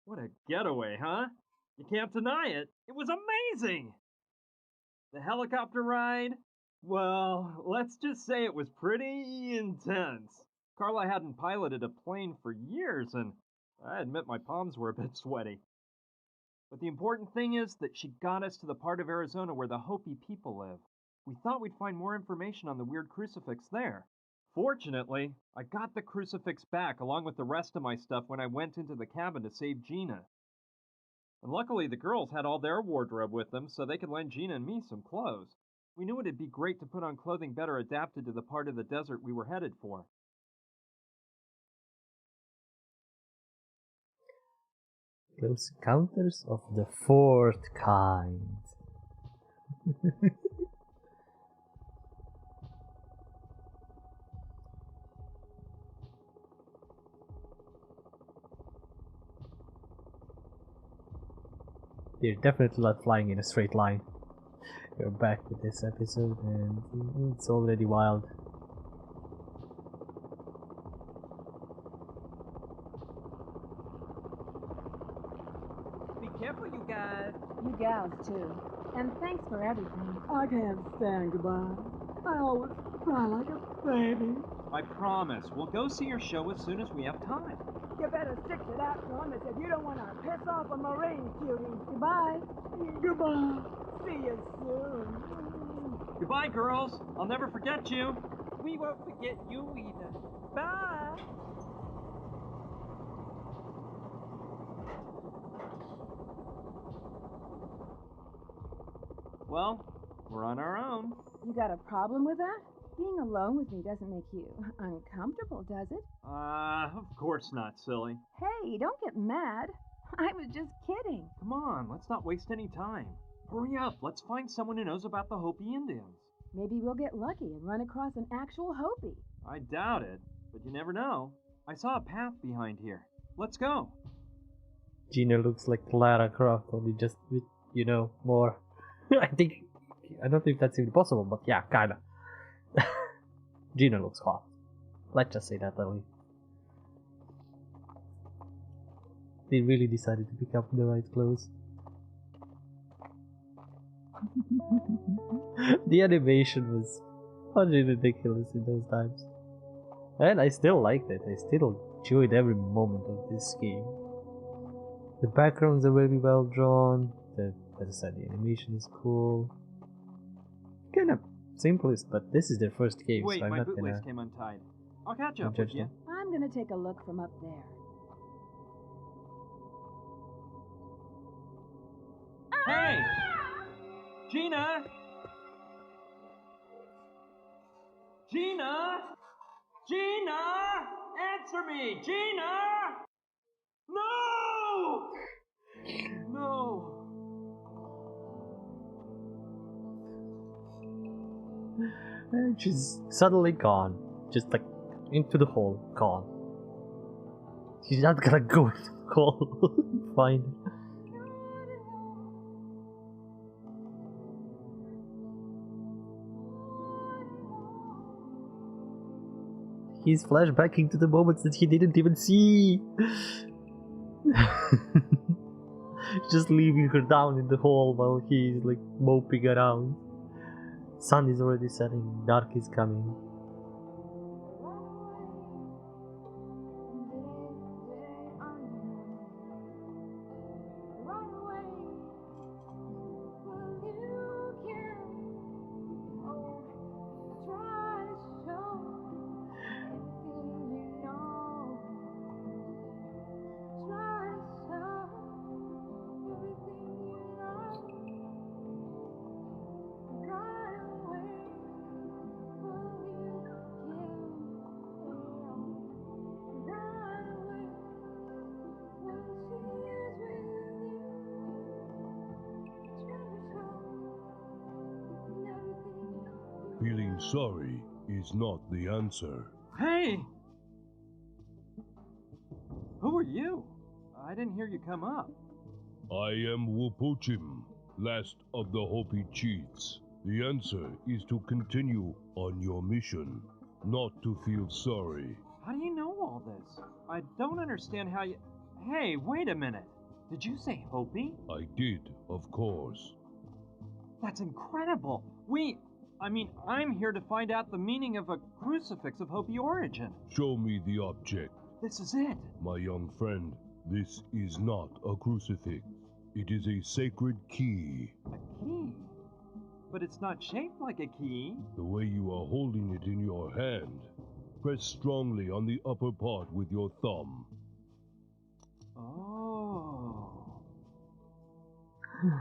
What a getaway, huh? You can't deny it. It was amazing! The helicopter ride? Well, let's just say it was pretty intense. Carla hadn't piloted a plane for years, and I admit my palms were a bit sweaty. But the important thing is that she got us to the part of Arizona where the Hopi people live. We thought we'd find more information on the weird crucifix there. Fortunately, I got the crucifix back along with the rest of my stuff when I went into the cabin to save Gina. And luckily, the girls had all their wardrobe with them so they could lend Gina and me some clothes. We knew it'd be great to put on clothing better adapted to the part of the desert we were headed for. Close encounters of the fourth kind. They're definitely not flying in a straight line. We're back with this episode and it's already wild. Be careful, you guys. You gals, too. And thanks for everything. I can't stand goodbye. I always cry like a baby. I promise, we'll go see your show as soon as we have time. You better stick to that promise if you don't want to piss off a Marine cutie. Goodbye. Goodbye. See you soon. Goodbye, girls. I'll never forget you. We won't forget you either. Bye. Well, we're on our own. You got a problem with that? Being alone with me doesn't make you uncomfortable, does it? Of course not, silly. Hey, don't get mad. I was just kidding. Come on, let's not waste any time. Hurry up, let's find someone who knows about the Hopi Indians. Maybe we'll get lucky and run across an actual Hopi. I doubt it, but you never know. I saw a path behind here. Let's go. Gina looks like Lara Croft, only just with, more. I don't think that's even possible, but yeah, kinda. Gina looks hot. Let's just say that, at least. They really decided to pick up the right clothes. The animation was utterly ridiculous in those times. And I still liked it. I still enjoyed every moment of this game. The backgrounds are very well drawn. As I said, the animation is cool. Kinda simplest, but this is their first game, Wait, so I'm my not bootlace gonna came untied. I'll catch up judge with you. them. I'm gonna take a look from up there. Hey! Gina! Gina! Gina! Answer me! Gina! No! No! And she's suddenly gone. Just like into the hole, gone. She's not gonna go into the hole. Fine. He's flashbacking to the moments that he didn't even see. Just leaving her down in the hole while he's like moping around. Sun is already setting, dark is coming. Feeling sorry is not the answer. Hey! Who are you? I didn't hear you come up. I am Wupuchim, last of the Hopi chiefs. The answer is to continue on your mission, not to feel sorry. How do you know all this? I don't understand how you... Hey, wait a minute. Did you say Hopi? I did, of course. That's incredible. I'm here to find out the meaning of a crucifix of Hopi origin. Show me the object. This is it. My young friend, this is not a crucifix. It is a sacred key. A key? But it's not shaped like a key. The way you are holding it in your hand, press strongly on the upper part with your thumb. Oh.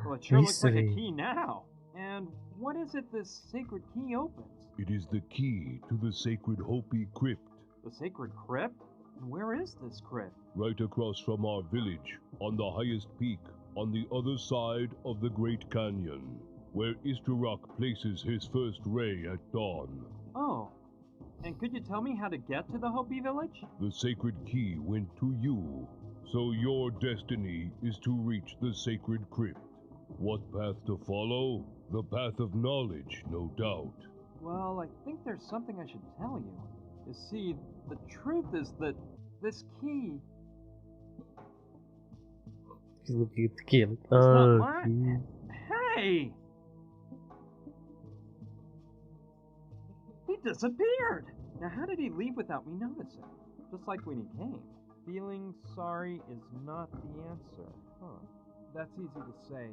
Well, it sure looks like a Mystery. key now. And what is it this sacred key opens? It is the key to the sacred Hopi crypt, The sacred crypt? And where is this crypt? right across from our village, on the highest peak, on the other side of the Great Canyon, where Istarok places his first ray at dawn. Oh. And could you tell me how to get to the Hopi village? The sacred key went to you, so your destiny is to reach the sacred crypt. What path to follow? The path of knowledge, no doubt. Well, I think there's something I should tell you. You see, the truth is that this key He's looking at the key. Like, is not oh, mine. Hey! He disappeared! Now, how did he leave without me noticing? Just like when he came. Feeling sorry is not the answer. Huh. That's easy to say,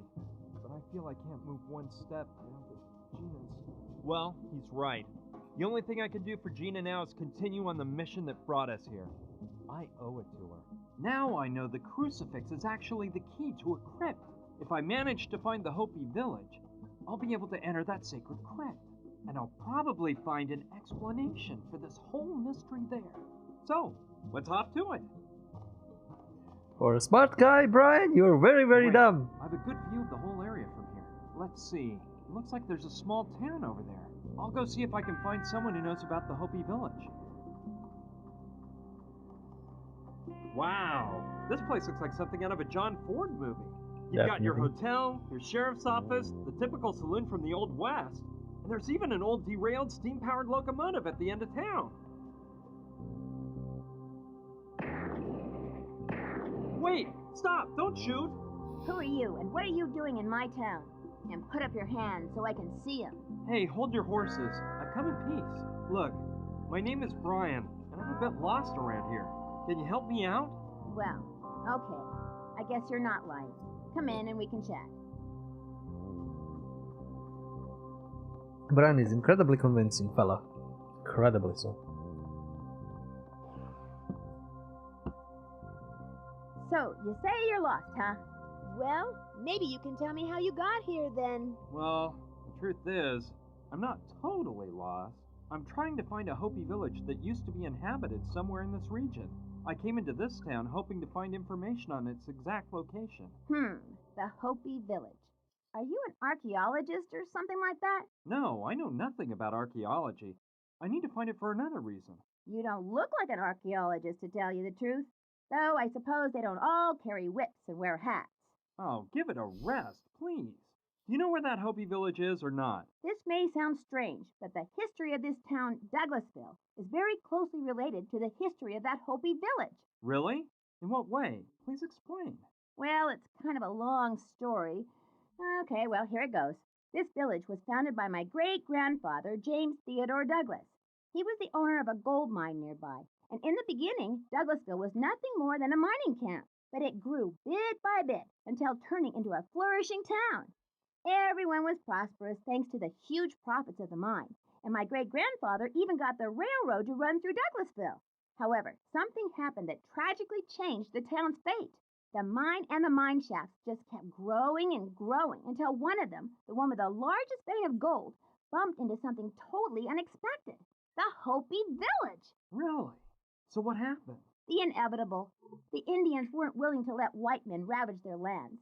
but I feel I can't move one step now that Gina's... Well, he's right. The only thing I can do for Gina now is continue on the mission that brought us here. I owe it to her. Now I know the crucifix is actually the key to a crypt. If I manage to find the Hopi village, I'll be able to enter that sacred crypt. And I'll probably find an explanation for this whole mystery there. So, let's hop to it. For a smart guy, Brian, you're very, very Wait, dumb. I have a good view of the whole area from here. Let's see. It looks like there's a small town over there. I'll go see if I can find someone who knows about the Hopi village. Wow, this place looks like something out of a John Ford movie. You've got your Definitely. hotel, your sheriff's office, the typical saloon from the Old West, and there's even an old derailed steam-powered locomotive at the end of town. Wait, stop, don't shoot. Who are you, and what are you doing in my town? And put up your hands so I can see them. Hey, hold your horses. I've come in peace. Look, my name is Brian, and I'm a bit lost around here. Can you help me out? Well, okay. I guess you're not lying. Come in and we can chat. Brian is incredibly convincing fella. Incredibly so. So, you say you're lost, huh? Well, maybe you can tell me how you got here then. Well, the truth is, I'm not totally lost. I'm trying to find a Hopi village that used to be inhabited somewhere in this region. I came into this town hoping to find information on its exact location. The Hopi village. Are you an archaeologist or something like that? No, I know nothing about archaeology. I need to find it for another reason. You don't look like an archaeologist, to tell you the truth. Though I suppose they don't all carry whips and wear hats. Oh, give it a rest, please. Do you know where that Hopi village is or not? This may sound strange, but the history of this town, Douglasville, is very closely related to the history of that Hopi village. Really? In what way? Please explain. Well, it's kind of a long story. Okay, well, here it goes. This village was founded by my great-grandfather, James Theodore Douglas. He was the owner of a gold mine nearby, and in the beginning, Douglasville was nothing more than a mining camp, but it grew bit by bit until turning into a flourishing town. Everyone was prosperous thanks to the huge profits of the mine, and my great-grandfather even got the railroad to run through Douglasville. However, something happened that tragically changed the town's fate. The mine and the mine shafts just kept growing and growing until one of them, the one with the largest vein of gold, bumped into something totally unexpected. The Hopi village! Really? So what happened? The inevitable. The Indians weren't willing to let white men ravage their lands.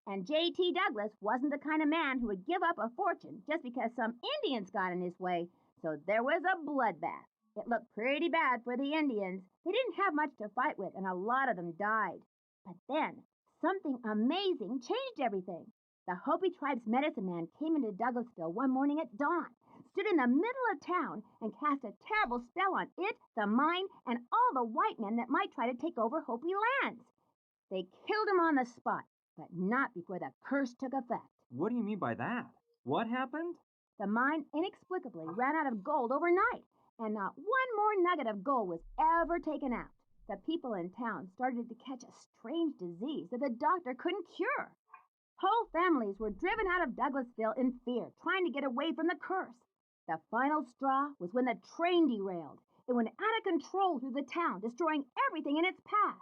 And J.T. Douglas wasn't the kind of man who would give up a fortune just because some Indians got in his way, so there was a bloodbath. It looked pretty bad for the Indians. They didn't have much to fight with, and a lot of them died. But then, something amazing changed everything. The Hopi tribe's medicine man came into Douglasville one morning at dawn, stood in the middle of town, and cast a terrible spell on it, the mine, and all the white men that might try to take over Hopi lands. They killed him on the spot, but not before the curse took effect. What do you mean by that? What happened? The mine inexplicably ran out of gold overnight, and not one more nugget of gold was ever taken out. The people in town started to catch a strange disease that the doctor couldn't cure. Whole families were driven out of Douglasville in fear, trying to get away from the curse. The final straw was when the train derailed. It went out of control through the town, destroying everything in its path.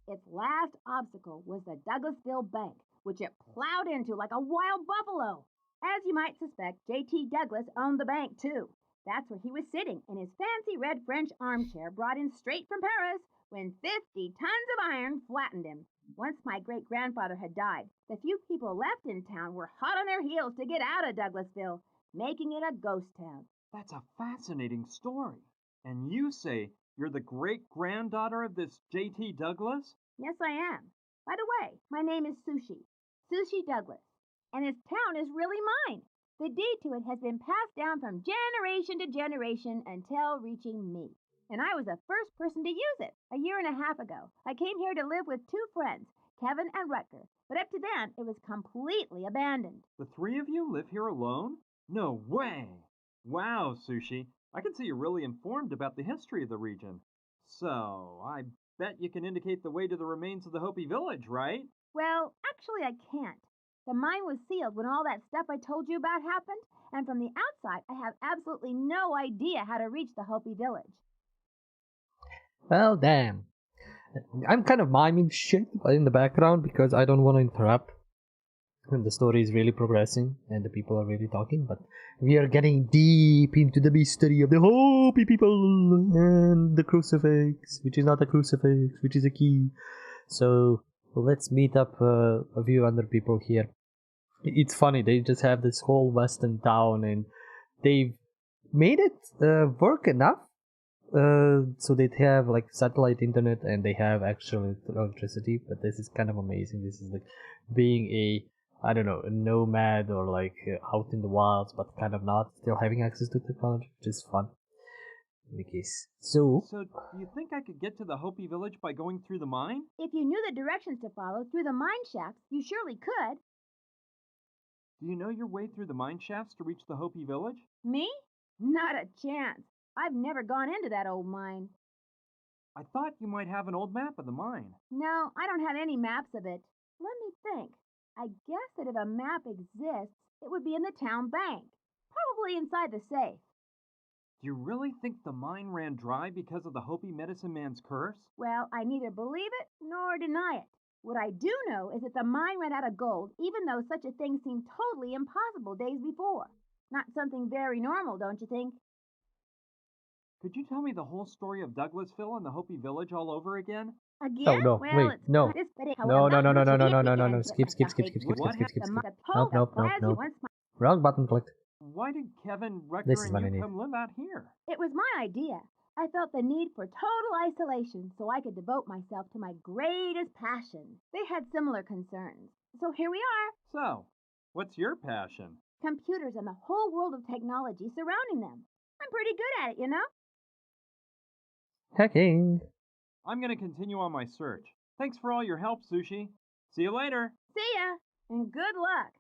Its last obstacle was the Douglasville Bank, which it plowed into like a wild buffalo. As you might suspect, J.T. Douglas owned the bank, too. That's where he was sitting in his fancy red French armchair brought in straight from Paris when 50 tons of iron flattened him. Once my great-grandfather had died, the few people left in town were hot on their heels to get out of Douglasville, making it a ghost town. That's a fascinating story. And you say you're the great-granddaughter of this J.T. Douglas? Yes, I am. By the way, my name is Sushi. Sushi Douglas. And this town is really mine. The deed to it has been passed down from generation to generation until reaching me. And I was the first person to use it a year and a half ago. I came here to live with 2 friends, Kevin and Rutger, but up to then it was completely abandoned. The 3 of you live here alone? No way! Wow, Sushi. I can see you're really informed about the history of the region. So, I bet you can indicate the way to the remains of the Hopi village, right? Well, actually I can't. The mine was sealed when all that stuff I told you about happened, and from the outside I have absolutely no idea how to reach the Hopi village. Well, damn. I'm kind of miming shit in the background because I don't want to interrupt when the story is really progressing and the people are really talking, but we are getting deep into the mystery of the Hopi people and the crucifix, which is not a crucifix, which is a key. So let's meet up a few other people here. It's funny, they just have this whole western town and they've made it work enough so they have like satellite internet and they have actual electricity, but this is kind of amazing. This is like being a, I don't know, a nomad or like out in the wilds, but kind of not, still having access to technology, which is fun. In the case. So, do you think I could get to the Hopi village by going through the mine? If you knew the directions to follow through the mine shafts, you surely could. Do you know your way through the mine shafts to reach the Hopi village? Me? Not a chance. I've never gone into that old mine. I thought you might have an old map of the mine. No, I don't have any maps of it. Let me think. I guess that if a map exists, it would be in the town bank. Probably inside the safe. Do you really think the mine ran dry because of the Hopi medicine man's curse? Well, I neither believe it nor deny it. What I do know is that the mine ran out of gold, even though such a thing seemed totally impossible days before. Not something very normal, don't you think? Could you tell me the whole story of Douglasville and the Hopi village all over again? Again? oh no, Well, wait, no. No, skip. Nope. Wrong button clicked. Why did Kevin, This Rutger, is what I and you need. come live out here? It was my idea. I felt the need for total isolation so I could devote myself to my greatest passion. They had similar concerns. So here we are. So, what's your passion? Computers and the whole world of technology surrounding them. I'm pretty good at it, you know? Hacking. I'm going to continue on my search. Thanks for all your help, Sushi. See you later. See ya, and good luck.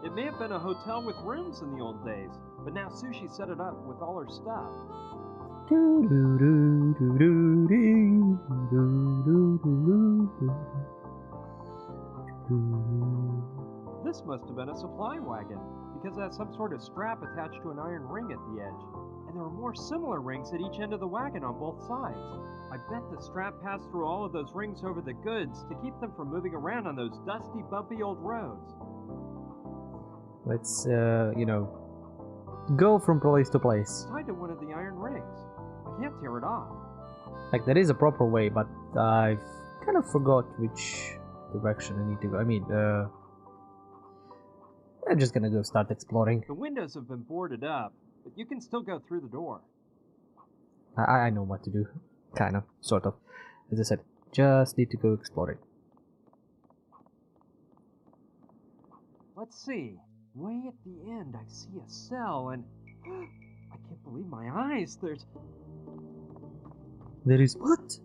It may have been a hotel with rooms in the old days, but now Sushi set it up with all her stuff. This must have been a supply wagon, because it has some sort of strap attached to an iron ring at the edge. And there are more similar rings at each end of the wagon on both sides. I bet the strap passed through all of those rings over the goods to keep them from moving around on those dusty, bumpy old roads. Let's, go from place to place. It's tied to one of the iron rings. I can't tear it off. Like, there is a proper way, but I've kind of forgot which direction I need to go. I mean, I'm just gonna go start exploring. The windows have been boarded up, but you can still go through the door. I know what to do. Kind of, sort of. As I said, just need to go exploring. Let's see. Way at the end, I see a cell, and I can't believe my eyes. There is what?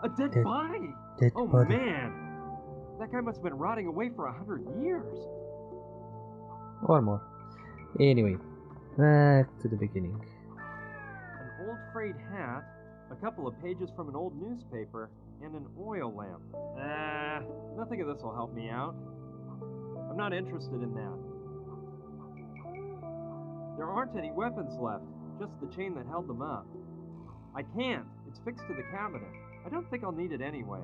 A dead body. Dead Oh body. man, that guy must have been rotting away for 100 years. Or more. Anyway, back to the beginning. An old frayed hat, a couple of pages from an old newspaper, and an oil lamp. Nothing of this will help me out. I'm not interested in that. There aren't any weapons left, just the chain that held them up. I can't. It's fixed to the cabinet. I don't think I'll need it anyway.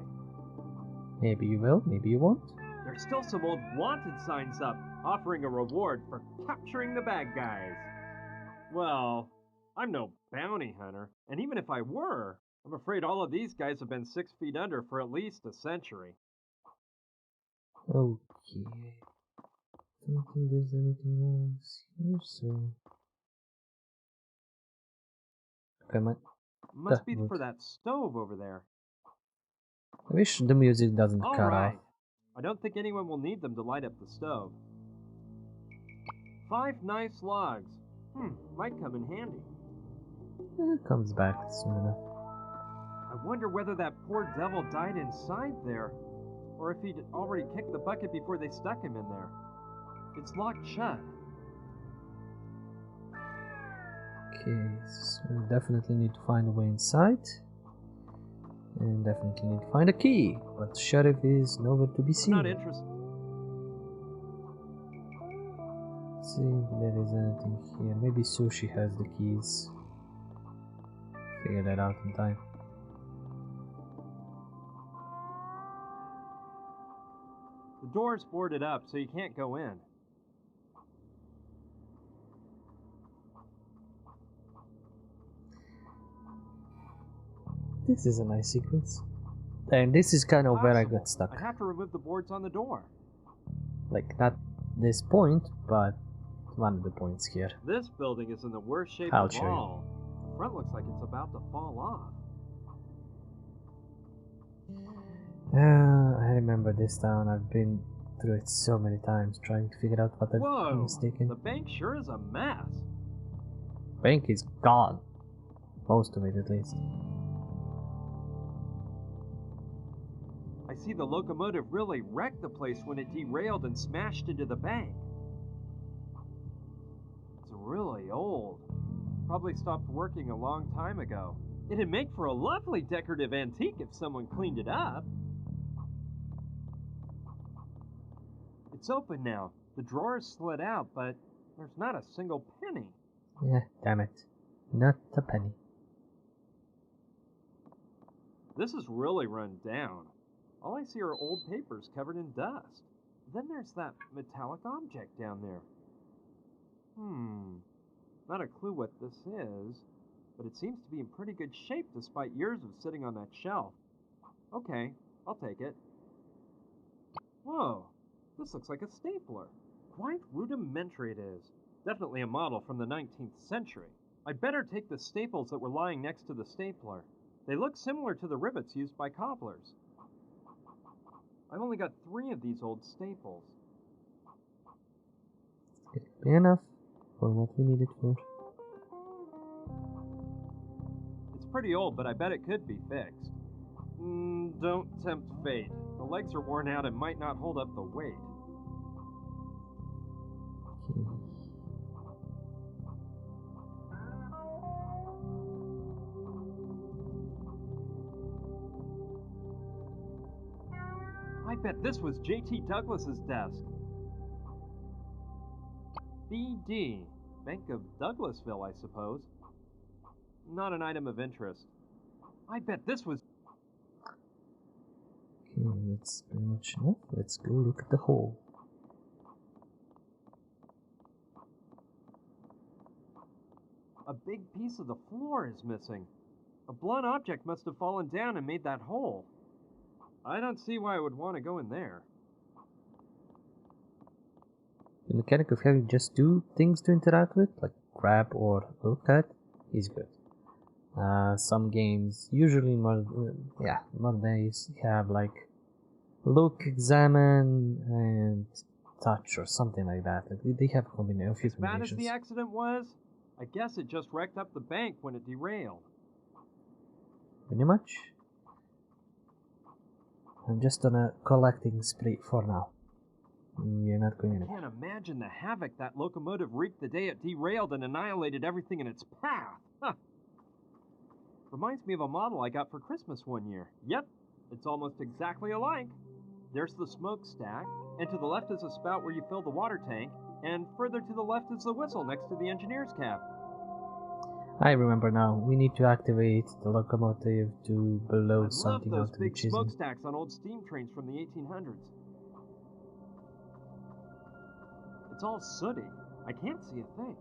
Maybe you will, maybe you won't. There's still some old wanted signs up, offering a reward for capturing the bad guys. Well, I'm no bounty hunter, and even if I were, I'm afraid all of these guys have been 6 feet under for at least a century. Okay. Don't think there's anything else here, so... Okay, Must be for that stove over there. I wish the music doesn't All cut right. off. I don't think anyone will need them to light up the stove. 5 nice logs. Might come in handy. It comes back soon enough. I wonder whether that poor devil died inside there, or if he'd already kicked the bucket before they stuck him in there. It's locked shut. Okay, so we definitely need to find a way inside. And definitely need to find a key. But the sheriff is nowhere to be seen. I'm not interested. Let's see if there is anything here. Maybe Sushi has the keys. Figure that out in time. The door's boarded up, so you can't go in. This is a nice sequence. And this is kind of where I got stuck. I'd have to remove the boards on the door. Like, not this point, but one of the points here. This building is in the worst shape I'll of show you. all. The front looks like it's about to fall off. I remember this town. I've been through it so many times trying to figure out what I've been Whoa! mistaken. The bank sure is a mess. Bank is gone. Most of it, at least. I see the locomotive really wrecked the place when it derailed and smashed into the bank. It's really old. Probably stopped working a long time ago. It'd make for a lovely decorative antique if someone cleaned it up. It's open now. The drawer is slid out, but there's not a single penny. Yeah, damn it. Not a penny. This is really run down. All I see are old papers covered in dust. Then there's that metallic object down there. Not a clue what this is, but it seems to be in pretty good shape despite years of sitting on that shelf. Okay, I'll take it. Whoa, this looks like a stapler. Quite rudimentary it is. Definitely a model from the 19th century. I'd better take the staples that were lying next to the stapler. They look similar to the rivets used by cobblers. I've only got 3 of these old staples. It'll be enough for what we need it for. It's pretty old, but I bet it could be fixed. Don't tempt fate. The legs are worn out and might not hold up the weight. I bet this was J.T. Douglas's desk. B.D. Bank of Douglasville, I suppose. Not an item of interest. I bet this was... Okay, that's pretty much enough. Let's go look at the hole. A big piece of the floor is missing. A blunt object must have fallen down and made that hole. I don't see why I would want to go in there. The mechanic of having just 2 things to interact with, like grab or look at, is good. Some games, usually modern days, have like look, examine, and touch or something like that. Like, they have a few As bad as combinations. the accident was, I guess it just wrecked up the bank when it derailed. Pretty much. I'm just on a collecting spree for now. You're not going I anywhere. can't imagine the havoc that locomotive wreaked the day it derailed and annihilated everything in its path. Huh. Reminds me of a model I got for Christmas one year. Yep, it's almost exactly alike. There's the smokestack, and to the left is a spout where you fill the water tank, and further to the left is the whistle next to the engineer's cab. I remember now. We need to activate the locomotive to blow I love something those out of the big chisel. smokestacks on old steam trains from the 1800s. It's all sooty. I can't see a thing.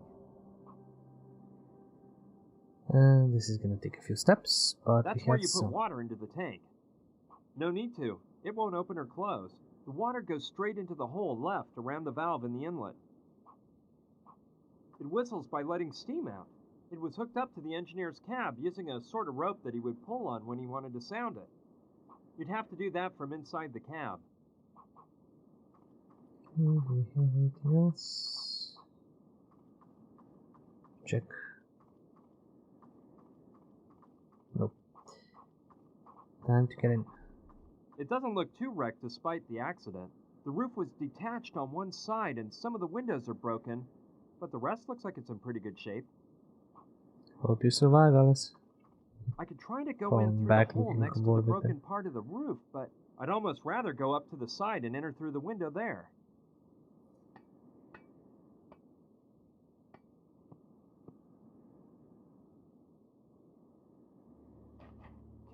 And this is gonna take a few steps, but That's we where have you put some. water into the tank. No need to. It won't open or close. The water goes straight into the hole left around the valve in the inlet. It whistles by letting steam out. It was hooked up to the engineer's cab using a sort of rope that he would pull on when he wanted to sound it. You'd have to do that from inside the cab. Do we have anything else? Check. Nope. Time to get in. It doesn't look too wrecked despite the accident. The roof was detached on one side and some of the windows are broken, but the rest looks like it's in pretty good shape. Hope you survive, Alice. I could try to go Falling in through back the hole looking next to the aboard with broken them. part of the roof, but I'd almost rather go up to the side and enter through the window there.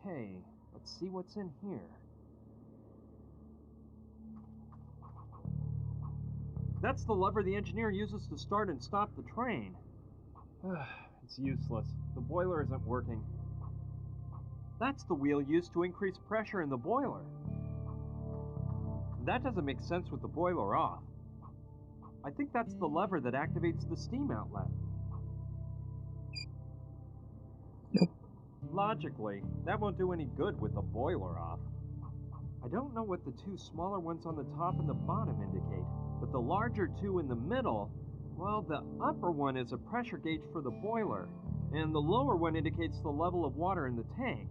Okay, let's see what's in here. That's the lever the engineer uses to start and stop the train. It's useless. The boiler isn't working. That's the wheel used to increase pressure in the boiler. That doesn't make sense with the boiler off. I think that's the lever that activates the steam outlet. Logically, that won't do any good with the boiler off. I don't know what the two smaller ones on the top and the bottom indicate, but the larger two in the middle, well, the upper one is a pressure gauge for the boiler, and the lower one indicates the level of water in the tank.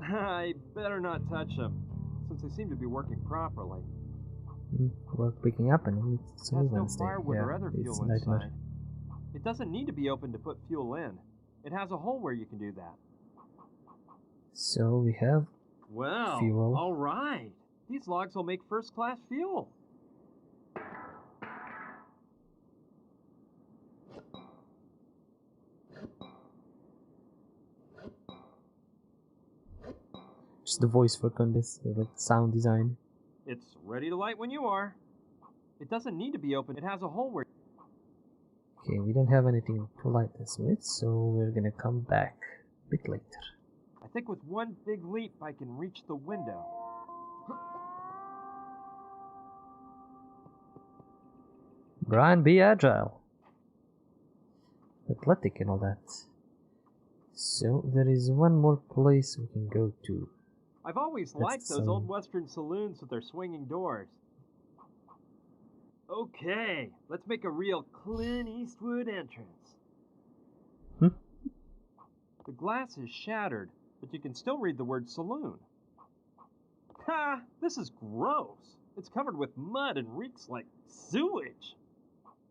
I better not touch them, since they seem to be working properly. We're picking up and it's It has no Wednesday. firewood Yeah, or other it's fuel nightmare. inside. It doesn't need to be open to put fuel in. It has a hole where you can do that. So we have Well, fuel. all right. These logs will make first-class fuel. just the voice work on this, like sound design. It's ready to light when you are. It doesn't need to be open. It has a hole where... Okay, we don't have anything to light this with, so we're gonna come back a bit later. I think with one big leap I can reach the window. Brian, be agile. Athletic and all that. So there is one more place we can go to. I've always That's liked the those old Saloon. western saloons with their swinging doors. Okay, let's make a real Clint Eastwood entrance. Hmm? The glass is shattered, but you can still read the word saloon. Ha! This is gross. It's covered with mud and reeks like sewage.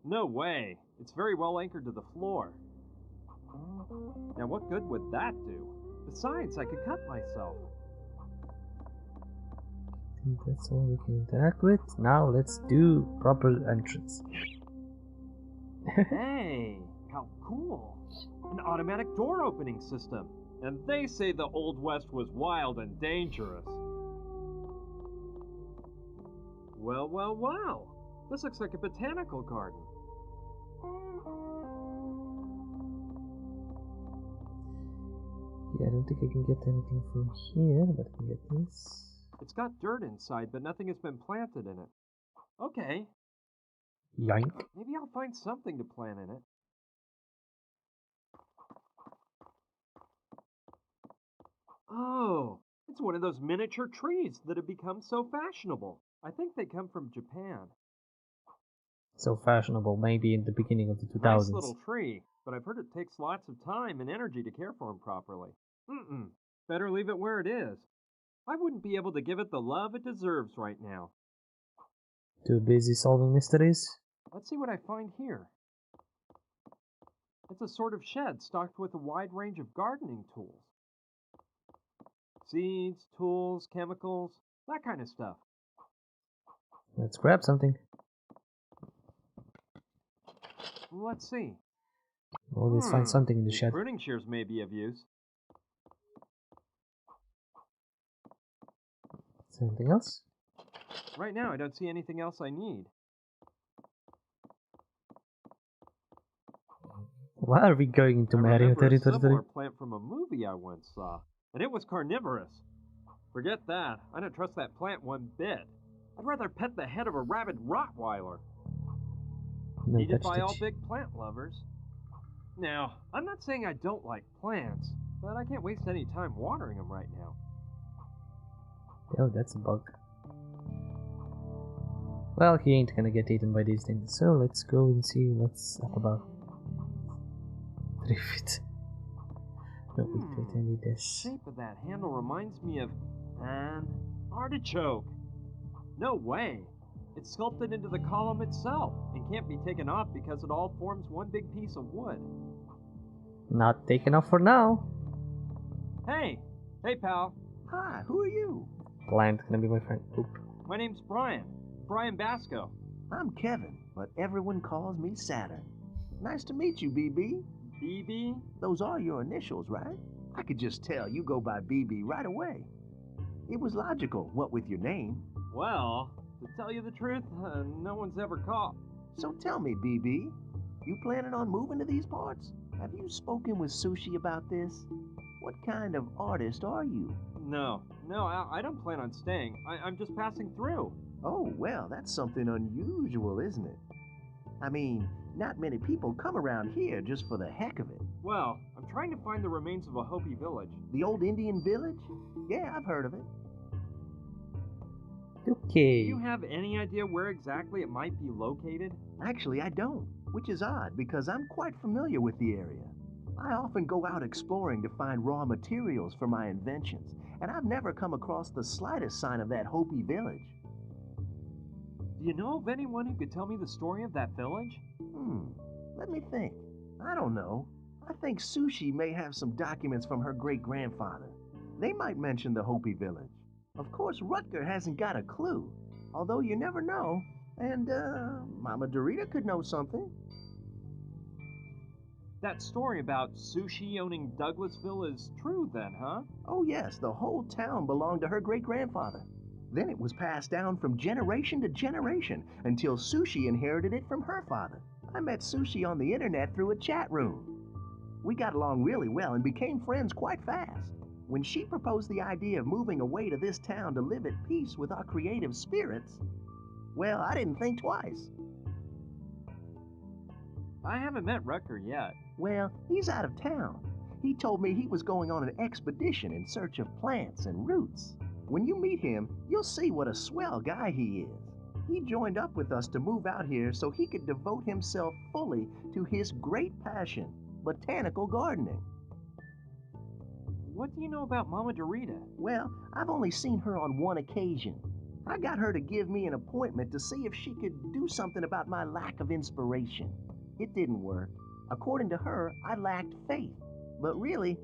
No way. It's very well anchored to the floor. Now what good would that do? Besides, I could cut myself. I think that's all we can interact with. Now let's do proper entrance. Hey, how cool. An automatic door opening system. And they say the Old West was wild and dangerous. Well, well, well. This looks like a botanical garden. Yeah, I don't think I can get anything from here, but I can get this. It's got dirt inside, but nothing has been planted in it. Okay, Yoink. maybe I'll find something to plant in it. Oh, it's one of those miniature trees that have become so fashionable. I think they come from Japan. so fashionable, maybe in the beginning of the 2000s. Nice little tree, but I've heard it takes lots of time and energy to care for him properly. Better leave it where it is. I wouldn't be able to give it the love it deserves right now. Too busy solving mysteries? Let's see what I find here. It's a sort of shed stocked with a wide range of gardening tools. Seeds, tools, chemicals, that kind of stuff. Let's grab something. Let's see. Always find something in the These shed. pruning shears may be of use. Something else? Right now, I don't see anything else I need. Why are we going into I Mario remember a territory? similar plant from a movie I once saw, and it was carnivorous. Forget that. I don't trust that plant one bit. I'd rather pet the head of a rabid Rottweiler. No, Needed that's by the all big plant lovers. Now, I'm not saying I don't like plants, but I can't waste any time watering them right now. Oh, that's a bug. Well, he ain't gonna get eaten by these things, so let's go and see what's up about. 3 feet. No, wait, I need The this. shape of that handle reminds me of an artichoke. No way. It's sculpted into the column itself and can't be taken off because it all forms one big piece of wood. Not taken off for now. Hey, pal. Hi, who are you? Plant gonna be my friend. Oop. My name's Brian Basco. I'm Kevin, but everyone calls me Saturn. Nice to meet you, BB. BB? Those are your initials, right? I could just tell you go by BB right away. It was logical, what with your name. Well, to tell you the truth, no one's ever caught. So tell me, BB, you planning on moving to these parts? Have you spoken with Sushi about this? What kind of artist are you? No, I don't plan on staying. I'm just passing through. Oh, well, that's something unusual, isn't it? I mean, not many people come around here just for the heck of it. Well, I'm trying to find the remains of a Hopi village. The old Indian village? Yeah, I've heard of it. Okay. Do you have any idea where exactly it might be located? Actually, I don't, which is odd because I'm quite familiar with the area. I often go out exploring to find raw materials for my inventions, and I've never come across the slightest sign of that Hopi village. Do you know of anyone who could tell me the story of that village? Let me think. I don't know. I think Sushi may have some documents from her great-grandfather. They might mention the Hopi village. Of course, Rutger hasn't got a clue, although you never know. And, Mama Dorita could know something. That story about Sushi owning Douglasville is true then, huh? Oh yes, the whole town belonged to her great-grandfather. Then it was passed down from generation to generation until Sushi inherited it from her father. I met Sushi on the internet through a chat room. We got along really well and became friends quite fast. When she proposed the idea of moving away to this town to live at peace with our creative spirits, well, I didn't think twice. I haven't met Rutger yet. Well, he's out of town. He told me he was going on an expedition in search of plants and roots. When you meet him, you'll see what a swell guy he is. He joined up with us to move out here so he could devote himself fully to his great passion, botanical gardening. What do you know about Mama Dorita? Well, I've only seen her on one occasion. I got her to give me an appointment to see if she could do something about my lack of inspiration. It didn't work. According to her, I lacked faith. But really,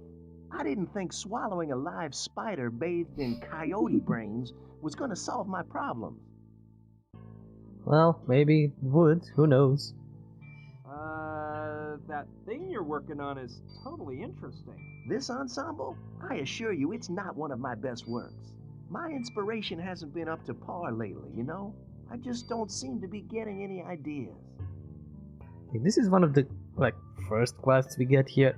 I didn't think swallowing a live spider bathed in coyote brains was going to solve my problems. Well, maybe it would. Who knows? That thing you're working on is totally interesting. This ensemble, I assure you, it's not one of my best works. My inspiration hasn't been up to par lately, you know? I just don't seem to be getting any ideas. This is one of the first quests we get here.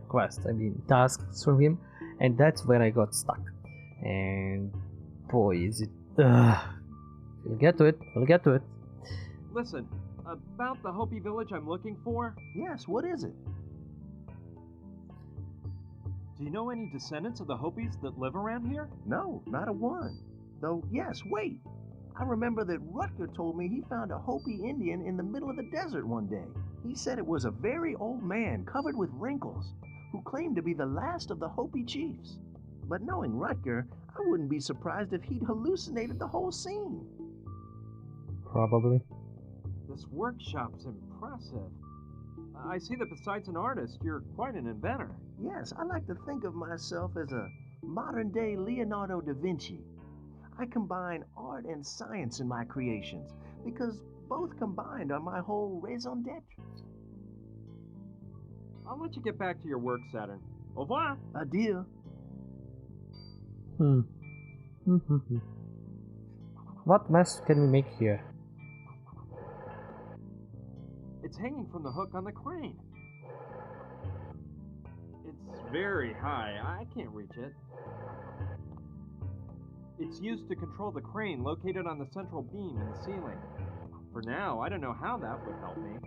Tasks from him, and that's where I got stuck. And boy, is it. We'll get to it. Listen, about the Hopi village I'm looking for, Yes, what is it? do you know any descendants of the Hopis that live around here? No, not a one. Though, yes, wait. I remember that Rutger told me he found a Hopi Indian in the middle of the desert one day. He said it was a very old man covered with wrinkles who claimed to be the last of the Hopi chiefs. But knowing Rutger, I wouldn't be surprised if he'd hallucinated the whole scene. Probably. This workshop's impressive. I see that besides an artist, you're quite an inventor. Yes, I like to think of myself as a modern-day Leonardo da Vinci. I combine art and science in my creations because both combined are my whole raison d'etre. I'll let you get back to your work, Saturn. Au revoir. Adieu. What mess can we make here? It's hanging from the hook on the crane. It's very high. I can't reach it. It's used to control the crane located on the central beam in the ceiling. For now, I don't know how that would help me.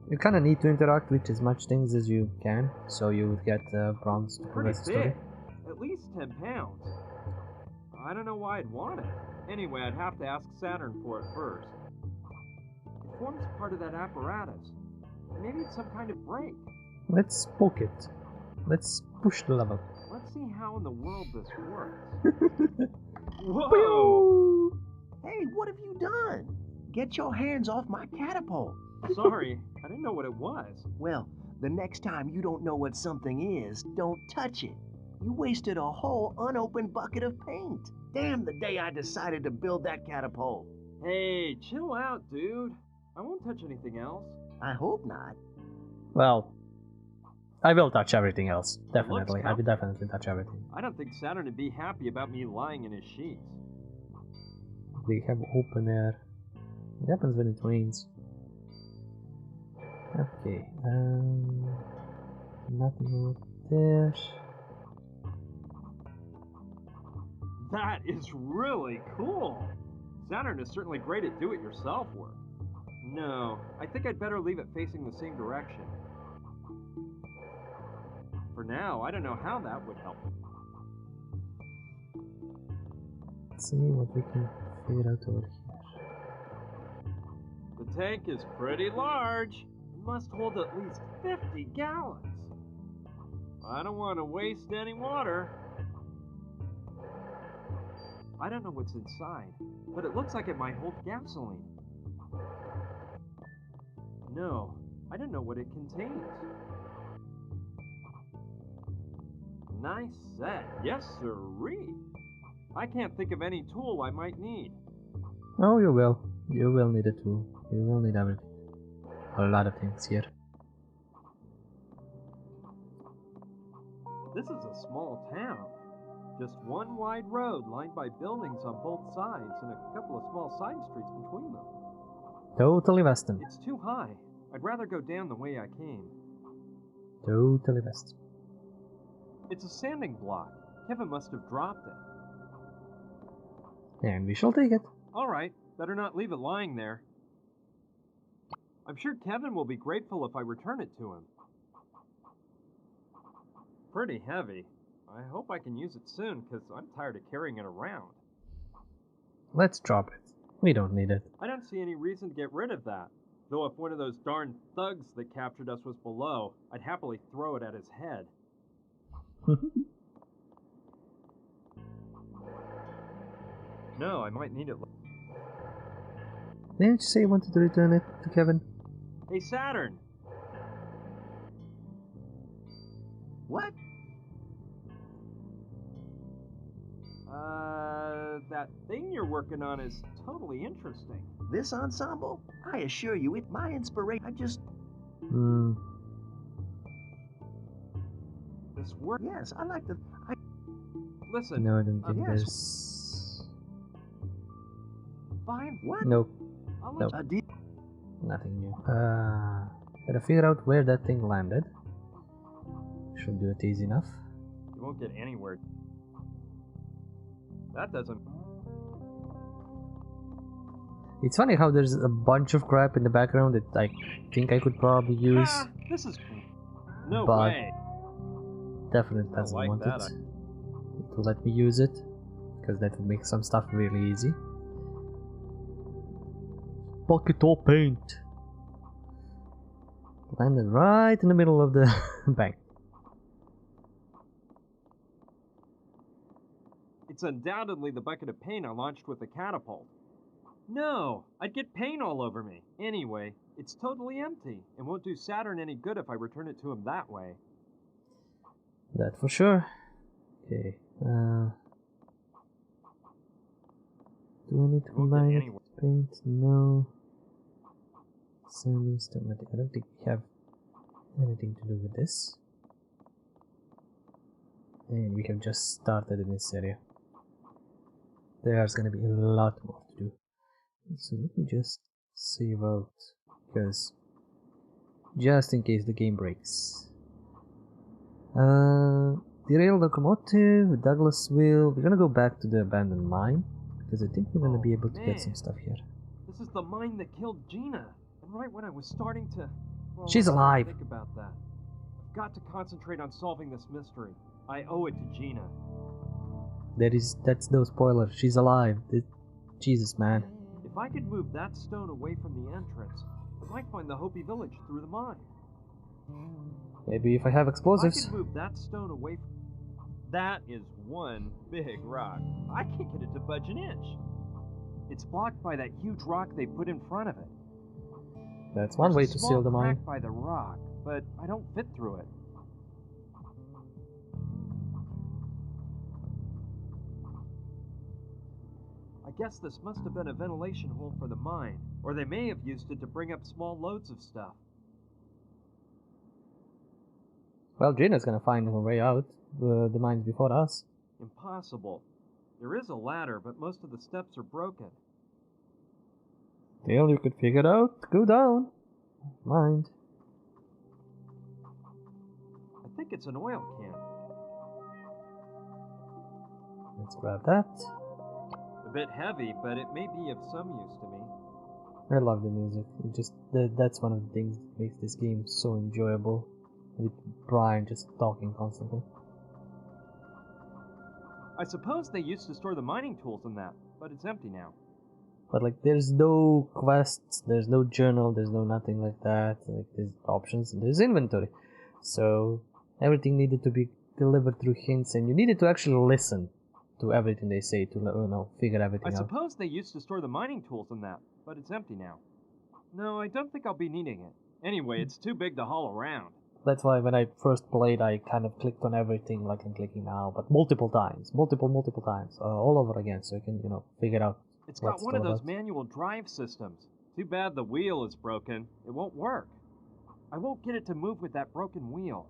You kinda need to interact with as much things as you can, so you would get bronze to progress the Pretty story. big. At least 10 pounds. I don't know why I'd want it. Anyway, I'd have to ask Saturn for it first. It forms part of that apparatus. Maybe it's some kind of brake. Let's poke it. Let's push the lever. Let's see how in the world this works. Whoa! Hey, what have you done? Get your hands off my catapult. Sorry, I didn't know what it was. Well, the next time you don't know what something is, don't touch it. You wasted a whole unopened bucket of paint. Damn the day I decided to build that catapult. Hey, chill out, dude. I won't touch anything else. I hope not. Well, I will touch everything else. looks Definitely. I will definitely touch everything. I don't think Saturn would be happy about me lying in his sheets. They have open air. It happens when it rains. Okay, nothing over there. That is really cool. Saturn is certainly great at do-it-yourself work. No, I think I'd better leave it facing the same direction. For now, I don't know how that would help. Let's see what we can figure out over here. The tank is pretty large. It must hold at least 50 gallons. I don't want to waste any water. I don't know what's inside, but it looks like it might hold gasoline. No, I don't know what it contains. Nice set. Yes, sirree. I can't think of any tool I might need. Oh, you will. You will need a tool. You will need everything. A lot of things here. This is a small town. Just one wide road lined by buildings on both sides and a couple of small side streets between them. Totally Western. It's too high. I'd rather go down the way I came. Totally Western. It's a sanding block. Kevin must have dropped it. And we shall take it. Alright, better not leave it lying there. I'm sure Kevin will be grateful if I return it to him. Pretty heavy. I hope I can use it soon, because I'm tired of carrying it around. Let's drop it. We don't need it. I don't see any reason to get rid of that. Though if one of those darn thugs that captured us was below, I'd happily throw it at his head. No, I might need it. Didn't you say you wanted to return it to Kevin? Hey, Saturn! What? That thing you're working on is totally interesting. This ensemble? I assure you, it's my inspiration. I just... This work? Yes, I like to... Listen. No, I don't think yes. there's... Fine. What? Nope. I'll Nope. let Nothing new. Gotta figure out where that thing landed. Should do it easy enough. you won't get anywhere. That doesn't... It's funny how there's a bunch of crap in the background that I think I could probably use. Ah, this is... No But way. Definitely I doesn't like want that. it to let me use it, because that would make some stuff really easy. bucket of paint. Landed right in the middle of the bank. It's undoubtedly the bucket of paint I launched with the catapult. No, I'd get paint all over me. Anyway, it's totally empty and won't do Saturn any good if I return it to him that way. That for sure. Okay. Do we need to combine it with paint? No. Sanding stone. I don't think we have anything to do with this. And we have just started in this area. There's gonna be a lot more to do. So let me just save out, because just in case the game breaks. Derailed locomotive, Douglasville. We're gonna go back to the abandoned mine, because I think we're gonna be able to get some stuff here. This is the mine that killed Gina. And right when I was starting to... Well, she's alive! Think about that. I've got to concentrate on solving this mystery. I owe it to Gina. That's no spoiler. She's alive. Jesus, man. If I could move that stone away from the entrance, I might find the Hopi village through the mine. Maybe if I have explosives. If I could move that stone away from... That is one big rock. I can't get it to budge an inch. It's blocked by that huge rock they put in front of it. That's one way to seal the mine. By the rock, but I don't fit through it. I guess this must have been a ventilation hole for the mine, or they may have used it to bring up small loads of stuff. Well, Gina's gonna find her way out. The mine's before us. Impossible. There is a ladder, but most of the steps are broken. Dale, you could figure it out. Go down. Mind. I think it's an oil can. Let's grab that. A bit heavy, but it may be of some use to me. I love the music. That's one of the things that makes this game so enjoyable. With Brian just talking constantly. I suppose they used to store the mining tools in that, but it's empty now. But like, there's no quests, there's no journal, there's no nothing like that. Like, there's options, and there's inventory. So everything needed to be delivered through hints, and you needed to actually listen to everything they say to figure everything out. I suppose they used to store the mining tools in that, but it's empty now. No, I don't think I'll be needing it. Anyway, it's too big to haul around. That's why when I first played, I kind of clicked on everything like I'm clicking now, but multiple times, multiple times, all over again, so you can, figure out. It's got one of those manual drive systems. Too bad the wheel is broken. It won't work. I won't get it to move with that broken wheel.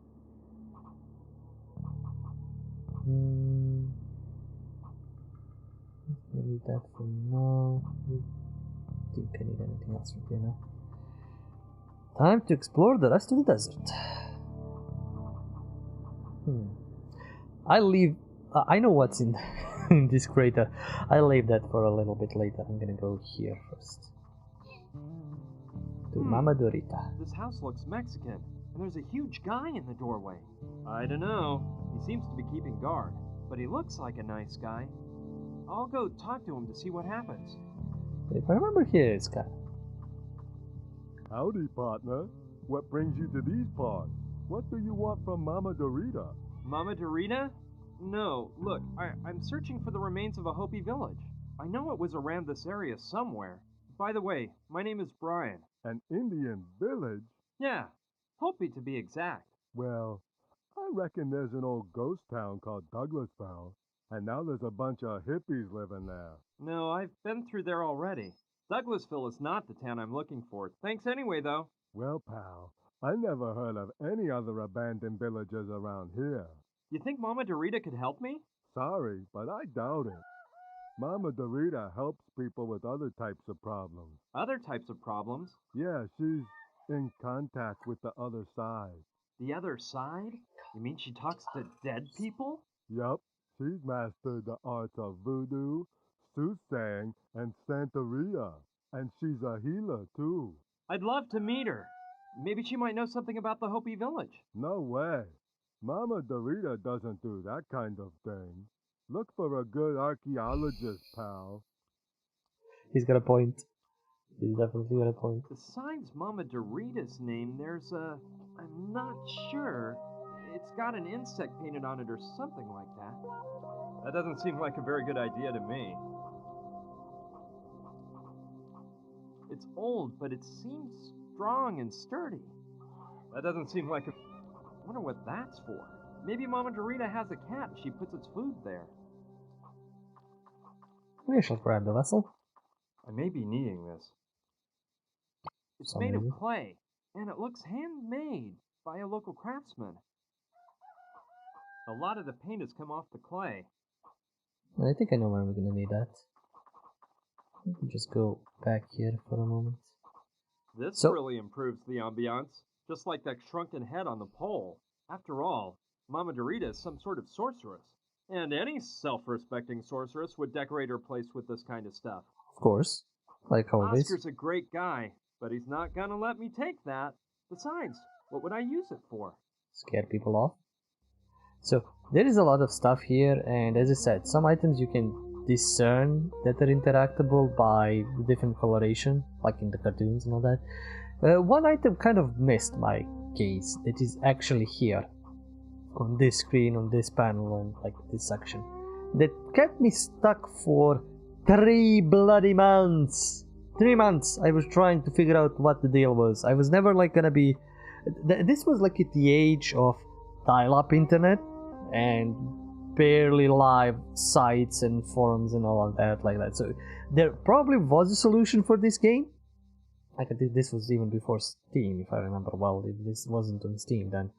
I need that for now. I think I need anything else from here now. Time to explore the rest of the desert. I know what's in, in this crater. I'll leave that for a little bit later. I'm gonna go here first. To Mama Dorita. This house looks Mexican, and there's a huge guy in the doorway. I don't know. He seems to be keeping guard, but he looks like a nice guy. I'll go talk to him to see what happens. If I remember here, it's kind of... Howdy, partner. What brings you to these parts? What do you want from Mama Dorita? Mama Dorita? No, look, I'm searching for the remains of a Hopi village. I know it was around this area somewhere. By the way, my name is Brian. An Indian village? Yeah, Hopi to be exact. Well, I reckon there's an old ghost town called Douglasville, and now there's a bunch of hippies living there. No, I've been through there already. Douglasville is not the town I'm looking for. Thanks anyway, though. Well, pal, I never heard of any other abandoned villages around here. You think Mama Dorita could help me? Sorry, but I doubt it. Mama Dorita helps people with other types of problems. Other types of problems? Yeah, she's in contact with the other side. The other side? You mean she talks to dead people? Yup, she's mastered the arts of voodoo, soothsaying, and Santeria. And she's a healer, too. I'd love to meet her. Maybe she might know something about the Hopi village. No way. Mama Dorita doesn't do that kind of thing. Look for a good archaeologist, pal. He's got a point. He's definitely got a point. Besides Mama Dorita's name, there's a... I'm not sure. It's got an insect painted on it or something like that. That doesn't seem like a very good idea to me. It's old, but it seems strong and sturdy. That doesn't seem like a... I wonder what that's for. Maybe Mama Dorita has a cat and she puts its food there. We shall grab the vessel. I may be needing this. It's Some made of reason. clay, and it looks handmade by a local craftsman. A lot of the paint has come off the clay. I think I know where we're gonna need that. Let me just go back here for a moment. This So- really improves the ambiance, just like that shrunken head on the pole. After all, Mama Dorita is some sort of sorceress, and any self-respecting sorceress would decorate her place with this kind of stuff. Of course, like always. Oscar's a great guy, but he's not gonna let me take that. Besides, what would I use it for? Scare people off. So there is a lot of stuff here, and as I said, some items you can discern that are interactable by the different coloration, like in the cartoons and all that. One item kind of missed my gaze. It is actually here on this screen, on this panel, and like this section, that kept me stuck for 3 bloody months. 3 months I was trying to figure out what the deal was. I was never like gonna be... This was like at the age of dial-up internet and barely live sites and forums and all of that like that. So there probably was a solution for this game. I think this was even before Steam, if I remember well. This wasn't on Steam then.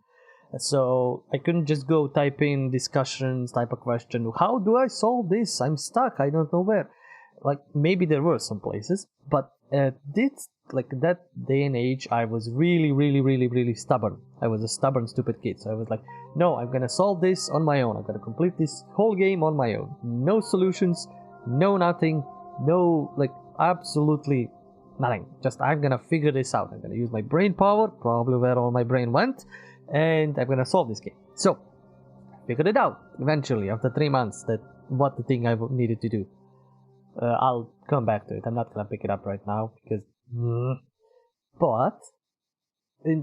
So I couldn't just go type in discussions, type a question, how do I solve this? I'm stuck, I don't know where. Like, maybe there were some places, but this, like, that day and age, I was really stubborn. I was a stubborn, stupid kid. So I was like, no, I'm gonna solve this on my own. I'm gonna complete this whole game on my own. No solutions, no nothing, no, like, absolutely nothing. Just, I'm gonna figure this out. I'm gonna use my brain power, probably where all my brain went, and I'm gonna solve this game. So, I figured it out eventually after 3 months that what the thing I needed to do. I'll come back to it. I'm not gonna pick it up right now because, but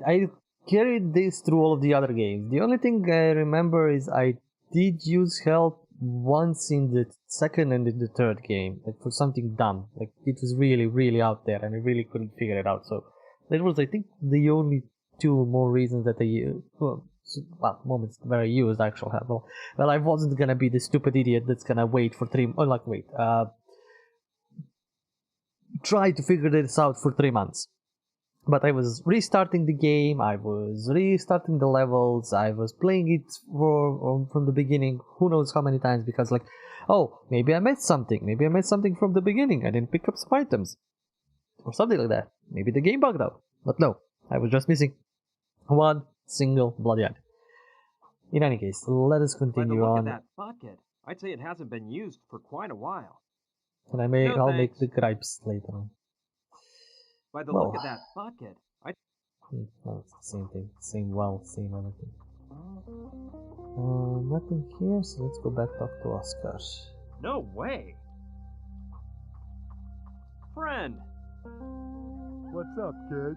I carried this through all of the other games. The only thing I remember is I did use help once in the second and in the third game, like for something dumb. Like it was really out there, and I really couldn't figure it out. So that was, I think, the only 2 more reasons that I used. Well, moments where I used actual help. Well, I wasn't gonna be the stupid idiot that's gonna wait for 3. Oh, like wait. Try to figure this out for 3 months. But I was restarting the game, I was restarting the levels, I was playing it from the beginning, who knows how many times, because like, oh, maybe I missed something from the beginning, I didn't pick up some items, or something like that. Maybe the game bugged out, but no, I was just missing 1 single bloody item. In any case, let us By the continue look on. of that bucket, I'd say it hasn't been used for quite a while. And I'll No, make thanks. the gripes later on. By the Well. look of that bucket, No, it's the same thing. Same well, same everything. Nothing here, so let's go back talk to Oscar. No way! Friend, What's up, kid?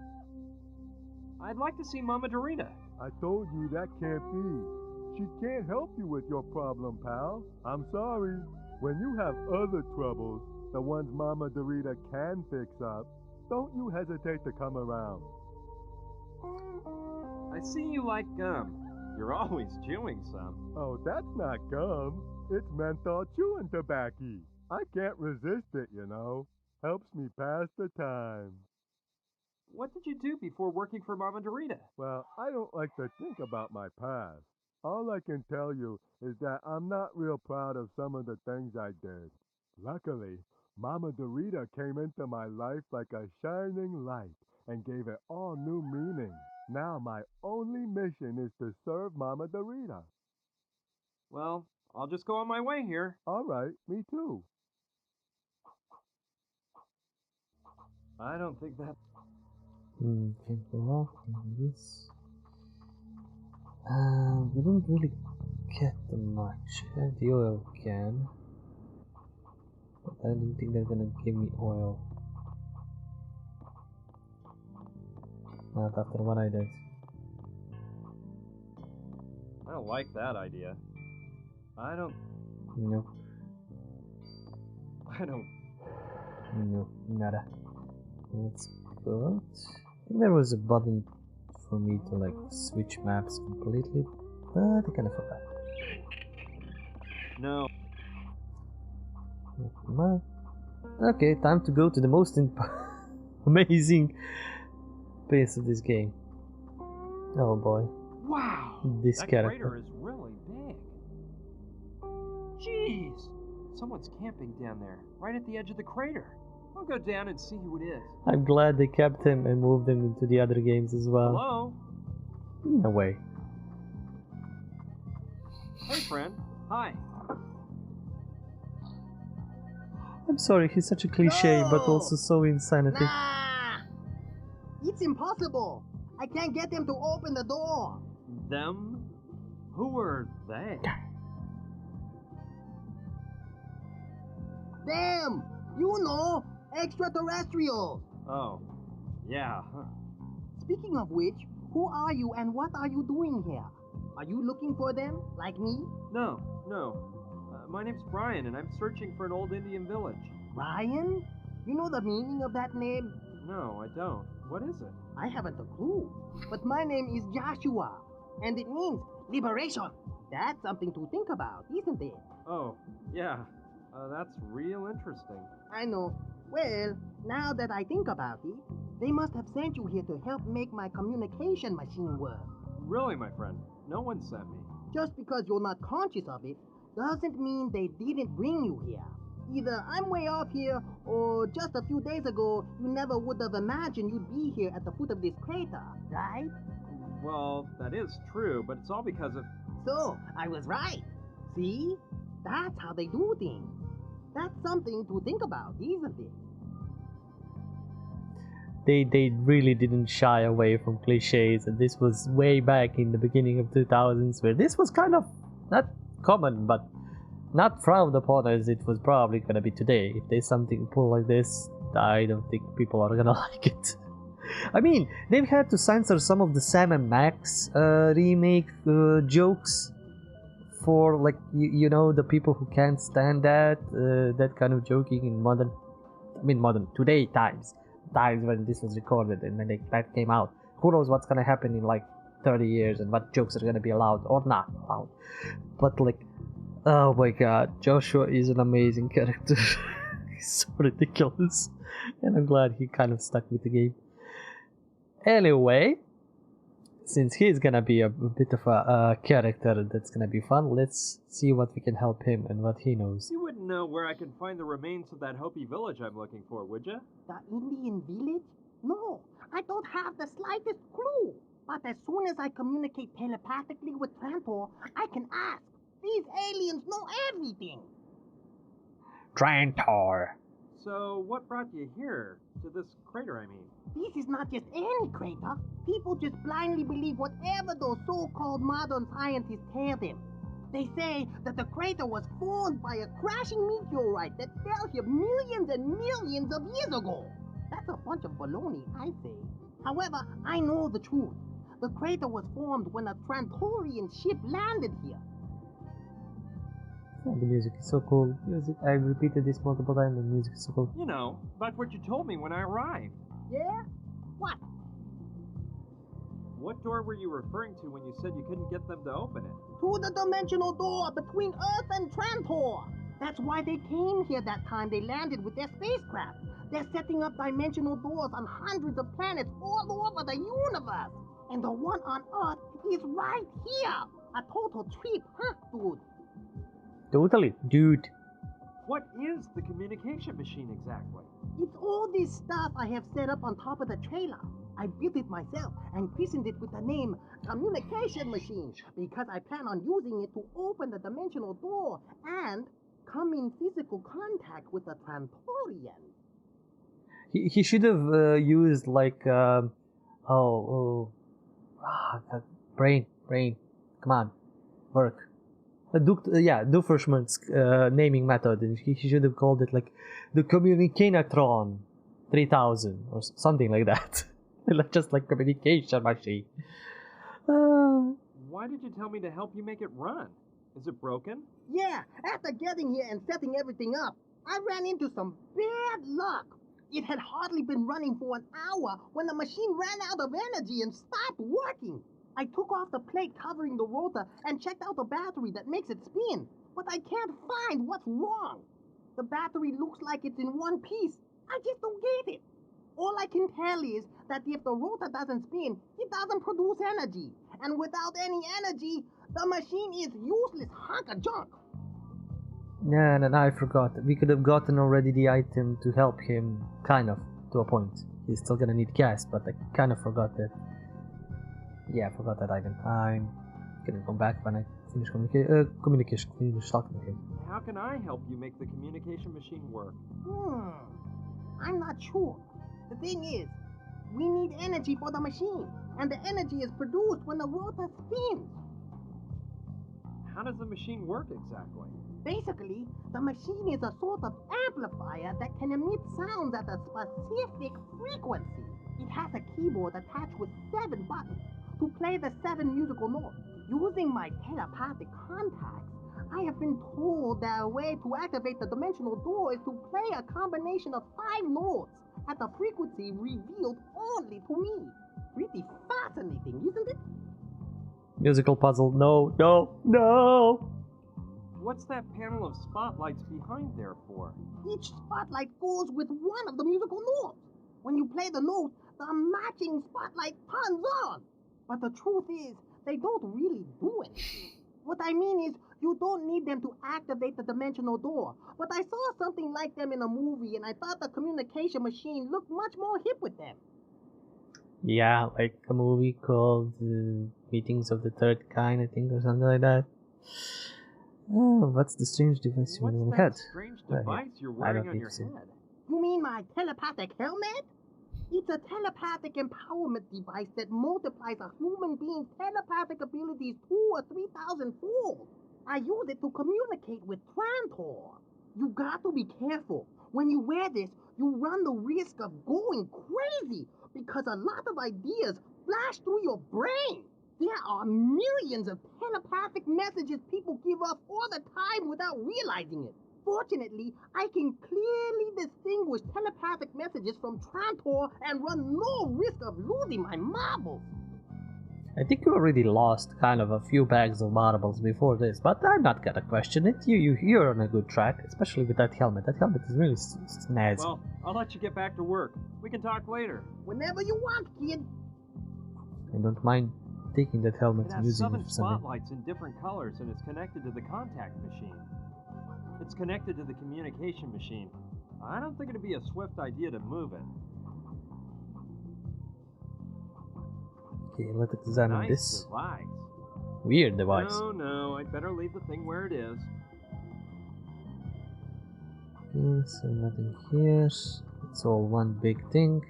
I'd like to see Mama Dorita. I told you that can't be. She can't help you with your problem, pal. I'm sorry. When you have other troubles, the ones Mama Dorita can fix up, don't you hesitate to come around. I see you like gum. You're always chewing some. Oh, that's not gum. It's menthol chewing tobacco. I can't resist it, you know. Helps me pass the time. What did you do before working for Mama Dorita? Well, I don't like to think about my past. All I can tell you is that I'm not real proud of some of the things I did. Luckily, Mama Dorita came into my life like a shining light and gave it all new meaning. Now my only mission is to serve Mama Dorita. Well, I'll just go on my way here. All right, me too. I don't think that... Can't go off on this. We don't really get much. I have the oil can. But I don't think they're gonna give me oil. Not after what I did. I don't like that idea. I don't. No. No, nada. Let's go. I think there was a button for me to like switch maps completely, but I kind of forgot. No. Okay, time to go to the most amazing piece of this game. Oh boy. Wow! This that character. crater is really big. Jeez! Someone's camping down there, right at the edge of the crater. I'll go down and see who it is. I'm glad they kept him and moved him into the other games as well. Hello? In a way. Hey, friend. Hi. I'm sorry, he's such a cliche, but No! also so insanity. Nah! It's impossible. I can't get them to open the door. Them? Who are they? Them! You know, extraterrestrials. Oh, yeah. Speaking of which, who are you and what are you doing here? Are you looking for them, like me? No. My name's Brian, and I'm searching for an old Indian village. Ryan? You know the meaning of that name? No, I don't. What is it? I haven't a clue. But my name is Joshua, and it means liberation. That's something to think about, isn't it? Oh, yeah. That's real interesting. I know. Well, now that I think about it, they must have sent you here to help make my communication machine work. Really, my friend? No one sent me. Just because you're not conscious of it doesn't mean they didn't bring you here. Either I'm way off here, or just a few days ago, you never would have imagined you'd be here at the foot of this crater, right? Well, that is true, but it's all because of... So, I was right. See? That's how they do things. That's something to think about, isn't it? They really didn't shy away from cliches, and this was way back in the beginning of 2000s, where this was kind of not common, but not frowned upon as it was probably gonna be today. If there's something cool like this, I don't think people are gonna like it. I mean, they've had to censor some of the Sam and Max remake jokes for, like, you know, the people who can't stand that kind of joking in modern today times when this was recorded and when that came out. Who knows what's gonna happen in like 30 years and what jokes are gonna be allowed or not allowed. But like, oh my god, Joshua is an amazing character. He's so ridiculous, and I'm glad he kind of stuck with the game. Anyway, since he's gonna be a bit of a character that's gonna be fun, let's see what we can help him and what he knows. You wouldn't know where I can find the remains of that Hopi village I'm looking for, would you? The Indian village? No, I don't have the slightest clue. But as soon as I communicate telepathically with Trantor, I can ask. These aliens know everything. Trantor. So, what brought you here? To this crater, I mean. This is not just any crater. People just blindly believe whatever those so-called modern scientists tell them. They say that the crater was formed by a crashing meteorite that fell here millions and millions of years ago. That's a bunch of baloney, I say. However, I know the truth. The crater was formed when a Trantorian ship landed here. Oh, the music is so cool. I repeated this multiple times. The music is so cool. You know, like what you told me when I arrived. Yeah? What? What door were you referring to when you said you couldn't get them to open it? To the dimensional door between Earth and Trantor. That's why they came here that time they landed with their spacecraft. They're setting up dimensional doors on hundreds of planets all over the universe. And the one on Earth is right here. A total trip, huh, dude? Totally, dude. What is the communication machine exactly? It's all this stuff I have set up on top of the trailer. I built it myself and christened it with the name Communication Machine because I plan on using it to open the dimensional door and come in physical contact with the Trantorian. He should have used like brain. Come on, work. Doofenshmirtz's naming method, and he should have called it like the Communicanatron 3000 or something like that. Just like communication machine. Why did you tell me to help you make it run? Is it broken? Yeah, after getting here and setting everything up, I ran into some bad luck. It had hardly been running for an hour when the machine ran out of energy and stopped working. I took off the plate covering the rotor and checked out the battery that makes it spin, but I can't find what's wrong. The battery looks like it's in one piece. I just don't get it. All I can tell is that if the rotor doesn't spin, it doesn't produce energy. And without any energy, the machine is useless hunk of junk. Yeah, and I forgot. We could have gotten already the item to help him, kind of, to a point. He's still gonna need gas, but I kind of forgot that. Yeah, I forgot that item. I'm gonna come back when I finish communication. Finish talking to him. How can I help you make the communication machine work? I'm not sure. The thing is, we need energy for the machine, and the energy is produced when the rotor spins. How does the machine work exactly? Basically, the machine is a sort of amplifier that can emit sounds at a specific frequency. It has a keyboard attached with 7 buttons to play the 7 musical notes. Using my telepathic contacts, I have been told that a way to activate the dimensional door is to play a combination of 5 notes at a frequency revealed only to me. Pretty fascinating, isn't it? Musical puzzle. No, no, no! What's that panel of spotlights behind there for? Each spotlight goes with one of the musical notes. When you play the note, the matching spotlight turns on. But the truth is, they don't really do anything. What I mean is, you don't need them to activate the dimensional door. But I saw something like them in a movie, and I thought the communication machine looked much more hip with them. Yeah, like a movie called Meetings of the Third Kind, I think, or something like that. Oh, what's the strange device you have on your head? What's that strange device you're wearing on your head? You mean my telepathic helmet? It's a telepathic empowerment device that multiplies a human being's telepathic abilities 2,000 or 3,000 fold. I use it to communicate with Trantor. You got to be careful. When you wear this, you run the risk of going crazy because a lot of ideas flash through your brain. There are millions of telepathic messages people give off all the time without realizing it. Fortunately, I can clearly distinguish telepathic messages from Trantor and run no risk of losing my marbles. I think you already lost kind of a few bags of marbles before this, but I'm not gonna question it. You're on a good track, especially with that helmet. That helmet is really snazzy. Well, I'll let you get back to work. We can talk later. Whenever you want, kid. I don't mind taking that helmet It and has using 7 it for something. spotlights in different colors and it's connected to the contact machine. It's connected to the communication machine. I don't think it'd be a swift idea to move it. Okay, let's examine Nice this device. weird device. No, I'd better leave the thing where it is. Okay, so nothing here. It's all one big thing.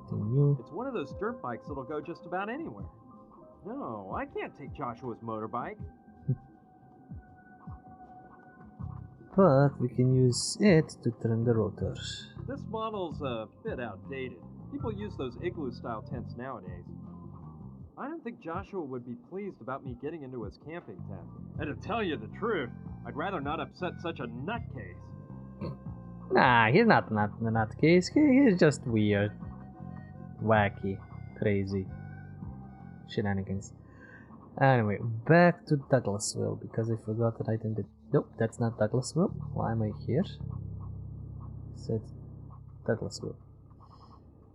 Nothing new. It's one of those dirt bikes that'll go just about anywhere. No, I can't take Joshua's motorbike. But we can use it to turn the rotor. This model's a bit outdated. People use those igloo-style tents nowadays. I don't think Joshua would be pleased about me getting into his camping tent. And to tell you the truth, I'd rather not upset such a nutcase. Nah, he's not a nutcase. He's just weird. Wacky. Crazy. Shenanigans. Anyway, back to Douglasville, because I forgot that item that... Nope, that's not Douglasville. Why am I here? Said Douglasville.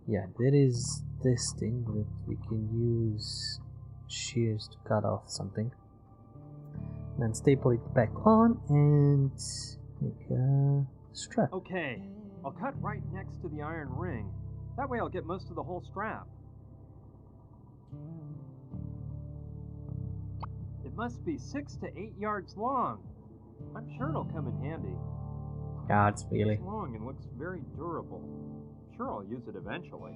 Yeah, there is this thing that we can use shears to cut off something. And then staple it back on and make a strap. Okay, I'll cut right next to the iron ring. That way I'll get most of the whole strap. It must be 6 to 8 yards long. I'm sure it'll come in handy. Yards, really. It's long and looks very durable. I'm sure I'll use it eventually.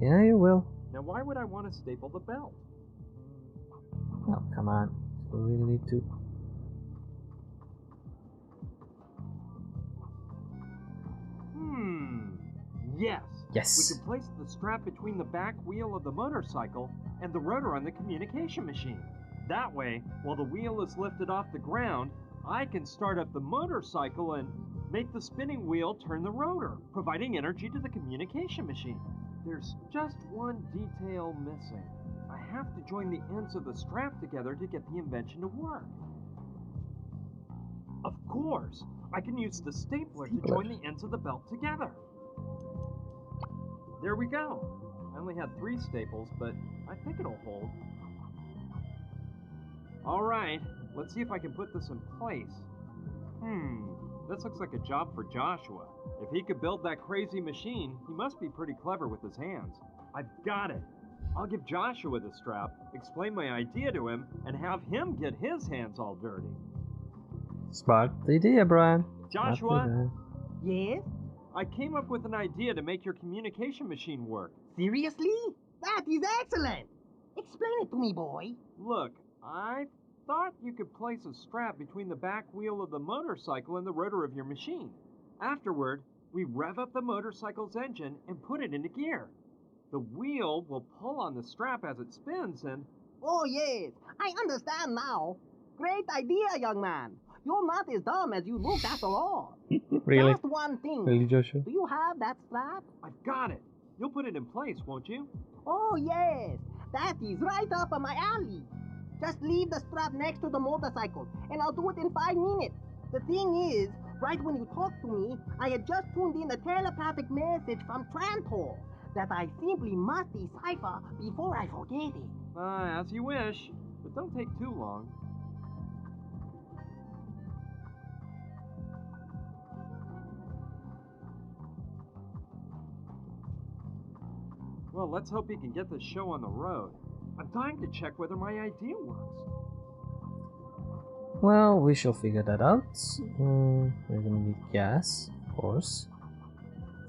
Yeah, you will. Now why would I want to staple the belt? Oh, come on. We really need to. Yes, Yes. We can place the strap between the back wheel of the motorcycle and the rotor on the communication machine. That way, while the wheel is lifted off the ground, I can start up the motorcycle and make the spinning wheel turn the rotor, providing energy to the communication machine. There's just one detail missing. I have to join the ends of the strap together to get the invention to work. Of course, I can use the stapler to join the ends of the belt together. There we go. I only had 3 staples, but I think it'll hold. Alright, let's see if I can put this in place. This looks like a job for Joshua. If he could build that crazy machine, he must be pretty clever with his hands. I've got it. I'll give Joshua the strap, explain my idea to him, and have him get his hands all dirty. Smart idea, Brian. Joshua? Yes? I came up with an idea to make your communication machine work. Seriously? That is excellent! Explain it to me, boy. Look, I thought you could place a strap between the back wheel of the motorcycle and the rotor of your machine. Afterward, we rev up the motorcycle's engine and put it into gear. The wheel will pull on the strap as it spins and... Oh, yes. I understand now. Great idea, young man. You're not as dumb as you look after all. Really? Just one thing. Really, Joshua? Do you have that strap? I've got it. You'll put it in place, won't you? Oh, yes. That is right up my alley. Just leave the strap next to the motorcycle, and I'll do it in 5 minutes. The thing is, right when you talked to me, I had just tuned in a telepathic message from Trantor that I simply must decipher before I forget it. As you wish, but don't take too long. Well, let's hope he can get this show on the road. I'm dying to check whether my idea works. Well, we shall figure that out. We're gonna need gas, of course,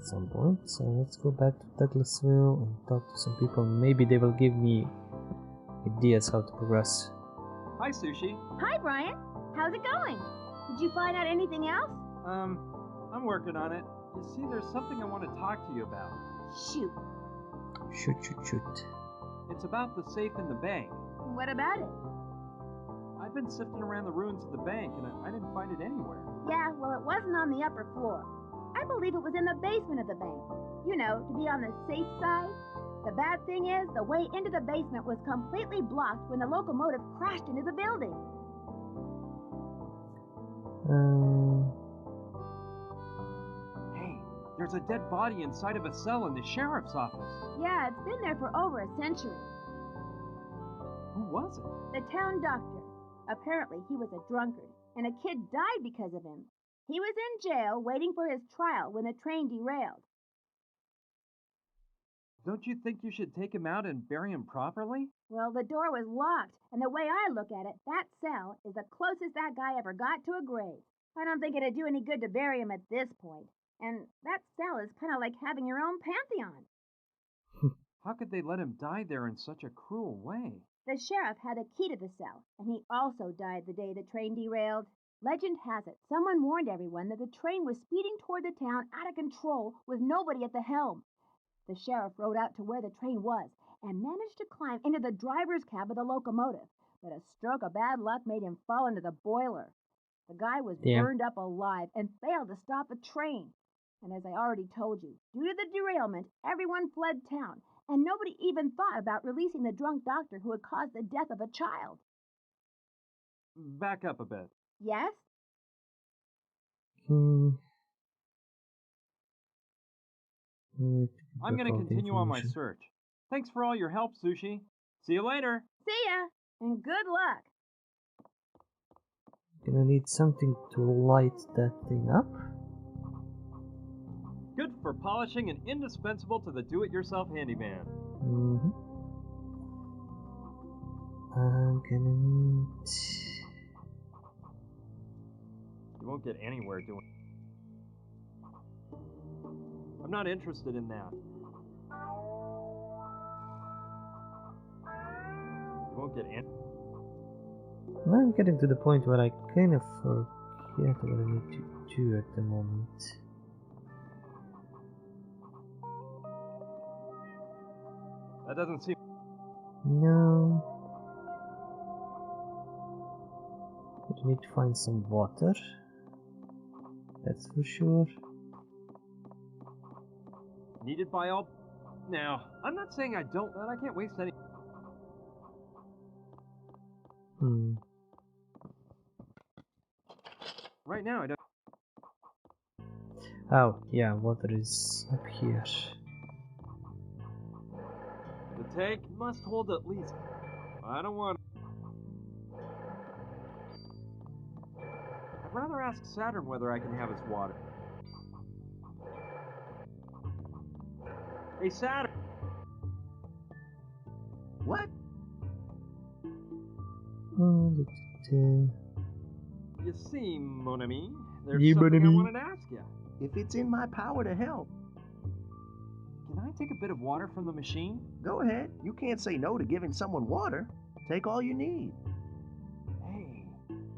at some point. So let's go back to Douglasville and talk to some people. Maybe they will give me ideas how to progress. Hi, Sushi. Hi, Brian. How's it going? Did you find out anything else? I'm working on it. You see, there's something I want to talk to you about. Shoot. Shoot. It's about the safe in the bank. What about it? I've been sifting around the ruins of the bank, and I didn't find it anywhere. Yeah, well, it wasn't on the upper floor. I believe it was in the basement of the bank. You know, to be on the safe side. The bad thing is, the way into the basement was completely blocked when the locomotive crashed into the building. Hey, there's a dead body inside of a cell in the sheriff's office. Yeah, it's been there for over a century. Who was it? The town doctor. Apparently, he was a drunkard, and a kid died because of him. He was in jail waiting for his trial when the train derailed. Don't you think you should take him out and bury him properly? Well, the door was locked, and the way I look at it, that cell is the closest that guy ever got to a grave. I don't think it'd do any good to bury him at this point. And that cell is kind of like having your own pantheon. How could they let him die there in such a cruel way? The sheriff had a key to the cell, and he also died the day the train derailed. Legend has it, someone warned everyone that the train was speeding toward the town out of control with nobody at the helm. The sheriff rode out to where the train was and managed to climb into the driver's cab of the locomotive, but a stroke of bad luck made him fall into the boiler. The guy was burned up alive and failed to stop the train. And as I already told you, due to the derailment, everyone fled town, and nobody even thought about releasing the drunk doctor who had caused the death of a child. Back up a bit. Yes? I'm going to continue on my search. Thanks for all your help, Sushi. See you later. See ya, and good luck. Gonna need something to light that thing up. Good for polishing and indispensable to the do-it-yourself handyman. I'm gonna need... You won't get anywhere doing... I'm not interested in that. You won't get any... I'm getting to the point where I kind of forget what I need to do at the moment. That doesn't seem... No. We need to find some water. That's for sure. Needed by all... Now, I'm not saying I don't, but I can't waste any... Right now, I don't... Oh, yeah, water is up here. The tank must hold at least... I don't want... I'd rather ask Saturn whether I can have his water. Hey, Saturn! What? You see, mon ami, there's Yeah, something mon I ami. wanted to ask you. If it's in my power to help, Can I take a bit of water from the machine? go ahead. You can't say no to giving someone water. Take all you need. Hey,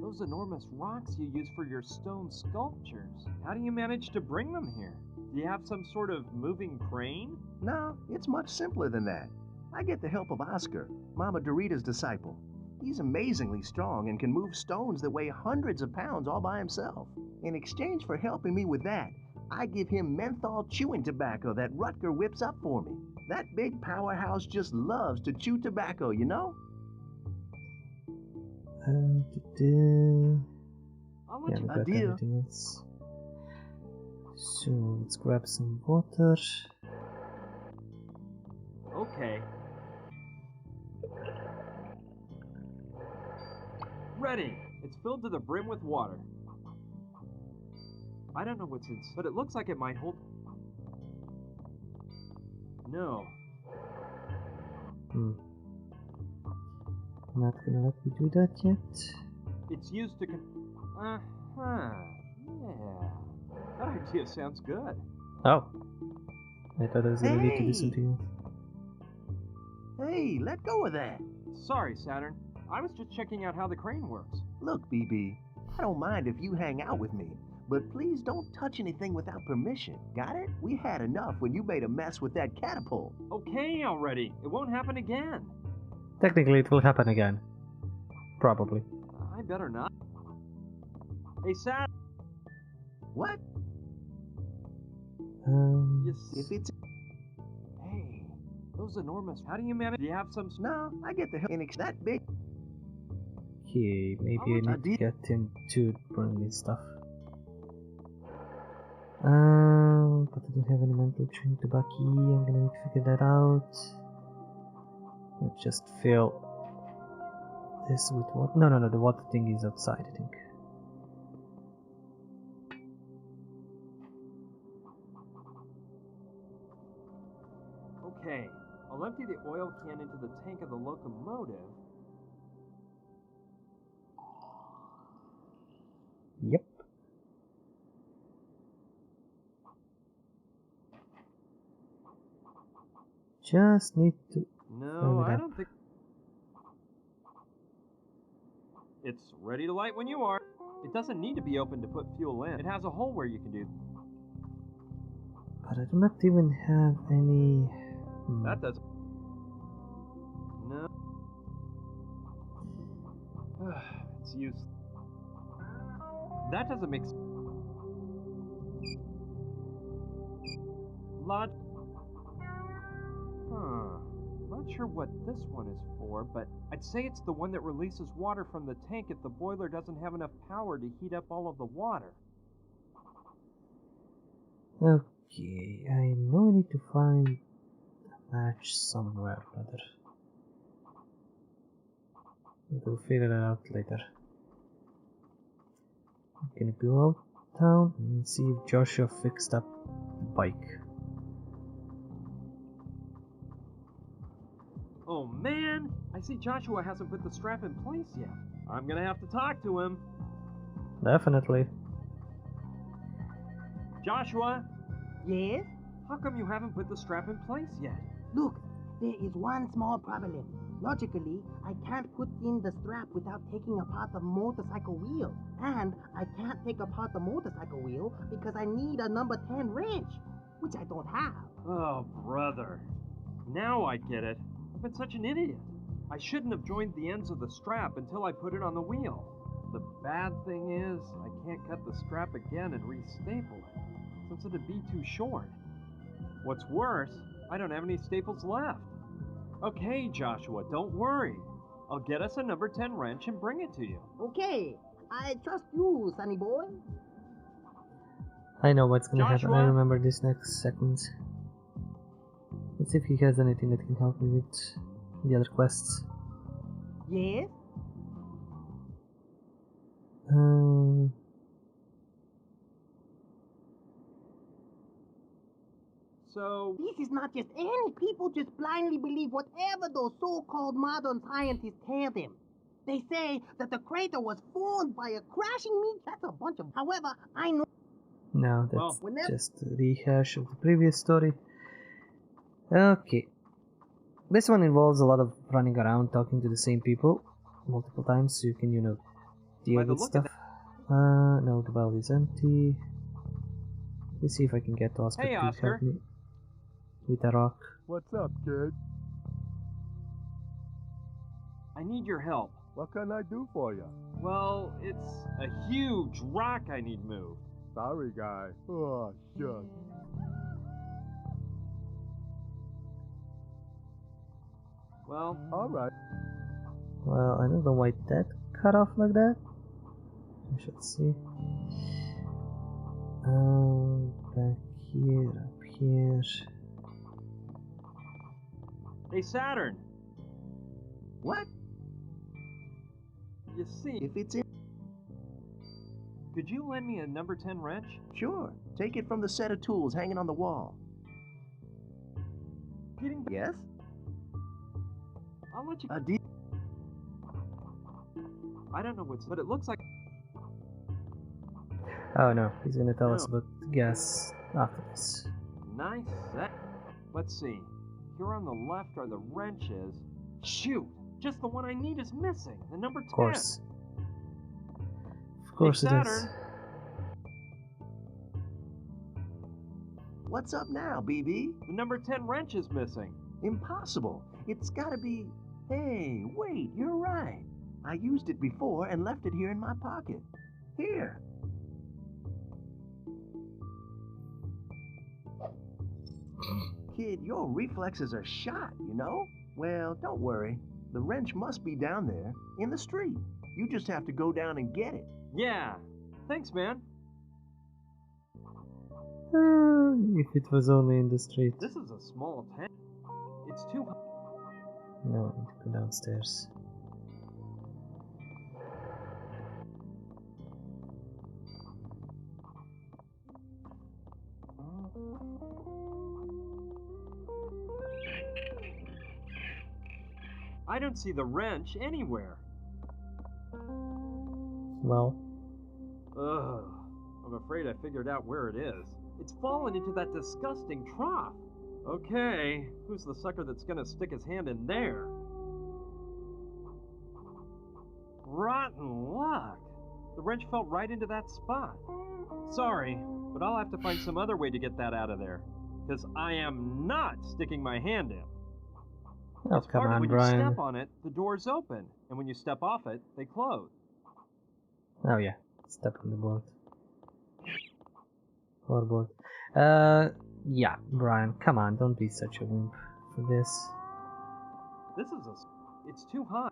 those enormous rocks you use for your stone sculptures. How do you manage to bring them here? Do you have some sort of moving crane? No, it's much simpler than that. I get the help of Oscar, Mama Dorita's disciple. He's amazingly strong and can move stones that weigh hundreds of pounds all by himself. In exchange for helping me with that, I give him menthol chewing tobacco that Rutger whips up for me. That big powerhouse just loves to chew tobacco, you know? I'll let Yeah, you... we got Idea. everything else. So let's grab some water. Okay. Ready! It's filled to the brim with water. I don't know what's in, but it looks like it might hold... No. Not gonna let me do that yet. It's used to Uh-huh. Yeah. That idea sounds good. Oh. I thought I was gonna need to do Hey! something else. Hey, let go of that. Sorry, Saturn. I was just checking out how the crane works. Look, BB, I don't mind if you hang out with me, but please don't touch anything without permission. Got it? We had enough when you made a mess with that catapult. Okay already. It won't happen again. Technically, it will happen again. Probably. I better not. Hey, Saturn. What? You If it's... Hey, those enormous... How do you manage... Do you have some... No, I get the hell in that big... Okay, maybe I need to get him to bring me stuff. But I don't have any mental chewing tobacco. I'm gonna need to figure that out. Let's just fill this with water. No, the water thing is outside, I think. Okay, I'll empty the oil can into the tank of the locomotive. Yep. Just need to... No, I don't think... It's ready to light when you are. It doesn't need to be open to put fuel in. It has a hole where you can do... But I do not even have any... That doesn't... No. It's useless. That doesn't make... Lot... Not sure what this one is for, but I'd say it's the one that releases water from the tank if the boiler doesn't have enough power to heat up all of the water. Okay, I know I need to find a match somewhere, brother. We'll figure it out later. I'm gonna go out town and see if Joshua fixed up the bike. Oh man, I see Joshua hasn't put the strap in place yet. I'm gonna have to talk to him. Definitely. Joshua, Yes? how come you haven't put the strap in place yet? Look, there is one small problem. Logically, I can't put in the strap without taking apart the motorcycle wheel. And I can't take apart the motorcycle wheel because I need a number 10 wrench, which I don't have. Oh, brother. Now I get it. I've been such an idiot. I shouldn't have joined the ends of the strap until I put it on the wheel. The bad thing is, I can't cut the strap again and re-staple it, since it'd be too short. What's worse, I don't have any staples left. Okay, Joshua, don't worry. I'll get us a number 10 wrench and bring it to you. Okay, I trust you, sonny boy. I know what's gonna happen. I Joshua? remember this next second. Let's see if he has anything that can help me with the other quests. Yes? So, This is not just any people just blindly believe whatever those so-called modern scientists tell them. They say that the crater was formed by a crashing meteor. That's a bunch of... However, I know... No, Well, that's whenever- just a rehash of the previous story. Okay. This one involves a lot of running around talking to the same people multiple times so you can, deal By the with look of stuff. No, the well is empty. Let's see if I can get Oscar Hey, to Oscar. help me with a rock. What's up, kid? I need your help. What can I do for you? Well, it's a huge rock I need moved. Sorry, guy. Oh, shucks. Well, All right. Well, I don't know why that cut off like that. I should see. Back here, up here. hey, Saturn. What? You see, If it's in... could you lend me a number 10 wrench? Sure. Take it from the set of tools hanging on the wall. Getting back. Yes? I'll let you. A deal. I don't know what's, but it looks like. Oh no, he's gonna tell us No. about the gas after this. Nice set. Let's see. Here on the left are the wrenches. Shoot! Just the one I need is missing. The number 10. Of course. Of course it is. Saturn. What's up now, BB? The number 10 wrench is missing. Impossible. It's gotta be... Hey, wait, you're right. I used it before and left it here in my pocket. Here. Kid, your reflexes are shot, you know? Well, don't worry. The wrench must be down there, in the street. You just have to go down and get it. Yeah. Thanks, man. If it was only in the street. This is a small tent. It's too high. No, I need to go downstairs. I don't see the wrench anywhere. Well, Ugh. I'm afraid I figured out where it is. It's fallen into that disgusting trough. Okay, who's the sucker that's gonna stick his hand in there? Rotten luck. The wrench fell right into that spot. Sorry, but I'll have to find some other way to get that out of there. Because I am not sticking my hand in. oh It's come part of on, when Brian. you step on it, the doors open. And when you step off it, they close. Oh yeah, step on the board. Floorboard. Yeah, Brian, come on, don't be such a wimp for this. This is it's too high.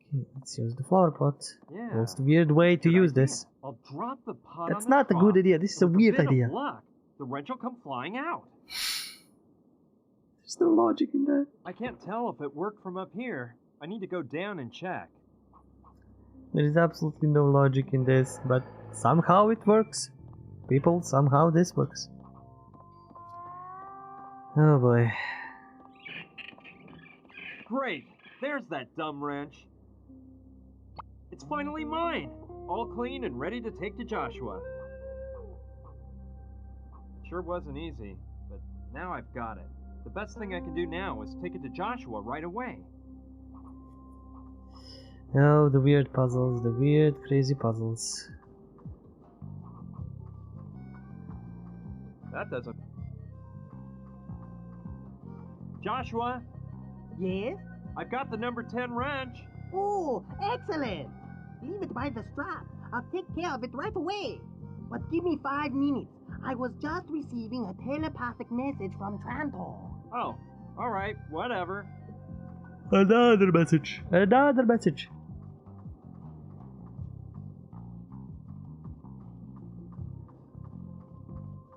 Okay, let's use the flower pot. Yeah. Most weird way to Good use idea. this. I'll drop the pot That's on the not a trough, good idea. This is a and with weird bit idea. Of luck, the wrench will come flying out. There's no logic in that. I can't tell if it worked from up here. I need to go down and check. There is absolutely no logic in this, but somehow it works. People, somehow this works. Oh boy. Great! There's that dumb wrench. It's finally mine! All clean and ready to take to Joshua. It sure wasn't easy, but now I've got it. The best thing I can do now is take it to Joshua right away. Oh, the weird puzzles, the weird, crazy puzzles. That doesn't... Joshua, Yes? I've got the number 10 wrench. Oh, excellent! Leave it by the strap. I'll take care of it right away. But give me 5 minutes. I was just receiving a telepathic message from Trantor. Oh, all right, whatever. Another message. Another message.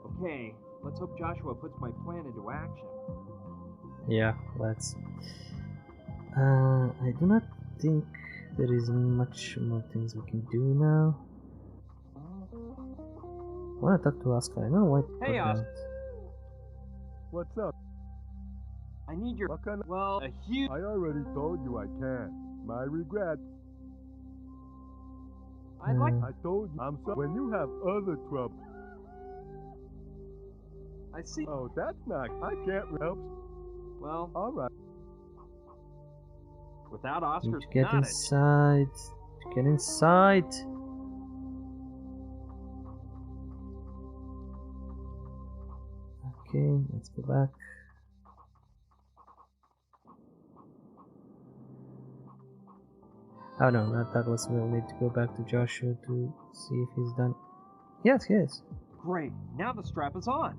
Okay, let's hope Joshua puts my plan into action. Yeah, let's. I do not think there is much more things we can do now. I want to talk to Oscar. I know what. Hey, Oscar. What's up? I need your, What kind of... well, a huge... I already told you I can't. My regrets. I'd like... I told you. I'm sorry. When you have other trouble... I see... Oh, that's not... I can't help. Well, Alright. without Oscar's Get knowledge... inside. Get inside. Okay, let's go back. Oh no, not Douglasville. We'll need to go back to Joshua to see if he's done. Yes, he is. Great, now the strap is on.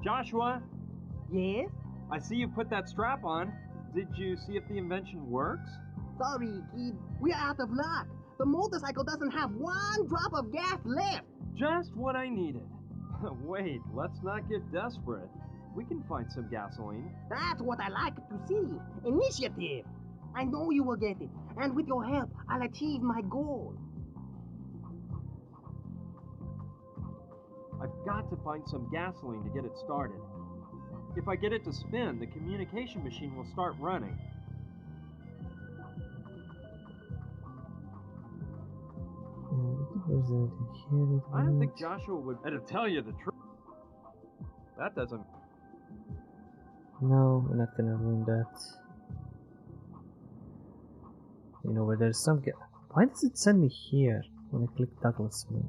Joshua, Yes? I see you put that strap on. Did you see if the invention works? Sorry, kid. We're out of luck. The motorcycle doesn't have 1 drop of gas left. Just what I needed. Wait, let's not get desperate. We can find some gasoline. That's what I like to see. Initiative. I know you will get it. And with your help, I'll achieve my goal. I've got to find some gasoline to get it started. If I get it to spin, the communication machine will start running. There's anything here. I don't think Joshua would to tell you the truth. That doesn't... No, we're not gonna ruin that. You know where there's some why does it send me here when I click Douglasville?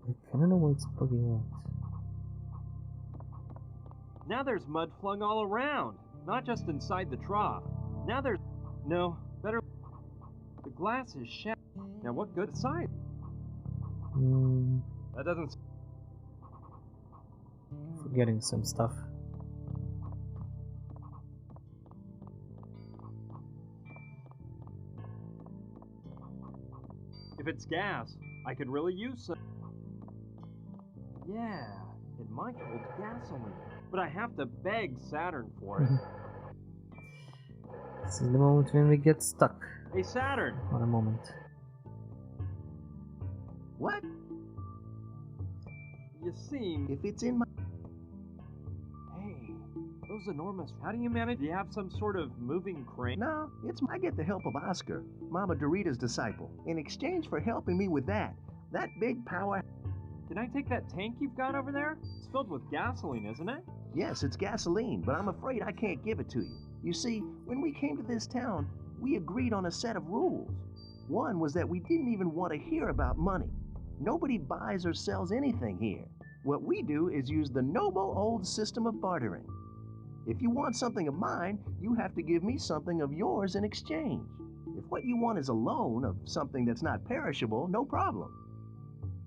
I don't know why it's bugging out. Now there's mud flung all around, not just inside the trough. Now there's... No, better... The glass is shattered. Now what good side? That doesn't... Forgetting some stuff. If it's gas, I could really use some... Yeah, it might hold gasoline. But I have to beg Saturn for it. This is the moment when we get stuck. Hey, Saturn! What a moment. What? You seem... If it's in my... Hey, those enormous... How do you manage? Do you have some sort of moving crane? No, I get the help of Oscar, Mama Dorita's disciple. In exchange for helping me with that big power... Can I take that tank you've got over there? It's filled with gasoline, isn't it? Yes, it's gasoline, but I'm afraid I can't give it to you. You see, when we came to this town, we agreed on a set of rules. One was that we didn't even want to hear about money. Nobody buys or sells anything here. What we do is use the noble old system of bartering. If you want something of mine, you have to give me something of yours in exchange. If what you want is a loan of something that's not perishable, no problem.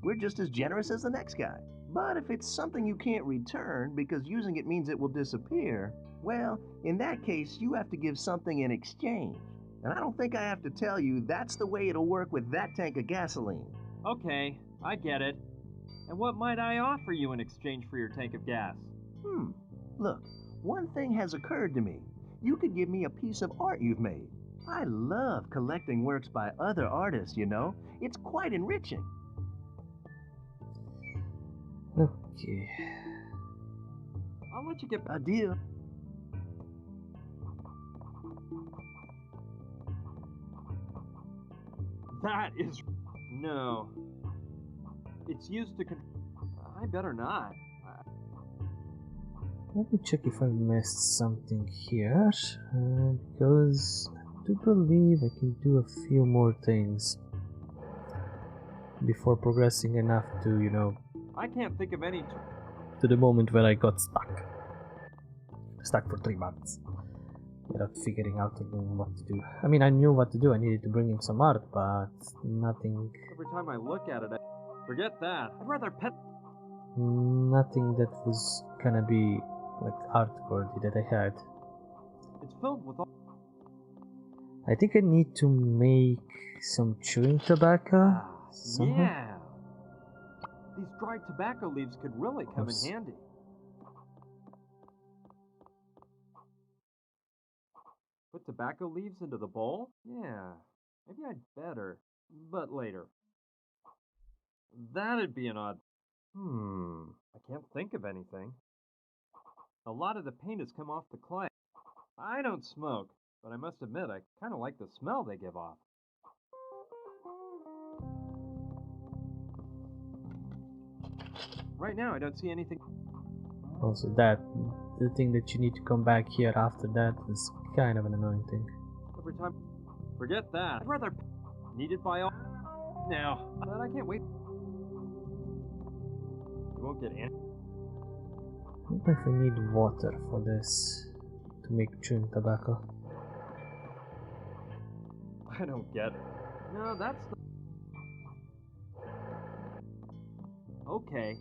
We're just as generous as the next guy. But if it's something you can't return because using it means it will disappear, well, in that case, you have to give something in exchange. And I don't think I have to tell you that's the way it'll work with that tank of gasoline. Okay, I get it. And what might I offer you in exchange for your tank of gas? Look, one thing has occurred to me. You could give me a piece of art you've made. I love collecting works by other artists, you know. It's quite enriching. Okay. I'll let you get back. A deal. That is... No. It's used to I better not. Let me check if I missed something here, because I do believe I can do a few more things before progressing enough to, you know, I can't think of any. to the moment where I got stuck. Stuck for 3 months. Without figuring out what to do. I mean, I knew what to do. I needed to bring him some art, but nothing. Every time I look at it, I forget that. I'd rather pet. Nothing that was gonna be like art worthy that I had. It's filled with all. I think I need to make some chewing tobacco. Somehow. Yeah. These dried tobacco leaves could really come in handy. Put tobacco leaves into the bowl? Yeah. Maybe I'd better. But later. That'd be an odd. I can't think of anything. A lot of the paint has come off the clay. I don't smoke, but I must admit I kind of like the smell they give off. Right now I don't see anything. Also the thing that you need to come back here after that is kind of an annoying thing. Every time. Forget that. I'd rather needed by all now, but I can't wait. You won't get any. I don't know if I need water for this to make chewing tobacco. I don't get it. No, that's the... Okay.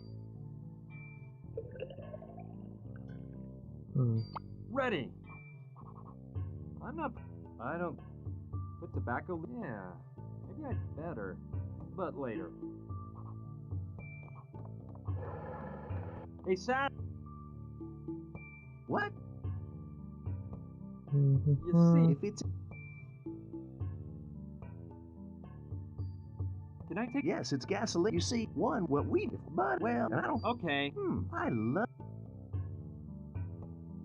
Ready. I'm not... I don't... Put tobacco... Yeah. Maybe I'd better. But later. Hey, Sad... What? You see... If it's... Can I take... Yes, it's gasoline. You see, what we... But, well, and I don't... Okay. I love...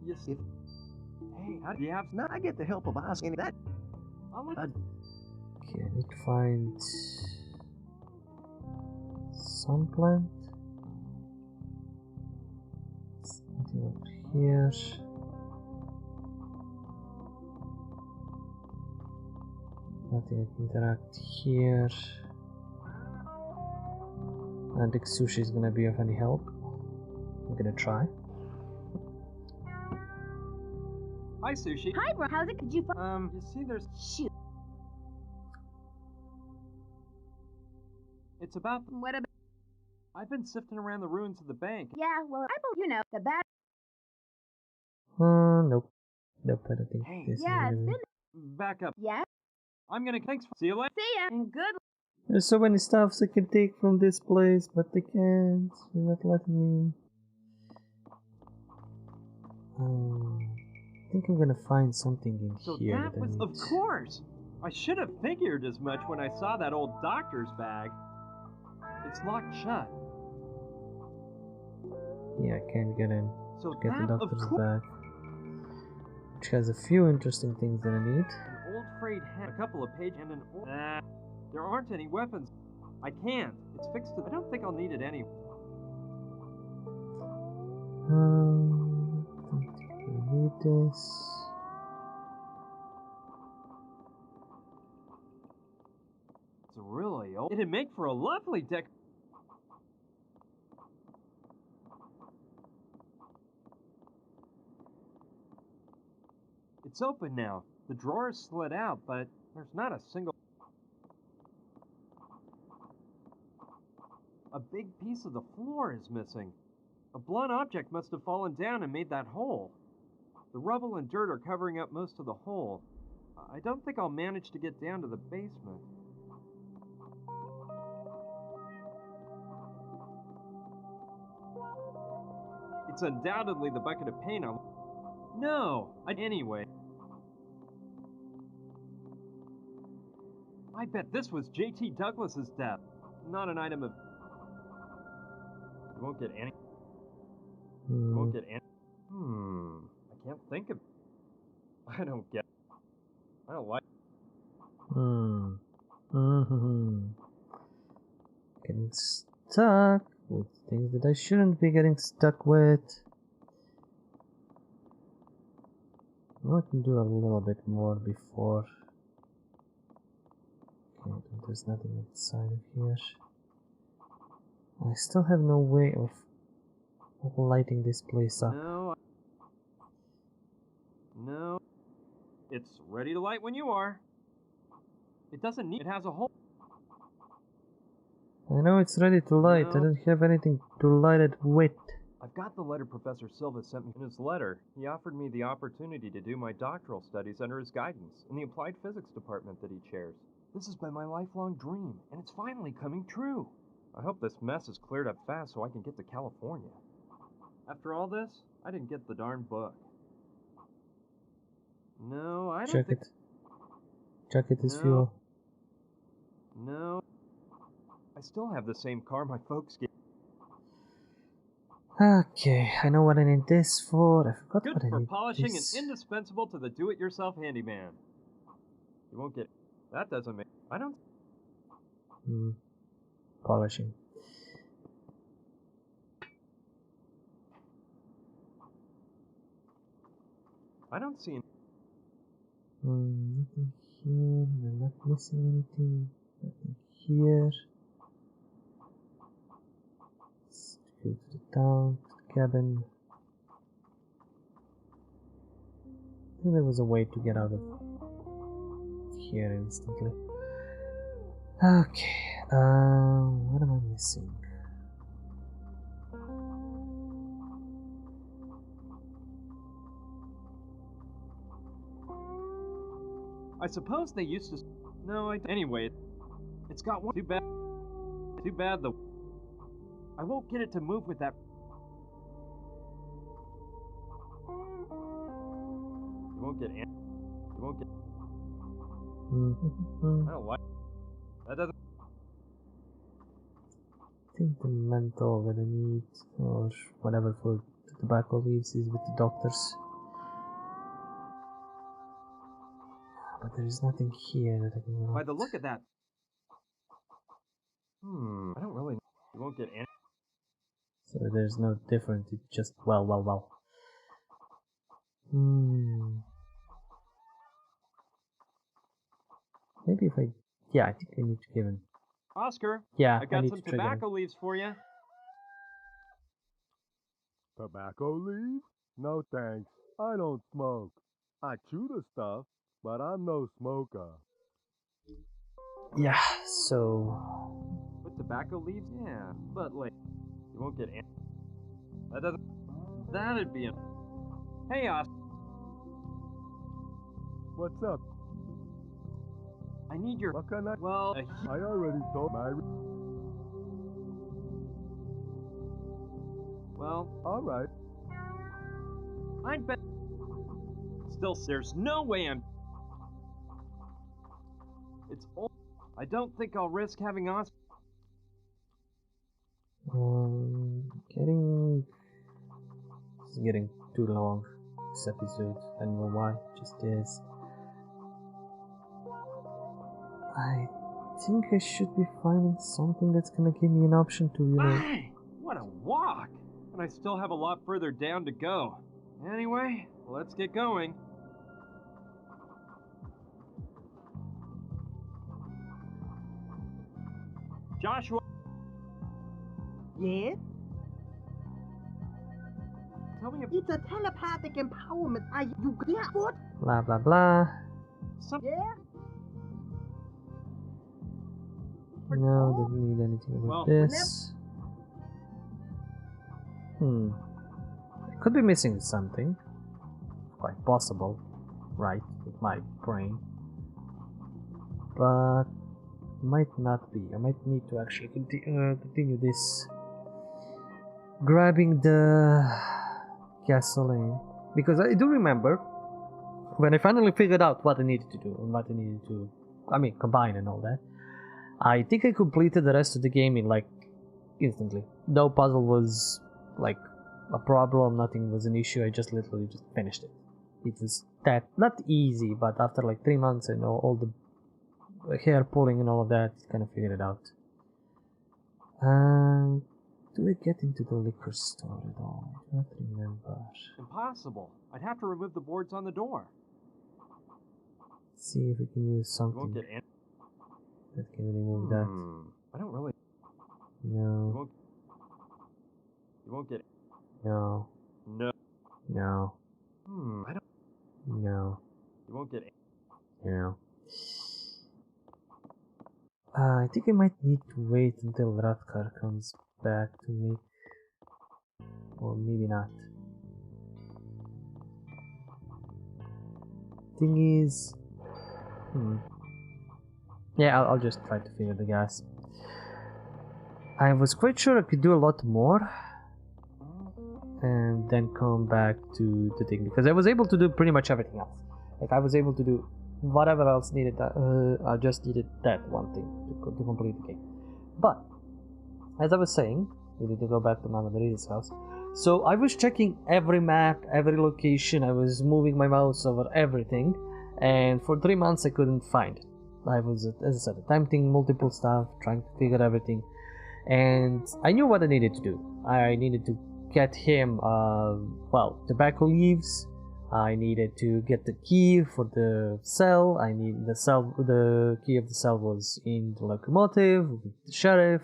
You see... Hey, how do you have... No, I get the help of asking that... I'll look... Okay, I need to find some plant. Something over here. Nothing I can interact here. I don't think Sushi is gonna be of any help. I'm gonna try. Hi, Sushi. Hi, bro. How's it? Did you find? You see, there's... Shoot. It's about... What about? I've been sifting around the ruins of the bank. Yeah, well, I believe you know the bad. Nope. Nope, I don't think Hey. this Yeah, is it's gonna been. Back up. Yeah. I'm gonna... Thanks for... See you later. See ya. And good. There's so many stuffs I can take from this place, but they can't. They're not letting me. I think I'm gonna find something in So here that that I was... need. Of course! I should have figured as much when I saw that old doctor's bag. It's locked shut. Yeah, I can't get in. So Get the that, of doctor's course... bag. Which has a few interesting things that I need. An old frayed hat, a couple of pages, and an old... there aren't any weapons. I can't. It's fixed to... I don't think I'll need it anyway. Don't think I need this. It's really old. It'd make for a lovely deck... It's open now. The drawer is slid out, but there's not a single... A big piece of the floor is missing. A blunt object must have fallen down and made that hole. The rubble and dirt are covering up most of the hole. I don't think I'll manage to get down to the basement. It's undoubtedly the bucket of paint on... No! Anyway. I bet this was J.T. Douglas's death. Not an item of... You won't get any... You won't get any... I can't think of... I don't get... I don't like... Getting stuck with things that I shouldn't be getting stuck with. I can do a little bit more before. Okay, there's nothing inside of here. I still have no way of lighting this place up. No. It's ready to light when you are. It doesn't need. It has a hole. I know it's ready to light. I don't have anything to light it with. I've got the letter Professor Silva sent me. In his letter, he offered me the opportunity to do my doctoral studies under his guidance in the applied physics department that he chairs. This has been my lifelong dream, and it's finally coming true. I hope this mess is cleared up fast so I can get to California. After all this, I didn't get the darn book. No, I don't think... Jacket is fuel. No. I still have the same car my folks gave. Okay, I know what I need this for. I forgot Good what I for need polishing this. and indispensable to the do-it-yourself handyman. You won't get... That doesn't make... I don't... Polishing. I don't see... Nothing here. I'm not missing anything. Nothing here. Let's go to the town, to the cabin. I think there was a way to get out of here instantly. Okay, what am I missing? I suppose they used to... No, Anyway, it's got one... Too bad the... I won't get it to move with that... You won't get... You won't get... I don't like... That doesn't... I think the menthol that I need, or whatever for the tobacco leaves, is with the doctors. But there is nothing here that I can... By the look of that... I don't really... You won't get any... So there's no difference, it's just... well. Maybe if I... Yeah, I think I need to give him... Oscar, Yeah, I got need some to trigger him. tobacco leaves for you. Tobacco leaves? No thanks. I don't smoke. I chew the stuff, but I'm no smoker. Yeah, so... With tobacco leaves? Yeah, but like... You won't get any... That doesn't... That'd be a... Hey, Oscar. What's up? I need your... What can I... Well, I already told my... Well... Alright. I'd bet... Still, there's no way I'm... It's old. I don't think I'll risk having Oscar... This is getting too long, this episode. I don't know why, it just is. I think I should be finding something that's gonna give me an option to, you know... Hey, what a walk! And I still have a lot further down to go. Anyway, let's get going. Joshua! Yeah? Tell me It's a telepathic empowerment. You yeah, what? Blah blah blah. Yeah? No, doesn't need anything with Well, this. I could be missing something. Quite possible, right? With my brain. But might not be. I might need to actually continue this. Grabbing the gasoline. Because I do remember when I finally figured out what I needed to do and what I needed to, combine and all that. I think I completed the rest of the game in like instantly. No puzzle was like a problem, nothing was an issue. I just literally just finished it. It was that not easy, but after like 3 months and all the hair pulling and all of that, kind of figured it out. Do I get into the liquor store at all? I don't remember. Impossible. I'd have to remove the boards on the door. Let's see if we can use You something won't get any... that can remove that. I don't really... No. You won't get... No. No. No. I don't... No. You won't get... No. I think I might need to wait until Radkar comes back to me. Or maybe not. Thing is... Yeah, I'll just try to figure the gas. I was quite sure I could do a lot more. And then come back to the thing. Because I was able to do pretty much everything else. Like, I was able to do whatever else needed. I just needed that one thing to complete the game. But, as I was saying, we need to go back to Mama Dorida's house. So I was checking every map, every location. I was moving my mouse over everything. And for 3 months I couldn't find it. I was, as I said, attempting multiple stuff, trying to figure everything, and I knew what I needed to do. I needed to get him, tobacco leaves. I needed to get the key for the cell. The key of the cell was in the locomotive with the sheriff.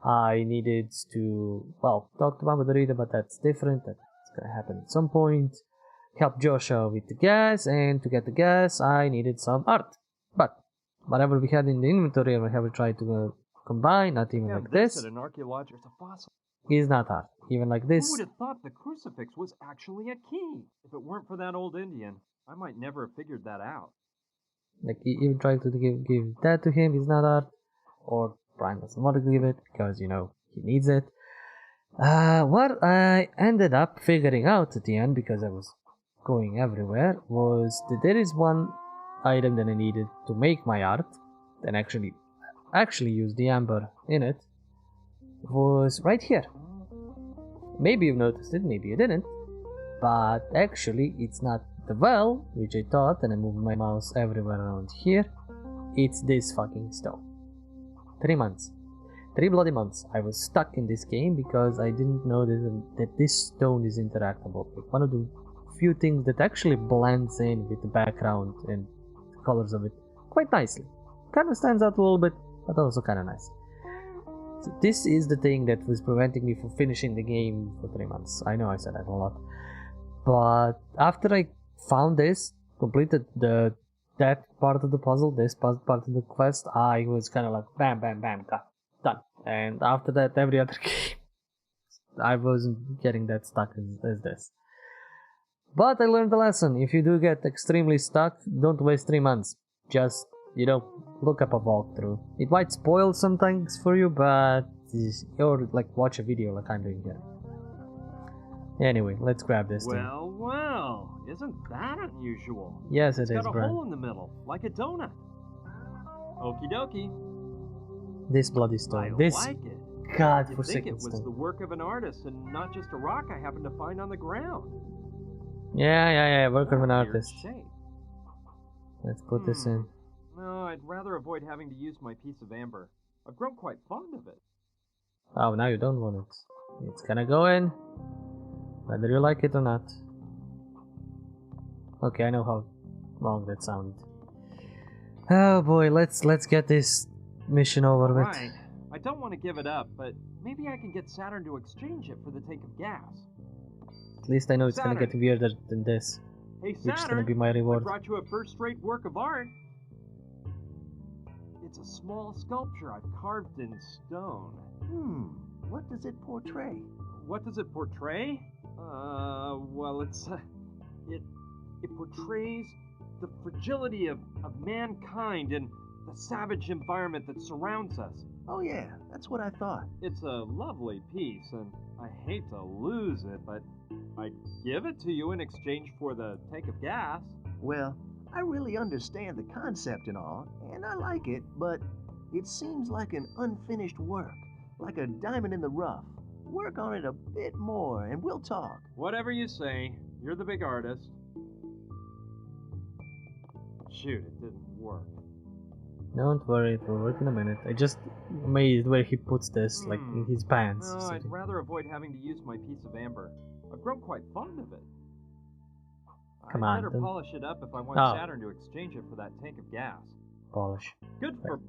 I needed to, talk to Mama Dorita, but that's different. That's gonna happen at some point. Help Joshua with the gas, and to get the gas, I needed some art. But whatever we had in the inventory, I have tried to combine, not even like this. An archaeologist, a fossil. Is not art. Even like this. Who would have thought the crucifix was actually a key? If it weren't for that old Indian, I might never have figured that out. Like, even trying to give that to him is not art. Or Brian doesn't want to give it because, he needs it. What I ended up figuring out at the end, because I was going everywhere, was that there is one item that I needed to make my art, and actually use the amber in it, was right here. Maybe you noticed it, maybe you didn't, but actually it's not the well, which I thought, and I moved my mouse everywhere around here. It's this fucking stone. 3 months. 3 bloody months I was stuck in this game because I didn't know that this stone is interactable. Like, one of the few things that actually blends in with the background and the colors of it quite nicely. Kind of stands out a little bit, but also kind of nice. So this is the thing that was preventing me from finishing the game for 3 months. I know I said that a lot, but after I found this, completed that part of the puzzle, this part of the quest, I was kind of like bam, bam, bam, done. And after that, every other game, I wasn't getting that stuck as this. But I learned the lesson. If you do get extremely stuck, don't waste 3 months. Just, look up a walkthrough. It might spoil some things for you, but or like watch a video like I'm doing here. Anyway, let's grab this thing. Well, isn't that unusual? Yes, It's it is, got a Brian. hole in the middle, like a donut. Okie dokie. This bloody stone. I This like it. You'd godforsaken think it was stone. the work of an artist and not just a rock I happened to find on the ground. Yeah, work of an Weird artist. shape. Let's put this in. No, I'd rather avoid having to use my piece of amber. I've grown quite fond of it. Oh, now you don't want it. It's gonna go in, whether you like it or not. Okay, I know how wrong that sounded. Oh boy, let's get this mission over with. Right. I don't want to give it up, but maybe I can get Saturn to exchange it for the tank of gas. At least I know it's Saturn. gonna get weirder than this, Hey, which is Saturn, gonna be my I reward. brought you a first-rate work of art. It's a small sculpture I've carved in stone. What does it portray? What does it portray? It portrays the fragility of mankind and the savage environment that surrounds us. Oh yeah, that's what I thought. It's a lovely piece, and I hate to lose it, but I'd give it to you in exchange for the tank of gas. Well, I really understand the concept and all, and I like it, but it seems like an unfinished work, like a diamond in the rough. Work on it a bit more, and we'll talk. Whatever you say, you're the big artist. Shoot, it didn't work. Don't worry, it will work in a minute. I just amazed where he puts this, like in his pants. or No, I'd something. rather avoid having to use my piece of amber. I've grown quite fond of it. Come I'd on, better don't- polish it up if I want Oh. Saturn to exchange it for that tank of gas. Polish. Good for...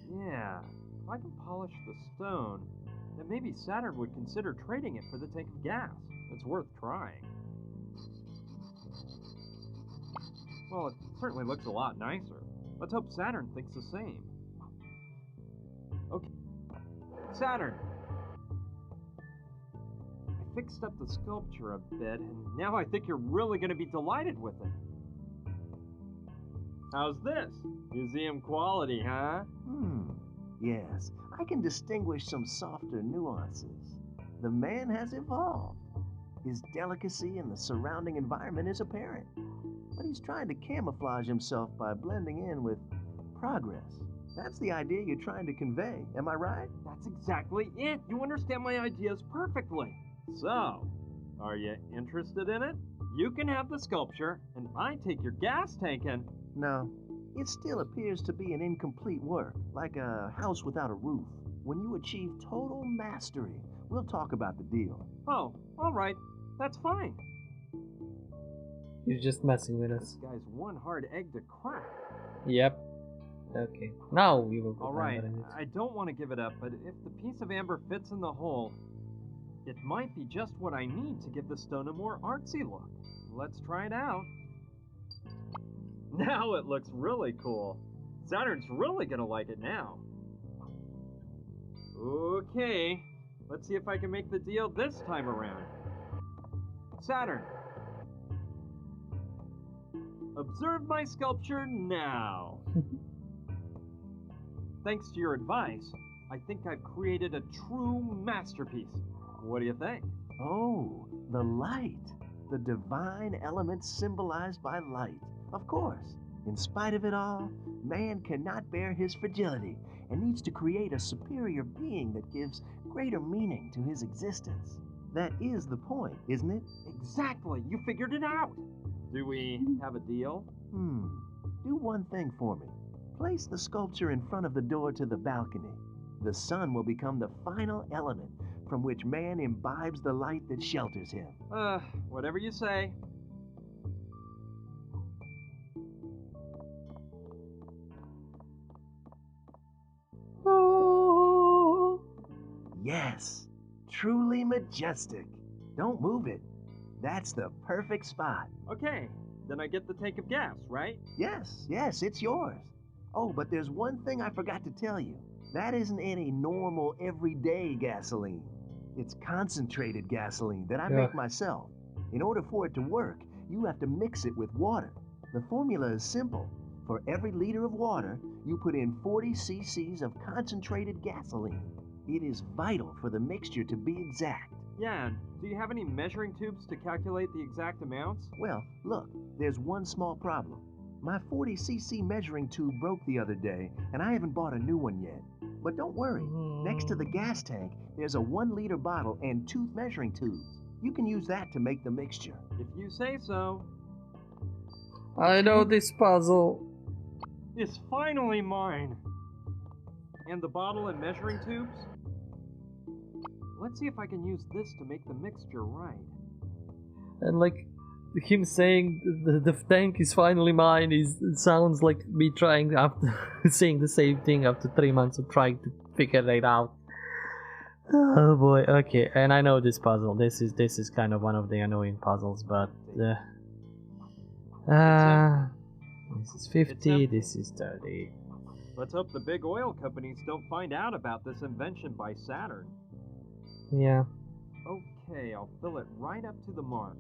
Yeah, if I can polish the stone, then maybe Saturn would consider trading it for the tank of gas. It's worth trying. Well, it certainly looks a lot nicer. Let's hope Saturn thinks the same. Okay, Saturn! I fixed up the sculpture a bit, and now I think you're really going to be delighted with it. How's this? Museum quality, huh? Yes, I can distinguish some softer nuances. The man has evolved. His delicacy in the surrounding environment is apparent, but he's trying to camouflage himself by blending in with progress. That's the idea you're trying to convey, am I right? That's exactly it. You understand my ideas perfectly. So, are you interested in it? You can have the sculpture, and I take your gas tank and... No, it still appears to be an incomplete work, like a house without a roof. When you achieve total mastery, we'll talk about the deal. Oh, alright. That's fine. You're just messing with us. This guy's one hard egg to crack. Yep. Okay. Now we will go Alright, down it. I don't want to give it up, but if the piece of amber fits in the hole, it might be just what I need to give the stone a more artsy look. Let's try it out. Now it looks really cool. Saturn's really gonna like it now. Okay, let's see if I can make the deal this time around. Saturn, observe my sculpture now. Thanks to your advice, I think I've created a true masterpiece. What do you think? Oh, the light. The divine element symbolized by light. Of course, in spite of it all, man cannot bear his fragility and needs to create a superior being that gives greater meaning to his existence. That is the point, isn't it? Exactly, you figured it out. Do we have a deal? Do one thing for me. Place the sculpture in front of the door to the balcony. The sun will become the final element from which man imbibes the light that shelters him. Whatever you say. Yes, truly majestic. Don't move it. That's the perfect spot. Okay, then I get the tank of gas, right? Yes, it's yours. Oh, but there's one thing I forgot to tell you. That isn't any normal, everyday gasoline. It's concentrated gasoline that I make myself. In order for it to work, you have to mix it with water. The formula is simple. For every liter of water, you put in 40 cc's of concentrated gasoline. It is vital for the mixture to be exact. Yeah, and do you have any measuring tubes to calculate the exact amounts? Well, look, there's one small problem. My 40 cc measuring tube broke the other day, and I haven't bought a new one yet. But don't worry, next to the gas tank, there's a 1 liter bottle and 2 measuring tubes. You can use that to make the mixture. If you say so. I know this puzzle. It's finally mine. And the bottle and measuring tubes? Let's see if I can use this to make the mixture right. And like him saying the tank is finally mine it sounds like me trying after saying the same thing after 3 months of trying to figure it out. Oh boy, okay, and I know this puzzle. This is kind of one of the annoying puzzles, but this is 50, this is 30. Let's hope the big oil companies don't find out about this invention by Saturn. Yeah. Okay, I'll fill it right up to the mark.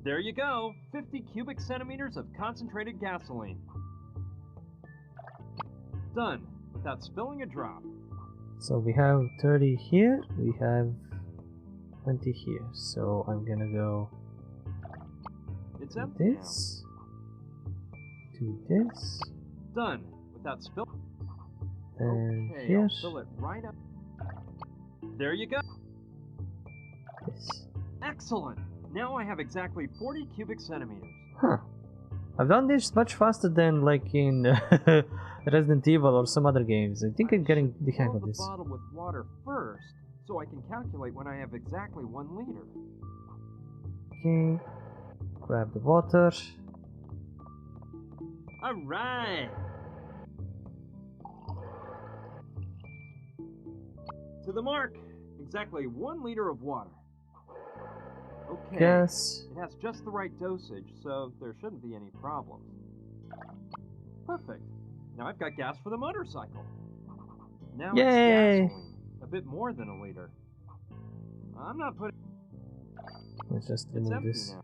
There you go, 50 cubic centimeters of concentrated gasoline. Done, without spilling a drop. So we have 30 here, we have 20 here. So I'm gonna go It's to empty this, to this, Done, without spill. and Okay, here, I'll fill it right up. There you go. this. Excellent. Now I have exactly 40 cubic centimeters. Huh. I've done this much faster than like in Resident Evil or some other games. I think I'm getting the hang Fill of the this. bottle with water first, so I can calculate when I have exactly 1 liter. Okay. Grab the water. All right. To the mark. Exactly 1 liter of water. Okay. Gas. It has just the right dosage, so there shouldn't be any problems. Perfect. Now I've got gas for the motorcycle. Now Yay! it's gasoline. A bit more than a liter. I'm not putting... Let's just It's remove empty this. now.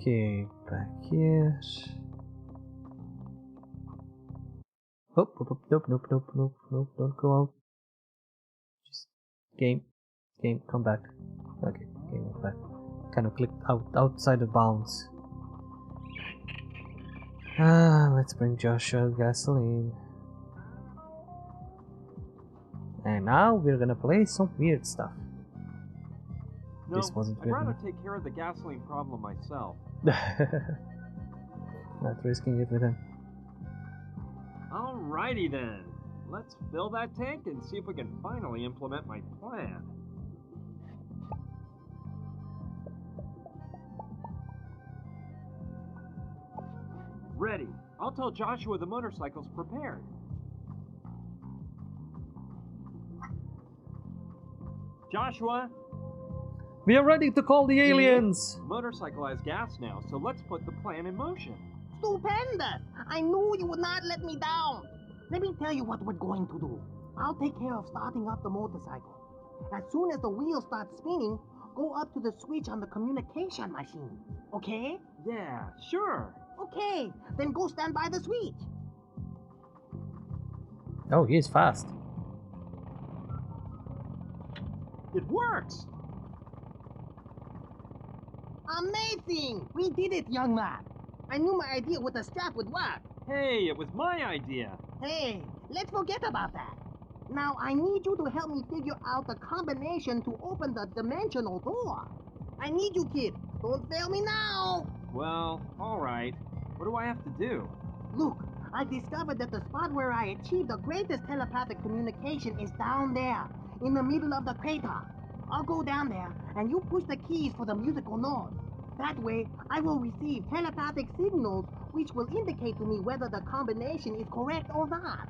Okay, back here. Oh, nope, don't go out. Just game, come back. Okay, game went back. Kind of clicked outside of bounds. Let's bring Joshua gasoline. And now we're gonna play some weird stuff. No, This wasn't I'd good rather enough. take care of the gasoline problem myself. Not risking it with him. Alrighty then. Let's fill that tank and see if we can finally implement my plan. Ready. I'll tell Joshua the motorcycle's prepared. Joshua, We are ready to call the aliens! motorcycle has gas now, so let's put the plan in motion. Stupendous! I knew you would not let me down. Let me tell you what we're going to do. I'll take care of starting up the motorcycle. As soon as the wheels start spinning, go up to the switch on the communication machine. Okay? Yeah, sure. Okay, then go stand by the switch. Oh, he is fast. It works! Amazing! We did it, young man. I knew my idea with the strap would work. Hey, it was my idea. Hey, let's forget about that. Now I need you to help me figure out the combination to open the dimensional door. I need you, kid. Don't fail me now. Well, alright. What do I have to do? Look, I discovered that the spot where I achieved the greatest telepathic communication is down there, in the middle of the crater. I'll go down there, and you push the keys for the musical note. That way, I will receive telepathic signals which will indicate to me whether the combination is correct or not.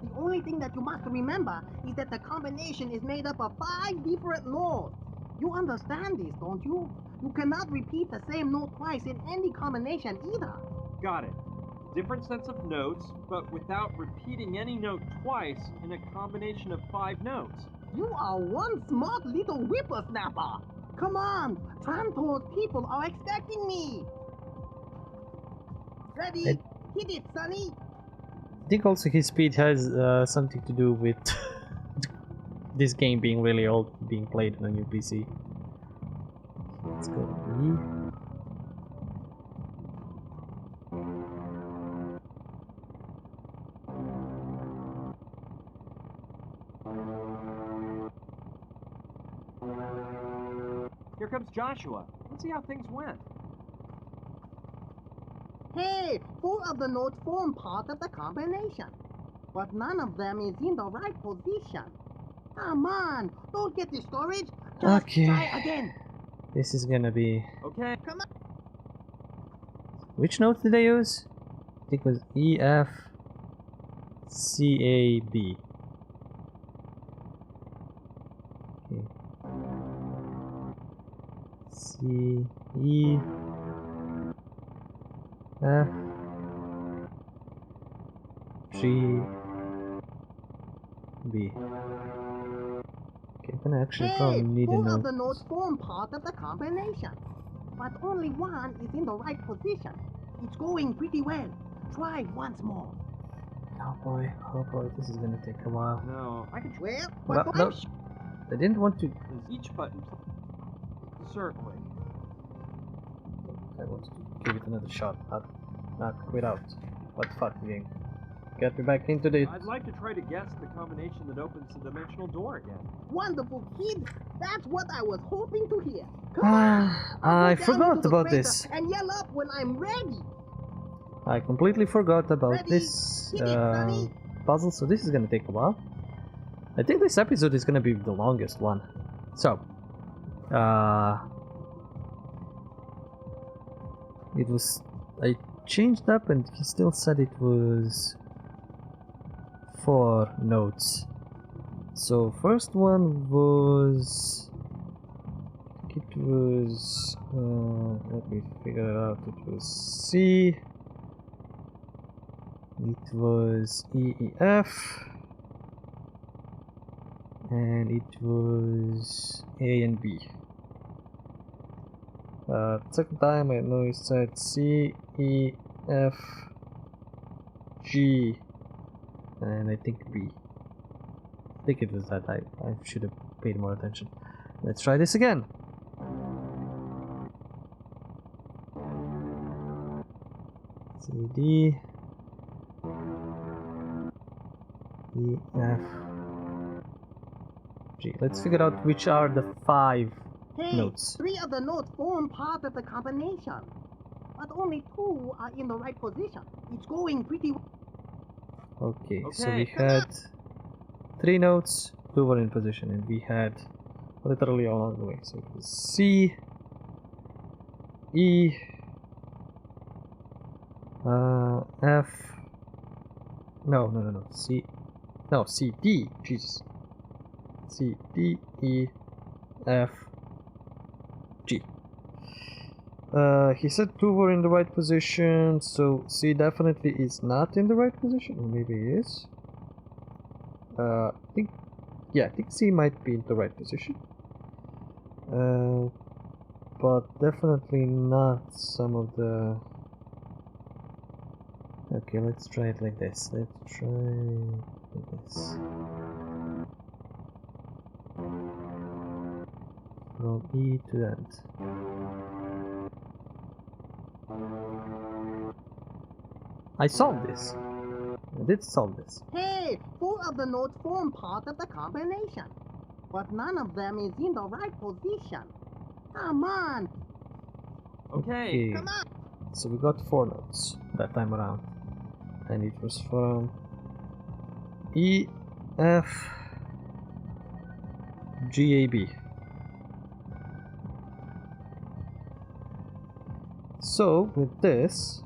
The only thing that you must remember is that the combination is made up of 5 different notes. You understand this, don't you? You cannot repeat the same note twice in any combination either. Got it. Different sets of notes, but without repeating any note twice in a combination of 5 notes. You are one smart little whippersnapper. Come on, Trantor's people are expecting me. Ready? It- Hit it, Sonny. I think also his speed has something to do with this game being really old, being played on a new PC. Let's go E. Here comes Joshua. Let's see how things went. Hey, 4 of the notes form part of the combination, but none of them is in the right position. Come on, don't get discouraged. Just Okay. try again. This is gonna be... Okay. Come on. Which notes did I use? I think it was E, F, C, A, B. Okay. C, E, F, G, B. Okay, I'm gonna actually probably Hey, need a 4 note. of the notes form part of the combination, but only 1 is in the right position. It's going pretty well. Try once more. Oh boy, this is gonna take a while. No, I can try. Well, Well, but no. I didn't want to... Is each button... Certainly. I wanted to give it another shot, not quit out. What the fuck, game? Get me back into the... I'd like to try to guess the combination that opens the dimensional door again. wonderful, kid. That's what I was hoping to hear. Come on. I'll I go down forgot into the about crater this. And yell up when I'm ready. I completely forgot about Ready? this Hit it, Sonny. puzzle, so this is gonna take a while. I think this episode is gonna be the longest one. So, it was... I changed up and he still said it was 4 notes. So first one was, it was, let me figure it out, it was C, it was E, E, F, and it was A and B. Second time I know it said C, E, F, G, and I think B. I think it was that. I should have paid more attention. Let's try this again. C, D, E, F, G. Let's figure out which are the 5 Hey, notes. 3 of the notes form part of the combination, but only 2 are in the right position. It's going pretty well. Okay, so Okay, we had 3 notes, 2 were in position, and we had literally all along the way. So it was C, E, F, C, D, Jesus, C, D, E, F, G. He said 2 were in the right position, so C definitely is not in the right position, or maybe he is. I think C might be in the right position. But definitely not some of the... Okay, let's try it like this. Let's try like this. From E to end. I solved this. I did solve this. Hey, 4 of the notes form part of the combination, but none of them is in the right position. Come on, Okay. come on. So we got 4 notes that time around. And it was from E, F, G, A, B. So with this,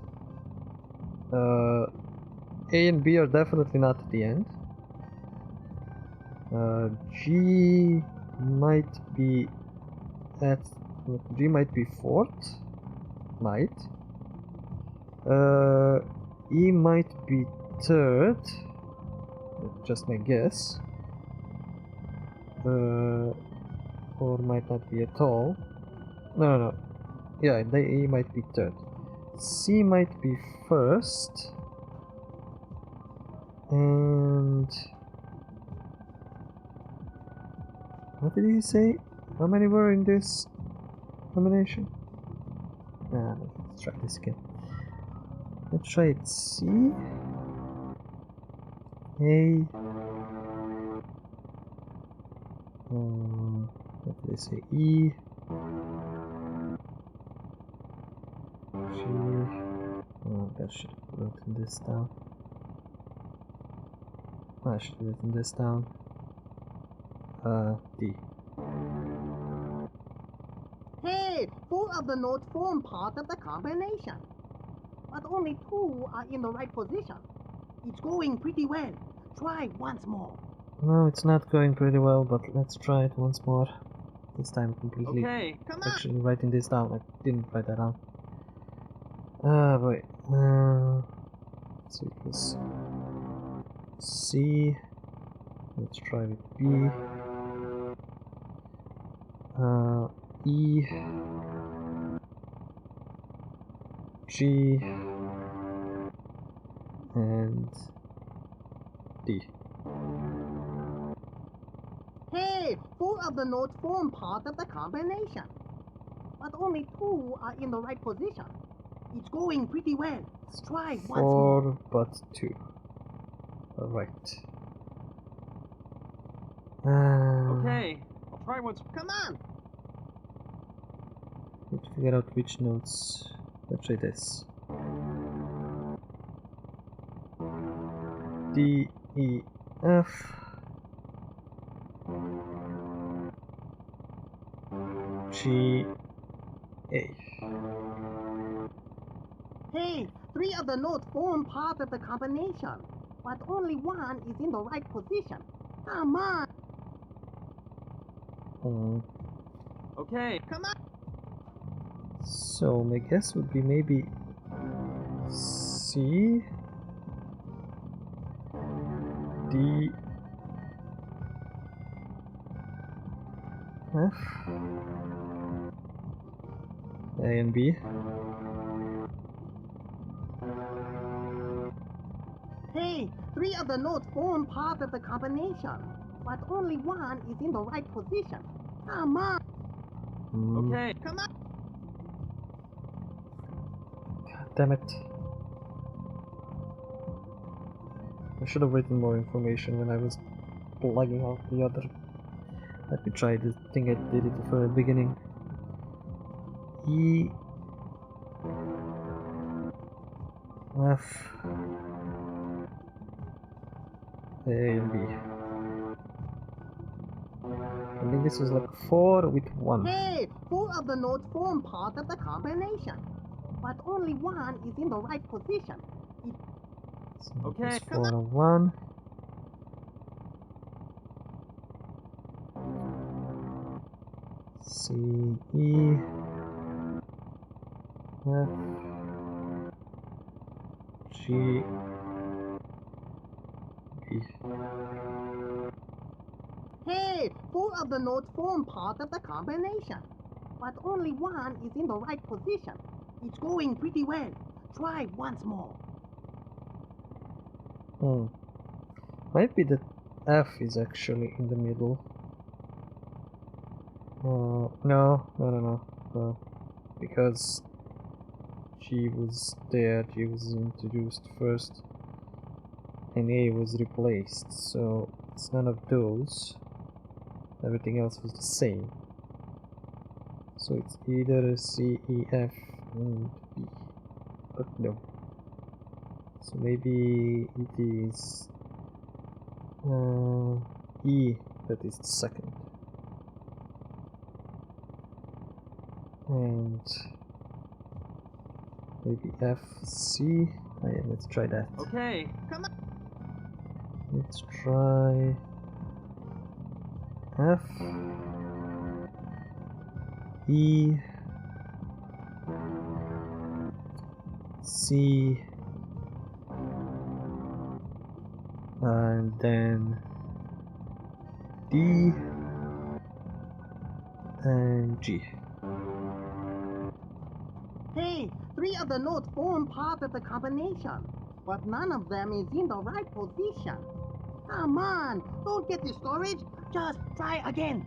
A and B are definitely not at the end. G might be fourth. Might. E might be third. Just my guess. Or might not be at all. No. Yeah, E might be third. C might be first. And... what did he say? How many were in this combination? Let's try this again. Let's try it. C, A, what did they say? E, G. Oh, I should have written this down. I should have written this down. D. Hey, 4 of the notes form part of the combination, but only 2 are in the right position. It's going pretty well. Try once more. No, it's not going pretty well, but let's try it once more. This time completely. Okay. Come on. Actually writing this down. I didn't write that down. Wait. So it was C. Let's try with B. E. G. And D. Hey, 4 of the notes form part of the combination, but only 2 are in the right position. It's going pretty well. Try once more. 4 but 2. Alright. Okay. I'll try once. Come on. Need to figure out which notes. Let's try this. D, E, F, G, A. Hey, three of the notes form part of the combination, but only one is in the right position. Come on! Okay. Come on! So my guess would be maybe C, D, F, A and B. Hey, three of the notes form part of the combination, but only one is in the right position. Come on! Okay. Come on! God damn it. I should have written more information when I was plugging out the other. Let me try the thing I did it for the beginning. E, F, A and B. I think this was like 4 with 1. Hey, four of the notes form part of the combination, but only one is in the right position. So Okay, it was 4 and 1. C, E, F, G, B. Hey, four of the notes form part of the combination, but only one is in the right position. It's going pretty well. Try once more. Might be that F is actually in the middle. No. Because G was there, G was introduced first, and A was replaced, so it's none of those. Everything else was the same. So it's either C, E, F, and B. But no. So maybe it is E that is the second. And maybe F, C. Oh yeah, let's try that. Okay. Come on. Let's try F, E, C, and then D and G. Hey, three of the notes form part of the combination, but none of them is in the right position. Come on, don't get discouraged. Just try again.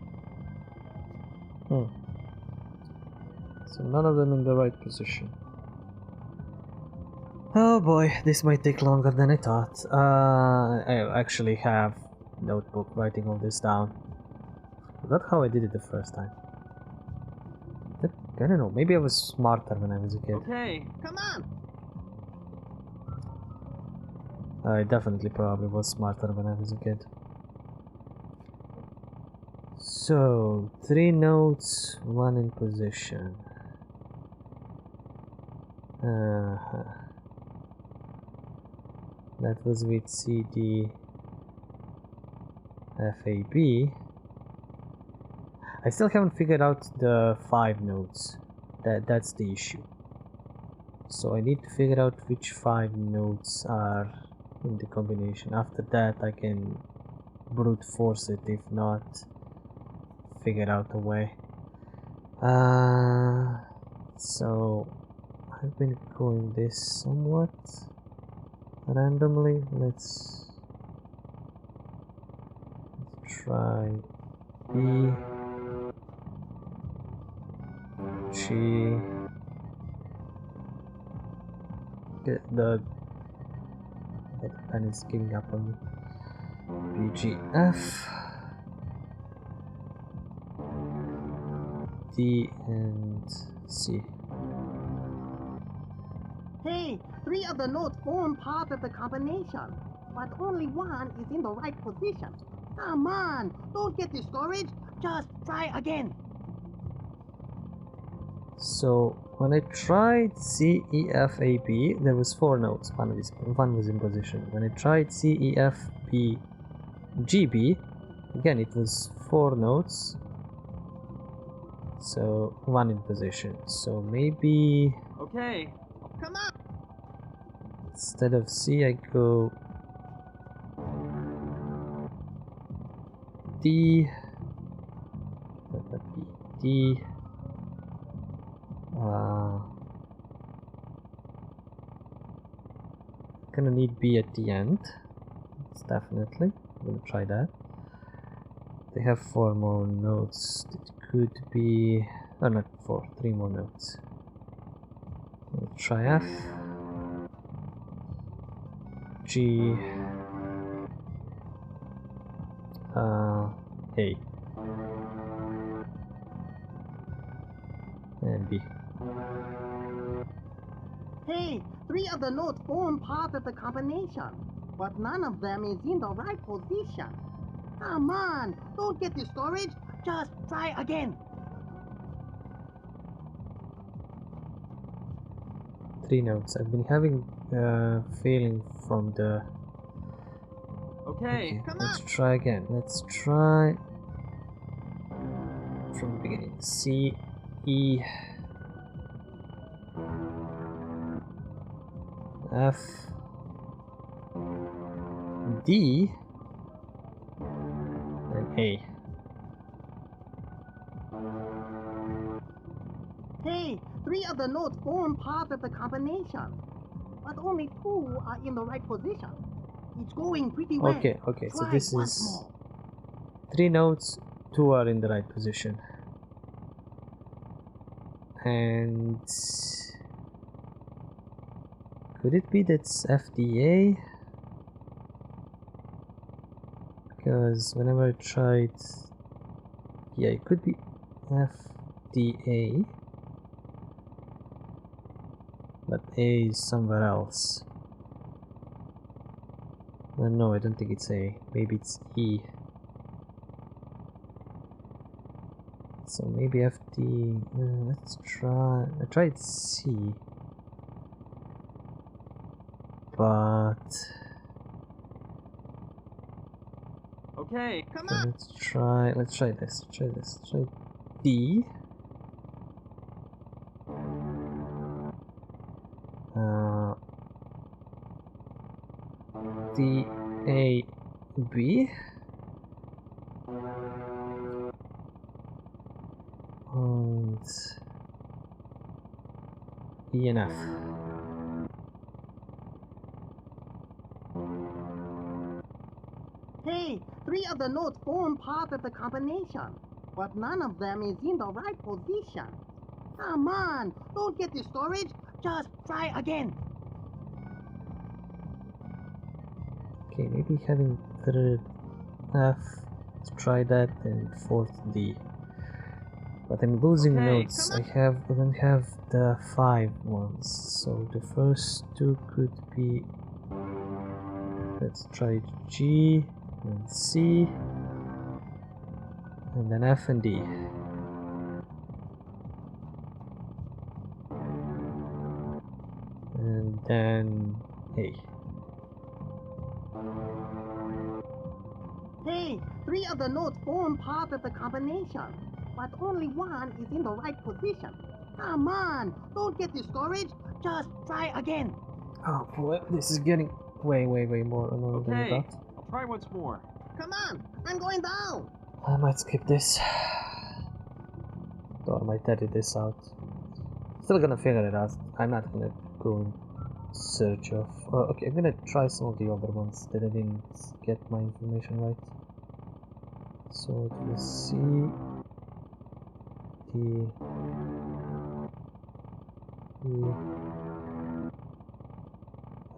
So none of them in the right position. Oh boy, this might take longer than I thought. I actually have notebook writing all this down. Forgot how I did it the first time. I don't know, maybe I was smarter when I was a kid. Okay. Come on. I definitely probably was smarter when I was a kid. So, 3 notes, 1 in position. That was with C, D, F, A, B. I still haven't figured out the 5 notes. That's the issue. So I need to figure out which 5 notes are in the combination. After that I can brute force it, if not figure out a way. So I've been going this somewhat randomly. Let's try B, G, the pen is giving up on me. B, G, F, D, and C. Hey, three of the notes form part of the combination, but only one is in the right position. Come on, don't get discouraged. Just try again. So When I tried C, E, F, A, B, there was 4 notes. One was in position. When I tried C, E, F, B, G, B, again it was 4 notes. So 1 in position. So maybe Okay. Come on. instead of C I go D. Let that be D. Gonna need B at the end. It's definitely. I'm gonna try that. They have 4 more notes. It could be. Oh, not 4, 3 more notes. We'll try F. G. A. And B. Hey, 3 of the notes form part of the combination, but none of them is in the right position. Come on, don't get discouraged. Just try again. 3 notes. I've been having a feeling from the. Okay. Come Let's on. try again. Let's try from the beginning. C, E, F, D, and A. Hey, 3 of the notes form part of the combination, but only 2 are in the right position. It's going pretty well. Okay, so Try this once is more. 3 notes, 2 are in the right position. And could it be that's FDA? Because whenever I tried, yeah, it could be FDA, but A is somewhere else. No, I don't think it's A. Maybe it's E. So maybe FD. Let's try. I tried C, but Okay. Come okay, on. let's try. Let's try this. Try D. D A B. And E and F. Hey, 3 of the notes form part of the combination, but none of them is in the right position. Come on, don't get discouraged. Just try again. Okay, maybe having third F. Let's try that, and fourth D. But I'm losing Okay, notes. I don't have the 5 ones. So the first 2 could be. Let's try G and C, and then F and D. And then A. Hey, 3 of the notes form part of the combination, but only 1 is in the right position. Come on, don't get discouraged. Just try again. Oh boy, this is getting way more annoying than I Okay. thought. I'll try once more. Come on, I'm going down. I might skip this. Or I might edit this out. Still gonna figure it out. I'm not gonna go in search of. Okay, I'm gonna try some of the other ones that I didn't get my information right. So it was C, D, E,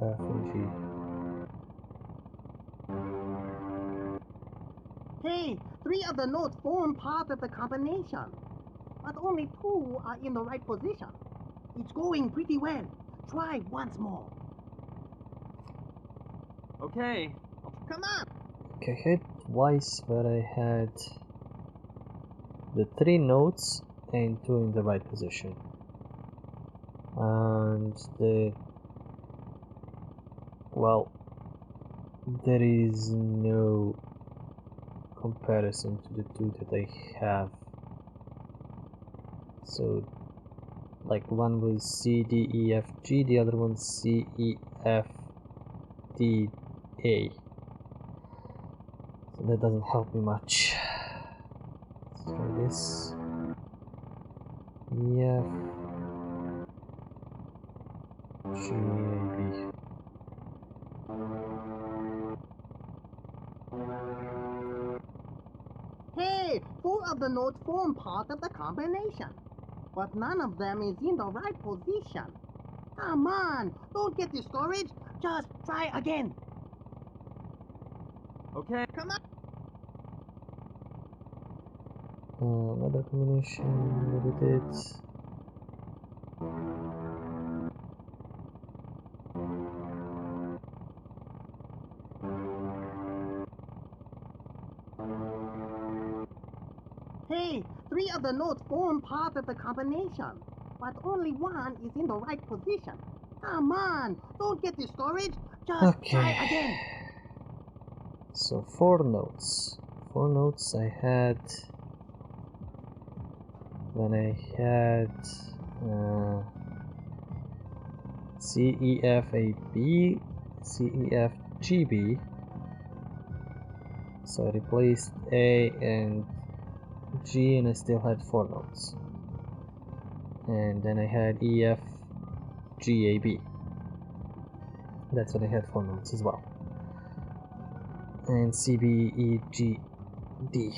F, and G. Hey, 3 of the notes form part of the combination, but only 2 are in the right position. It's going pretty well. Try once more. Okay. Come on. Okay, I had twice where I had the 3 notes and 2 in the right position. and well, there is no comparison to the two that I have. So like one was C, D, E, F, G, the other one C, E, F, D, A. So that doesn't help me much. So this E, F, G, A, B. Hey, 4 of the notes form part of the combination, but none of them is in the right position. Come on, don't get discouraged. Just try again. Okay. Come on. Another combination, what it is. Hey, 3 of the notes form part of the combination, but only one is in the right position. Come on, don't get discouraged. Just try again. So 4 notes. 4 notes I had when I had C, E, F, A, B, C, E, F, G, B. So I replaced A and G and I still had 4 notes. And then I had E, F, G, A, B. That's when I had 4 notes as well. And C, B, E, G, D.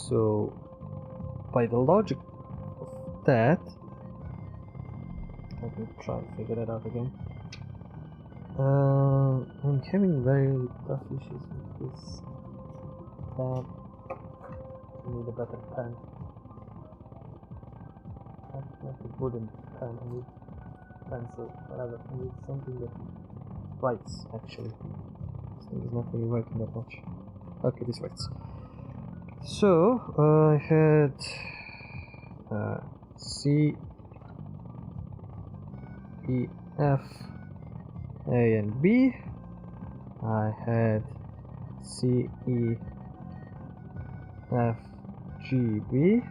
So by the logic of that, let me try and figure that out again. I'm having very tough issues with this tab. I need a better pen. Not a wooden pen, I need pencil, whatever. I need something that writes actually. This thing is not really working that much. Okay, this works. So I had C, E, F, A and B. I had C, E, F, G, B.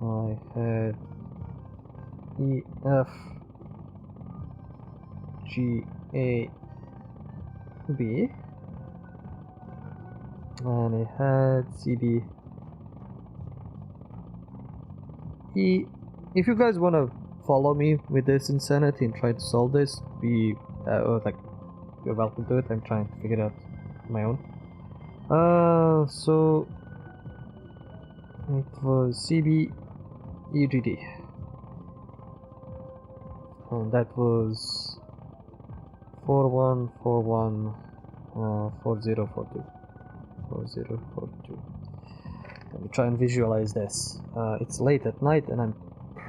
I had E, F, G, A, B. And I had C, B, E. If you guys want to follow me with this insanity and try to solve this, you're welcome to it. I'm trying to figure it out on my own. So it was C, B, E, G, D, and that was 4, 1, 4, 1, 4, 0, 4, 2. 4, 0, 4, 2. Let me try and visualize this. It's late at night and I'm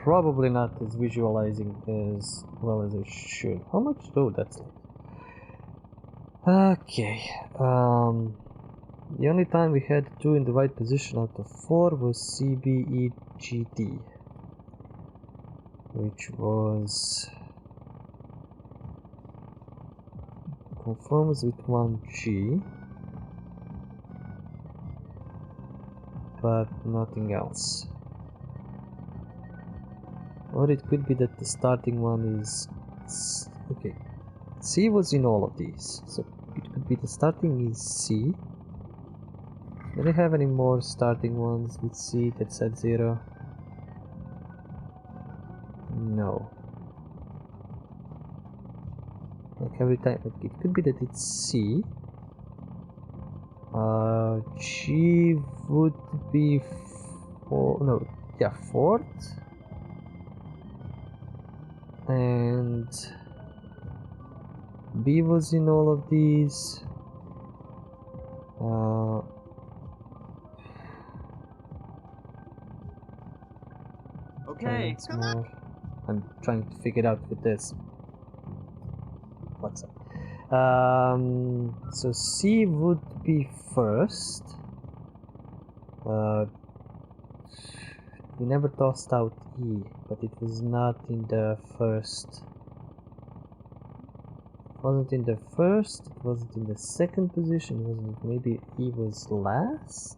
probably not as visualizing as well as I should. How much? Oh, that's late. Okay. The only time we had 2 in the right position out of 4 was C, B, E, G, D, which was conforms with 1 G, but nothing else. Or it could be that the starting one is okay. C was in all of these, so it could be the starting is C. Do they have any more starting ones with C that said 0? No. Like every time, it could be that it's C. G would be fourth. And B was in all of these. Okay, come on. I'm trying to figure it out with this. What's up? So C would be first. We never tossed out E, but it was not in the first. It wasn't in the first, it wasn't in the second position, wasn't it? Maybe E was last?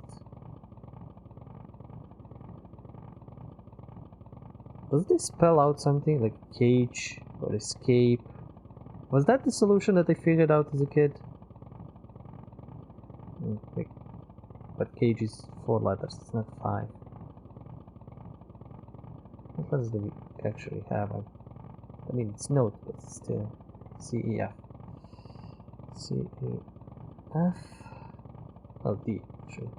Does this spell out something like cage or escape? Was that the solution that I figured out as a kid? Wait. But cage is 4 letters, it's not 5. What letters do we actually have? I mean, it's note, but still. C, E, F. C, E, F. Oh, D, sure.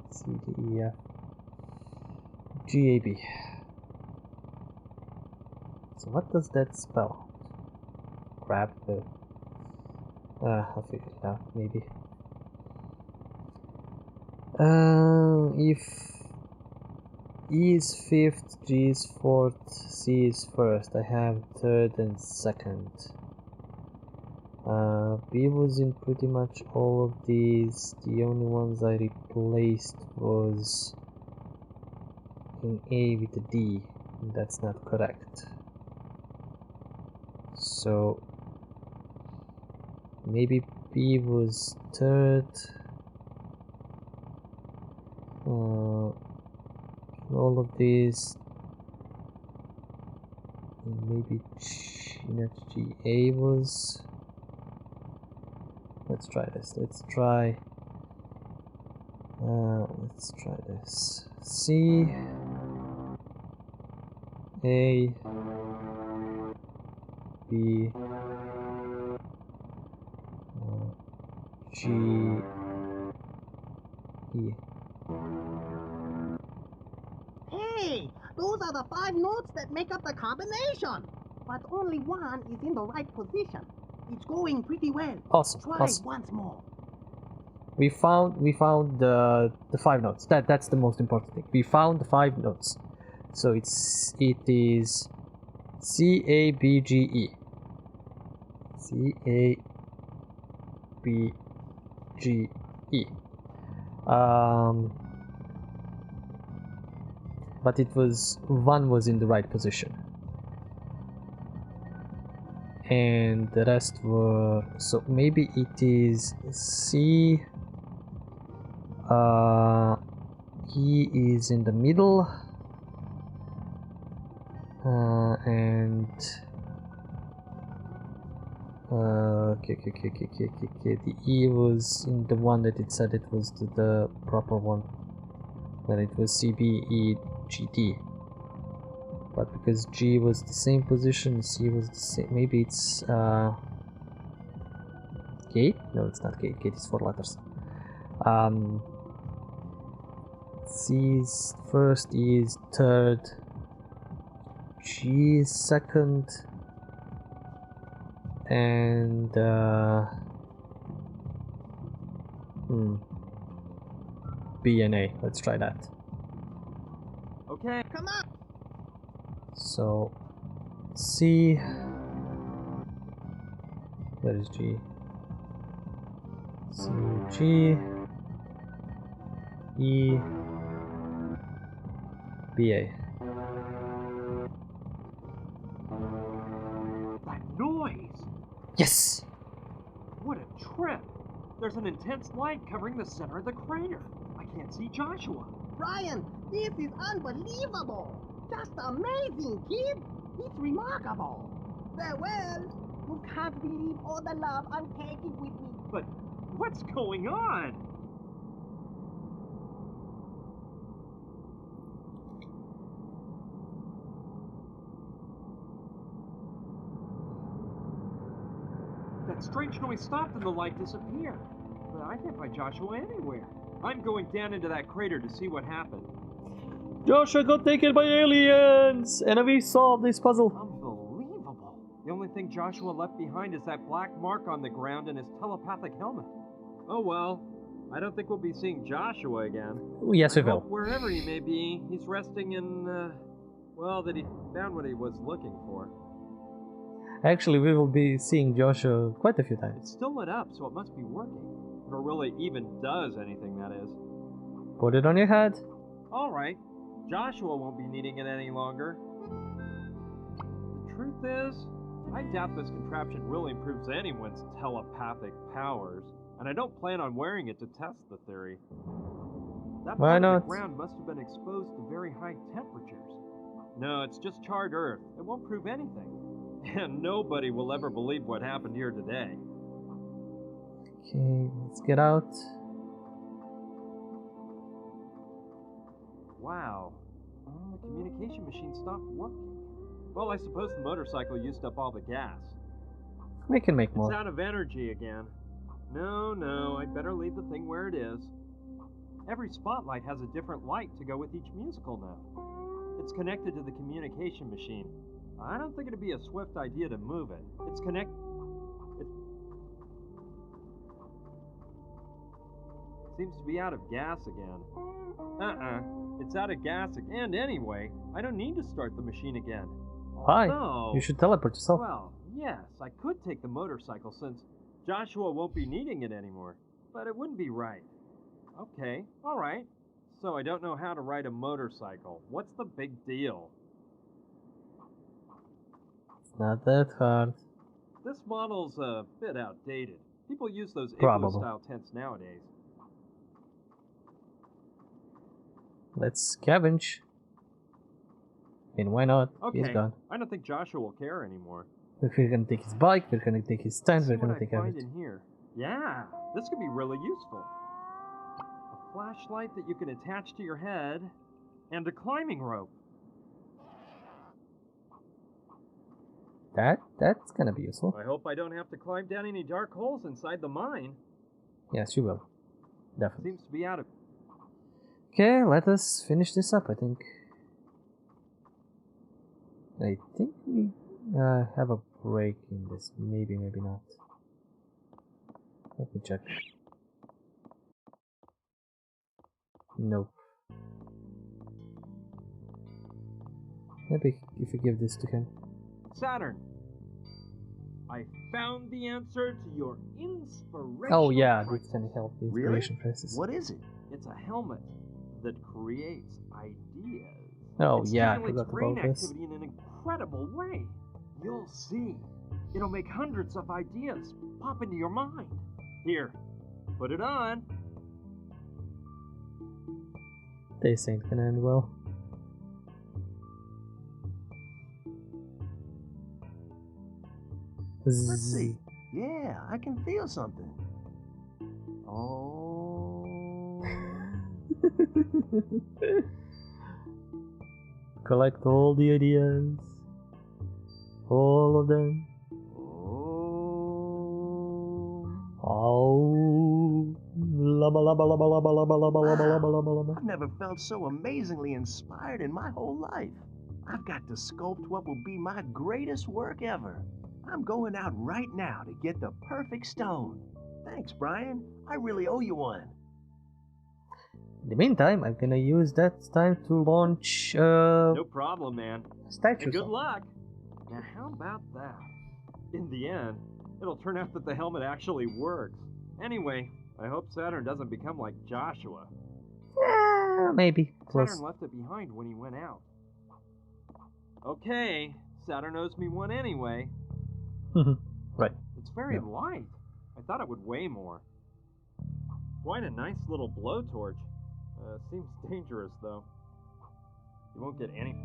C, D, E, F. G, A, B. So what does that spell? Grab the... I'll figure it out, maybe. If E is 5th, G is 4th, C is 1st, I have 3rd and 2nd. B was in pretty much all of these. The only ones I replaced was in A with a D. That's not correct. So maybe B was 3rd. All of these. Maybe not G. A was. Let's try this. Let's try this. C, A, B, G, E. Hey, those are the 5 notes that make up the combination. But only one is in the right position. It's going pretty well. Awesome. Try Awesome. once more. We found the 5 notes. That's the most important thing. We found the 5 notes. So it is C, A, B, G, E. C, A, B, G, E. But it was one was in the right position, and the rest were, so maybe it is C. E is in the middle, and okay. The E was in the one that it said it was the proper one. Then it was C, B, E, G, D. But because G was the same position, C was the same. Maybe it's gate? No, it's not gate. Gate is 4 letters. C is 1st, E is 3rd, G is 2nd, and B and A. Let's try that. Okay. Come on. So C, where is G? C, G, E, B, A. That noise! Yes! What a trip! There's an intense light covering the center of the crater. I can't see Joshua. Brian, this is unbelievable. Just amazing, kid. It's remarkable. Farewell. You can't believe all the love I'm taking with me. But what's going on? That strange noise stopped and the light disappeared. But I can't find Joshua anywhere. I'm going down into that crater to see what happened. Joshua got taken by aliens! And we solved this puzzle. Unbelievable. The only thing Joshua left behind is that black mark on the ground and his telepathic helmet. Oh well. I don't think we'll be seeing Joshua again. Yes, we I will. hope wherever he may be, he's resting in, well, that he found what he was looking for. Actually, we will be seeing Joshua quite a few times. It's still lit up, so it must be working. If it really even does anything, that is. Put it on your head. Alright, Joshua won't be needing it any longer. The truth is, I doubt this contraption really improves anyone's telepathic powers, and I don't plan on wearing it to test the theory. That Why part of not? the ground must have been exposed to very high temperatures. No, it's just charred earth. It won't prove anything. And nobody will ever believe what happened here today. Okay, let's get out. Wow. The communication machine stopped working. Well, I suppose the motorcycle used up all the gas. We can make It's more. out of energy again. No, I'd better leave the thing where it is. Every spotlight has a different light to go with each musical note. It's connected to the communication machine. I don't think it'd be a swift idea to move it. It seems to be out of gas again. It's out of gas again anyway. I don't need to start the machine again. Why? Although, You should teleport yourself. well, yes, I could take the motorcycle since Joshua won't be needing it anymore. But it wouldn't be right. Okay, alright. So I don't know how to ride a motorcycle. What's the big deal? It's not that hard. This model's a bit outdated. People use those Probably. igloo-style tents nowadays. Let's scavenge. I mean, why not? He's Okay, gone. I don't think Joshua will care anymore. If we're gonna take his bike, we're gonna take his tent, Let's we're see what gonna I take find everything. in here. Yeah, this could be really useful. A flashlight that you can attach to your head, and a climbing rope. That's gonna be useful. I hope I don't have to climb down any dark holes inside the mine. Yes, you will. Definitely. Seems to be out of... Okay, let us finish this up, I think. I think we have a break in this. Maybe, maybe not. Let me check. Nope. Maybe if we give this to him. Saturn! I found the answer to your inspiration. Oh yeah, crisis. this can help the Really? inspiration crisis. What is it? It's a helmet that creates ideas. Oh It yeah, I stimulates forgot brain about this. activity in an incredible way. You'll see. It'll make hundreds of ideas pop into your mind. Here, put it on. This ain't gonna end well. Let's see. Yeah, I can feel something. Oh. Collect all the ideas. All of them. Oh. Oh. Laba laba laba laba laba laba laba laba laba laba. I've never felt so amazingly inspired in my whole life. I've got to sculpt what will be my greatest work ever. I'm going out right now to get the perfect stone. Thanks, Brian. I really owe you one. In the meantime, I'm gonna use that time to launch No problem, man. statues. And good luck. Now, how about that? In the end, it'll turn out that the helmet actually works. Anyway, I hope Saturn doesn't become like Joshua. Maybe. Plus, Saturn left it behind when he went out. Okay, Saturn owes me one anyway. right. It's very Yeah. light. I thought it would weigh more. Quite a nice little blowtorch. Seems dangerous, though. You won't get any...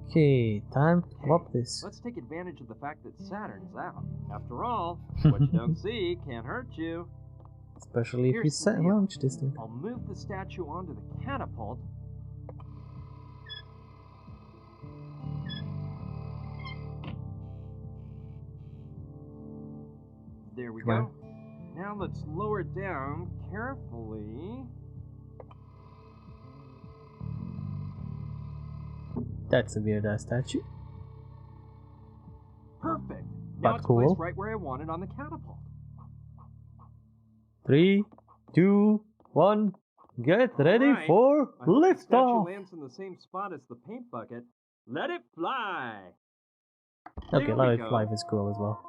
Okay, time to Hey, plop this. let's take advantage of the fact that Saturn's out. After all, what you don't see can't hurt you. Especially if we Here's the deal. launch this thing. I'll move the statue onto the catapult. There we Come on. go. Now let's lower it down carefully. That's a weird ass statue. Perfect. But Now it's cool. placed right where I want it on the catapult. 3, 2, 1. Get ready Alright. for I hope the lift statue off. lands in the same spot as the paint bucket. Let it fly. Okay, There let we it go. fly is cool as well.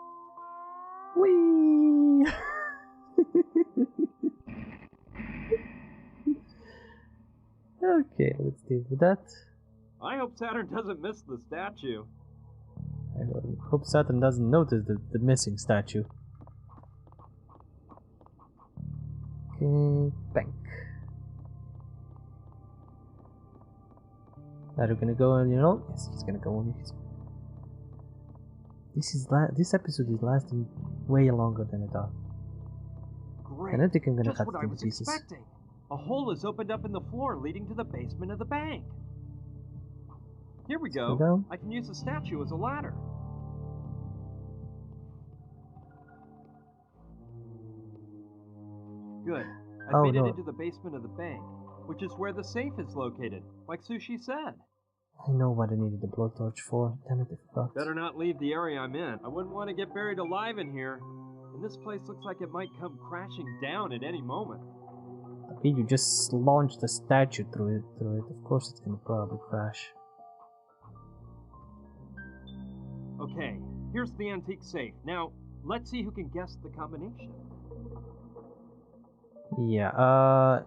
Whee! Okay, let's deal with that. I hope Saturn doesn't miss the statue. I hope Saturn doesn't notice the missing statue. Okay, bank. Are you gonna go on your own? Yes, he's gonna go on his own. This episode is lasting way longer than I thought. Great. I don't think I'm gonna Just cut what it I into was pieces. expecting. A hole is opened up in the floor leading to the basement of the bank. Here we Go go. down. I can use the statue as a ladder. Good. I Oh, made no. it into the basement of the bank, which is where the safe is located, like Sushi said. I know what I needed the blowtorch for. Damn it, I forgot. Better not leave the area I'm in. I wouldn't want to get buried alive in here. And this place looks like it might come crashing down at any moment. Okay, you just launched a statue through it. Of course it's gonna probably crash. Okay, here's the antique safe. Now, let's see who can guess the combination. Yeah,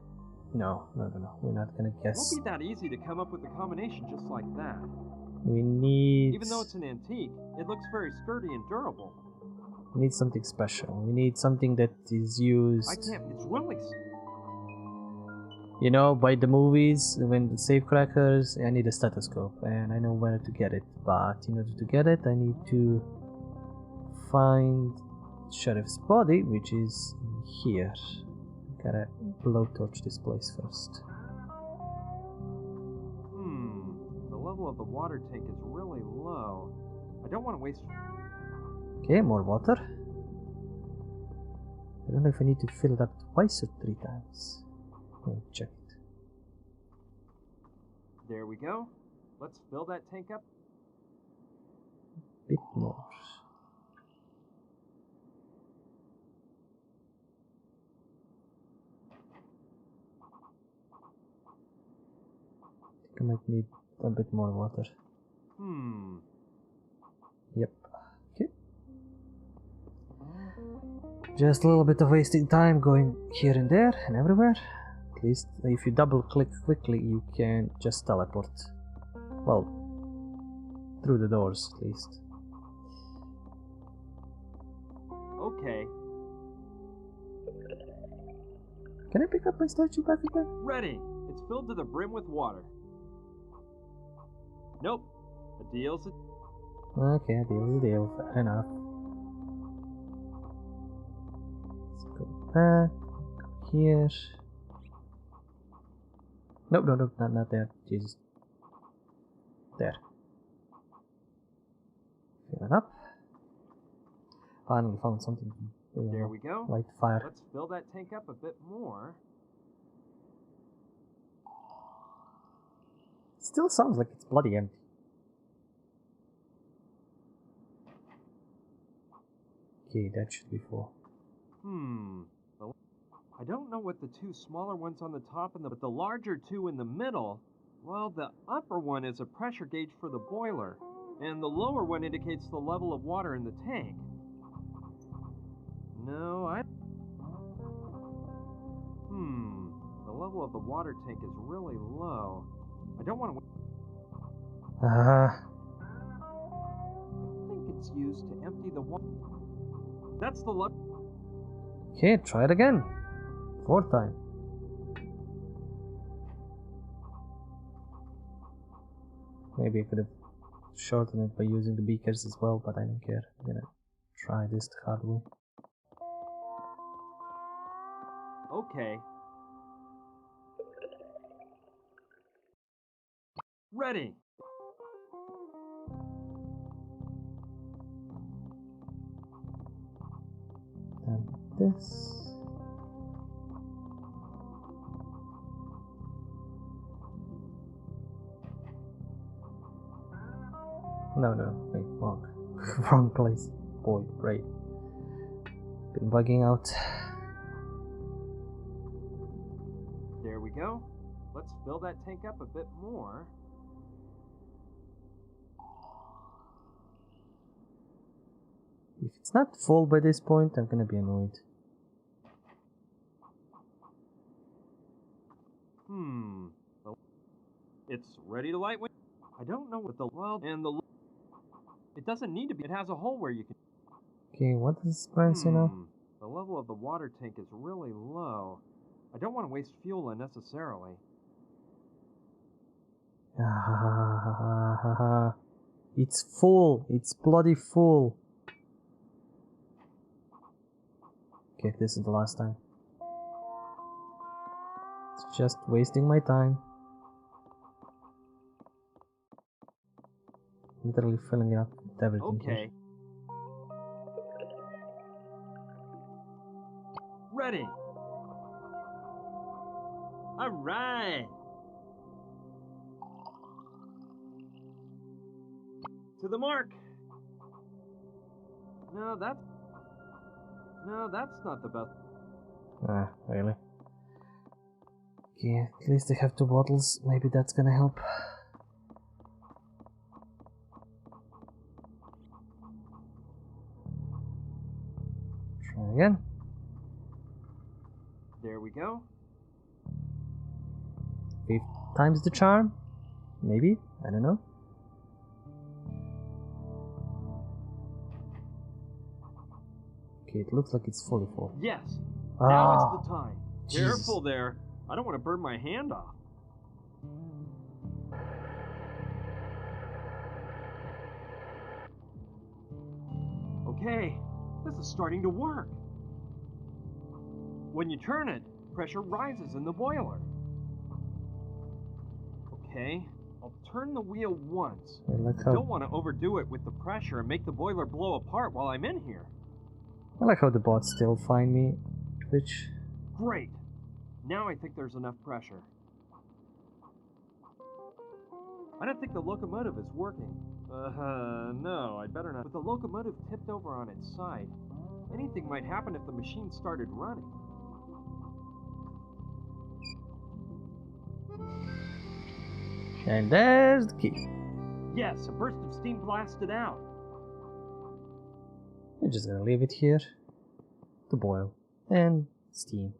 no. We're not gonna It guess. won't be that easy to come up with a combination just like that. We need... Even though it's an antique, it looks very sturdy and durable. We need something special. We need something that is used... I can't, it's really... You know, by the movies, when the safe crackers, I need a stethoscope, and I know where to get it. But in order to get it, I need to find Sheriff's body, which is here. Gotta blowtorch this place first. The level of the water tank is really low. I don't want to waste... Okay, more water. I don't know if I need to fill it up twice or 3 times. I'll check it. There we go. Let's fill that tank up. Bit more. I might need a bit more water. Yep. Okay. Just a little bit of wasting time going here and there and everywhere. At least if you double click quickly you can just teleport. Well, through the doors at least. Okay, Can I pick up my statue back again? ready. It's filled to the brim with water. Nope. A deal's a... Okay, a deal is a deal. Fair enough. Let's go back. Go here. Nope, not there. Jesus. There. Fill it up. Finally found something. There we go. Light fire. Let's fill that tank up a bit more. Still sounds like it's bloody empty. Okay, that should be full. I don't know what the 2 smaller ones on the top and but the larger 2 in the middle, well, the upper one is a pressure gauge for the boiler, and the lower one indicates the level of water in the tank. No, the level of the water tank is really low. I don't want to... I think it's used to empty the water. That's the luck. Okay, try it again. 4th time. Maybe I could have shortened it by using the beakers as well, but I don't care. I'm gonna try this the hard way. Okay. Ready. And this. No, wait, wrong. Wrong place. Boy, right. Been bugging out. There we go. Let's fill that tank up a bit more. If it's not full by this point, I'm gonna be annoyed. It's ready to light when... I don't know what the... Well, and the... It doesn't need to be. It has a hole where you can... Okay, what is this brand say now? The level of the water tank is really low. I don't want to waste fuel unnecessarily. It's full. It's bloody full. Okay, this is the last time. It's just wasting my time. Literally filling it up with everything. Okay. Here. Ready. All right. To the mark. No, that's not the best. Ah, really? Okay, at least I have 2 bottles. Maybe that's gonna help. Try again. There we go. 5 times the charm? Maybe? I don't know. Okay, it looks like it's fully full. Yes. Ah, Now is the time. Jesus. Careful there. I don't want to burn my hand off. Okay, this is starting to work. When you turn it, pressure rises in the boiler. Okay, I'll turn the wheel once. I like I how, don't want to overdo it with the pressure and make the boiler blow apart while I'm in here. I like how the bots still find me. Which... Great. Now I think there's enough pressure. I don't think the locomotive is working. No, I'd better not. With the locomotive tipped over on its side, anything might happen if the machine started running. And there's the key. Yes, a burst of steam blasted out. We're just gonna leave it here to boil and steam.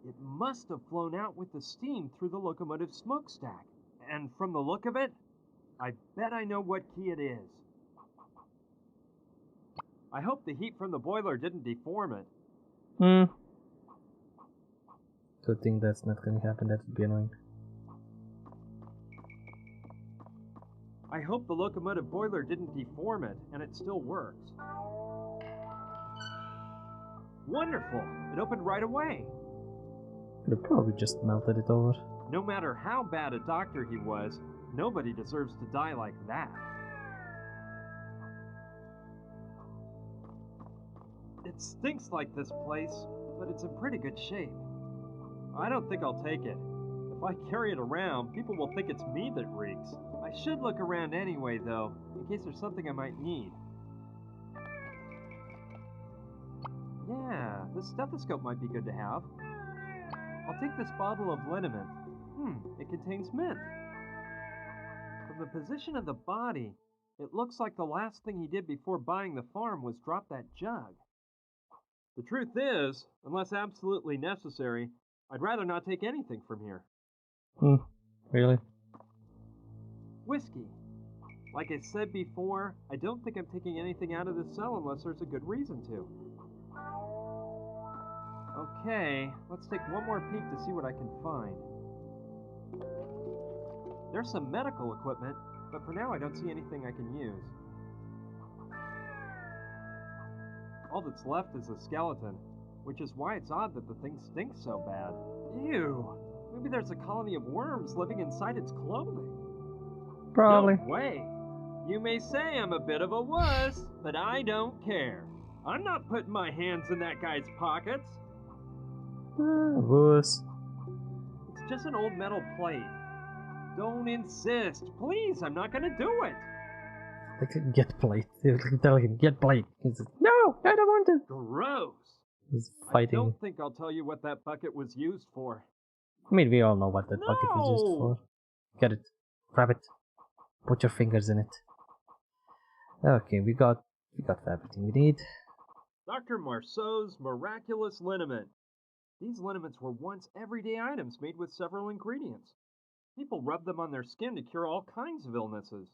It must have flown out with the steam through the locomotive smokestack. And from the look of it, I bet I know what key it is. I hope the heat from the boiler didn't deform it. Good thing that's not gonna happen, that would be annoying. I hope the locomotive boiler didn't deform it, and it still works. Wonderful! It opened right away. Could have probably just melted it over. No matter how bad a doctor he was, nobody deserves to die like that. It stinks like this place, but it's in pretty good shape. I don't think I'll take it. If I carry it around, people will think it's me that reeks. I should look around anyway, though, in case there's something I might need. Yeah, this stethoscope might be good to have. I'll take this bottle of liniment. It contains mint. From the position of the body, it looks like the last thing he did before buying the farm was drop that jug. The truth is, unless absolutely necessary, I'd rather not take anything from here. Really? Whiskey. Like I said before, I don't think I'm taking anything out of this cell unless there's a good reason to. Okay, let's take one more peek to see what I can find. There's some medical equipment, but for now I don't see anything I can use. All that's left is a skeleton, which is why it's odd that the thing stinks so bad. Ew! Maybe there's a colony of worms living inside its clothing. Probably. No way! You may say I'm a bit of a wuss, but I don't care. I'm not putting my hands in that guy's pockets. Wuss. It's just an old metal plate. Don't insist. Please, I'm not gonna do it. Like, get plate. They tell him, get plate. He says, no, I don't want to. Gross. He's I fighting. don't think I'll tell you what that bucket was used for. I mean, we all know what that bucket was used No! for. Get it. Grab it. Put your fingers in it. Okay, we got everything we need. Dr. Marceau's miraculous liniment. These liniments were once everyday items made with several ingredients. People rubbed them on their skin to cure all kinds of illnesses.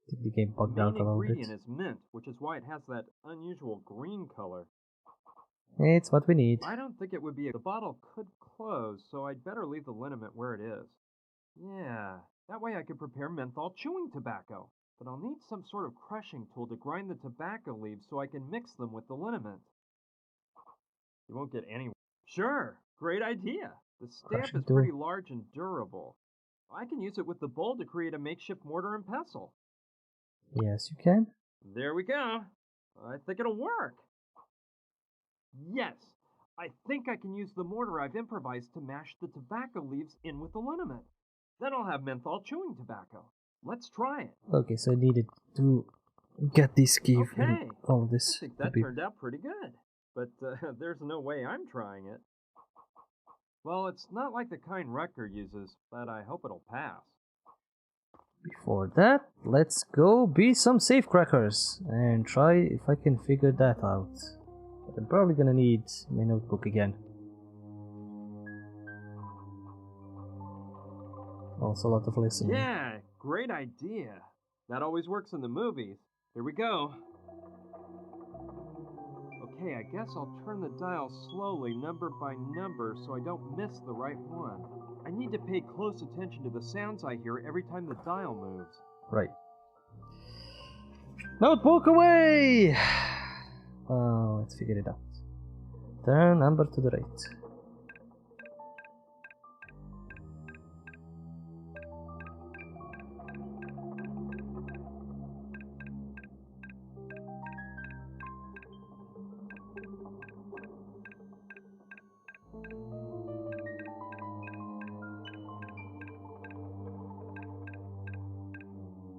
The game The bugged out main a little bit. ingredient is mint, which is why it has that unusual green color. It's what we need. I don't think it would be. The bottle could close, so I'd better leave the liniment where it is. Yeah, that way I could prepare menthol chewing tobacco. But I'll need some sort of crushing tool to grind the tobacco leaves so I can mix them with the liniment. You won't get anywhere. Sure, great idea. The stamp Crushing is tool. pretty large and durable. I can use it with the bowl to create a makeshift mortar and pestle. Yes, you can. There we go. I think it'll work. Yes, I think I can use the mortar I've improvised to mash the tobacco leaves in with the liniment. Then I'll have menthol chewing tobacco. Let's try it. Okay, so I needed to get this key Okay. and all I this. think to that be- turned out pretty good. But there's no way I'm trying it. Well, it's not like the kind Rutger uses, but I hope it'll pass. Before that, let's go be some safecrackers and try if I can figure that out. But I'm probably gonna need my notebook again. Also a lot of listening. Yeah, great idea. That always works in the movies. Here we go. Okay, I guess I'll turn the dial slowly, number by number, so I don't miss the right one. I need to pay close attention to the sounds I hear every time the dial moves. Right. Notebook away! Let's figure it out. Turn number to the right.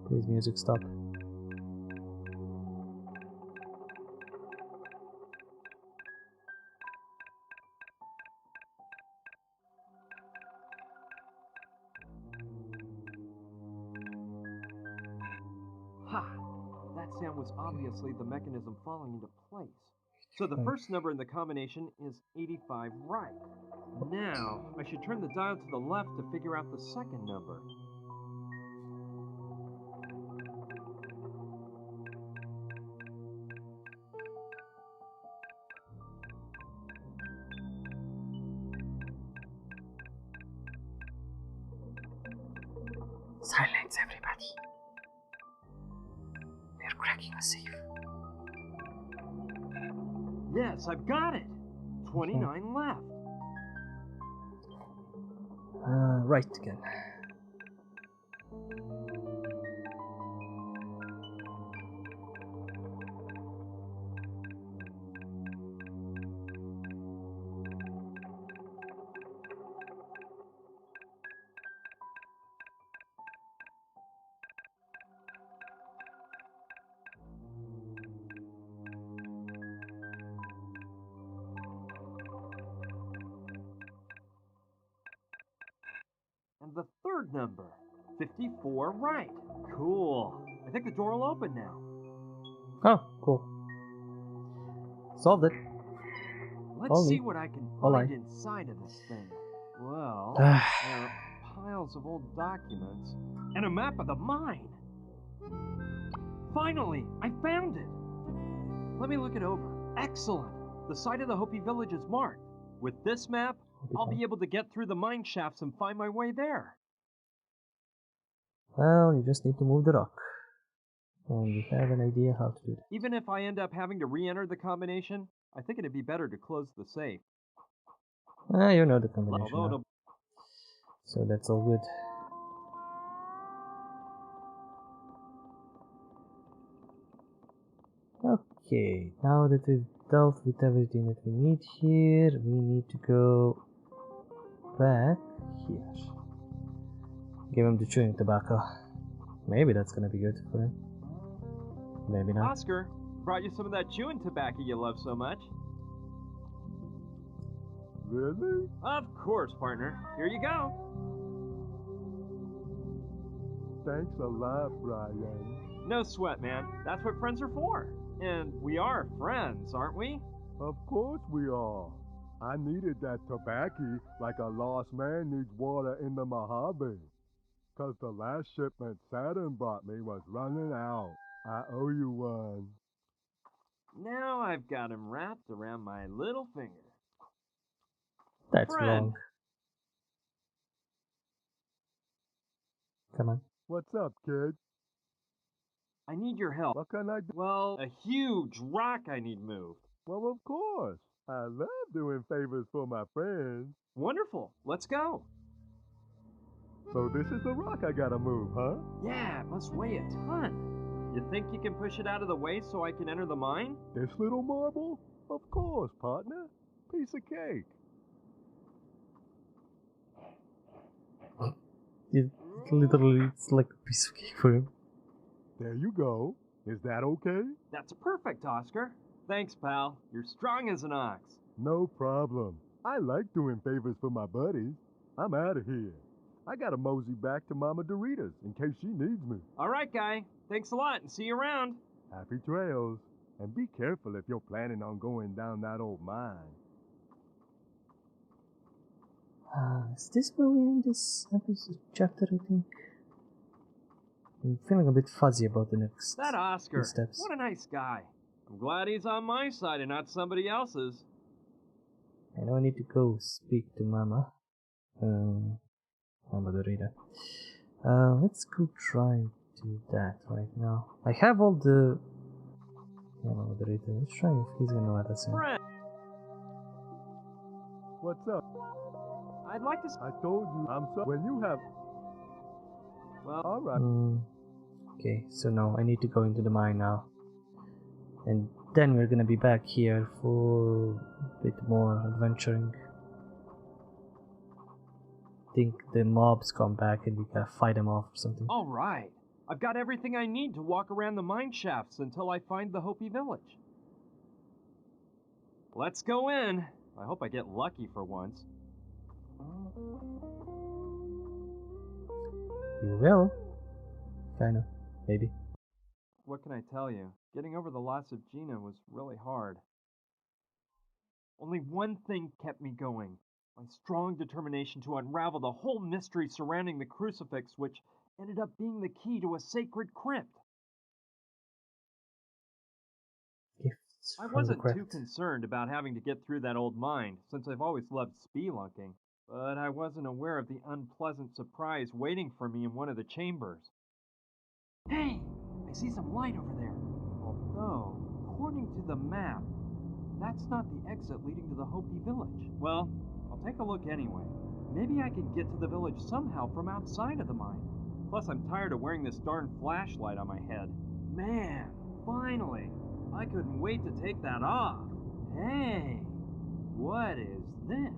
Please, music, stop. Ha! That sound was obviously the mechanism falling into place. So the first number in the combination is 85 right. Now, I should turn the dial to the left to figure out the second number. Silence, everybody. We're cracking a safe. Yes, I've got it! 29 left. Right again. And the third number, 54 right. Cool. I think the door will open now. Oh, cool. Solved it. Let's Only. see what I can Hold find on. inside of this thing. Well, there are piles of old documents and a map of the mine. Finally, I found it. Let me look it over. Excellent. The site of the Hopi village is marked. With this map, I'll be able to get through the mine shafts and find my way there. Well, you just need to move the rock. And we have an idea how to do that. Even if I end up having to re-enter the combination, I think it'd be better to close the safe. You know the combination Although now. it'll So that's all good. Okay, now that we've dealt with everything that we need here, we need to go back here. Give him the chewing tobacco. Maybe that's gonna be good for him. Maybe not. Oscar, brought you some of that chewing tobacco you love so much. Really? Of course, partner. Here you go. Thanks a lot, Brian. No sweat, man. That's what friends are for. And we are friends, aren't we? Of course we are. I needed that tobacco like a lost man needs water in the Mojave. 'Cause the last shipment Saturn brought me was running out. I owe you one. Now I've got him wrapped around my little finger. That's Friend. wrong. Come on. What's up, kid? I need your help. What can I do? Well, a huge rock I need moved. Well, of course. I love doing favors for my friends. Wonderful. Let's go. So this is the rock I gotta move, huh? Yeah, it must weigh a ton. You think you can push it out of the way so I can enter the mine? This little marble? Of course, partner. Piece of cake. It's like a piece of cake for him. There you go. Is that okay? That's perfect, Oscar. Thanks, pal. You're strong as an ox. No problem. I like doing favors for my buddies. I'm out of here. I gotta mosey back to Mama Dorita's in case she needs me. All right, guy. Thanks a lot and see you around. Happy trails. And be careful if you're planning on going down that old mine. Is this where we end this episode chapter, I think? I'm feeling a bit fuzzy about the next That Oscar, few steps. what a nice guy. I'm glad he's on my side and not somebody else's. I know I need to go speak to Mama. Mama Dorita. Let's go try and do that right now. I have all the... Yeah, Mama Dorita. Let's try if he's gonna let us in. Friend, What's up? I'd like to... I told you I'm sorry. When you have... Well, Alright. Okay, so no, I need to go into the mine now. And then we're gonna be back here for a bit more adventuring. I think the mobs come back and we gotta fight them off or something. all right. I've got everything I need to walk around the mine shafts until I find the Hopi village. Let's go in. I hope I get lucky for once. You will. Kinda. Maybe. What can I tell you? Getting over the loss of Gina was really hard. Only one thing kept me going. My strong determination to unravel the whole mystery surrounding the crucifix, which ended up being the key to a sacred crypt. Gifts I from wasn't the too crypt. concerned about having to get through that old mine, since I've always loved spelunking, but I wasn't aware of the unpleasant surprise waiting for me in one of the chambers. Hey! I see some light over there. Although, according to the map, that's not the exit leading to the Hopi village. Well, I'll take a look anyway. Maybe I can get to the village somehow from outside of the mine. Plus, I'm tired of wearing this darn flashlight on my head. Man, finally! I couldn't wait to take that off. Hey, what is this?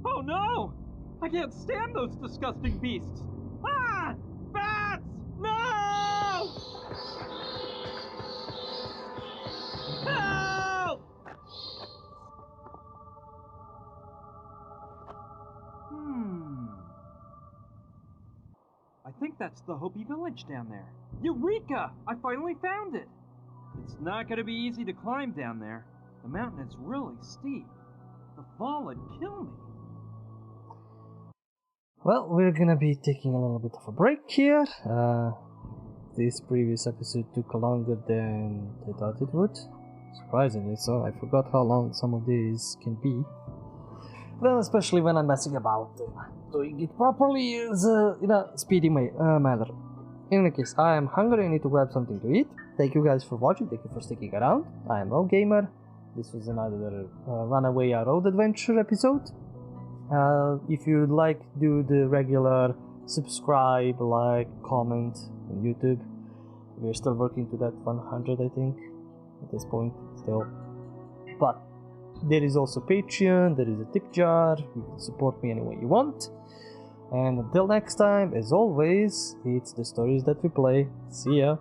Oh no! I can't stand those disgusting beasts! Ah! Bats! No! Help! I think that's the Hopi village down there. Eureka! I finally found it! It's not going to be easy to climb down there. The mountain is really steep. The fall would kill me. Well, we're gonna be taking a little bit of a break here. This previous episode took longer than I thought it would. Surprisingly so. I forgot how long some of these can be. Well, especially when I'm messing about doing it properly is in a speedy manner. In any case, I am hungry, I need to grab something to eat. Thank you guys for watching, thank you for sticking around. I am Rogue Gamer. This was another Runaway Road Adventure episode. If you'd like, do the regular subscribe, like, comment on YouTube. We're still working to that 100, I think, at this point, still. But there is also Patreon, there is a tip jar, you can support me any way you want. And until next time, as always, it's the stories that we play. See ya!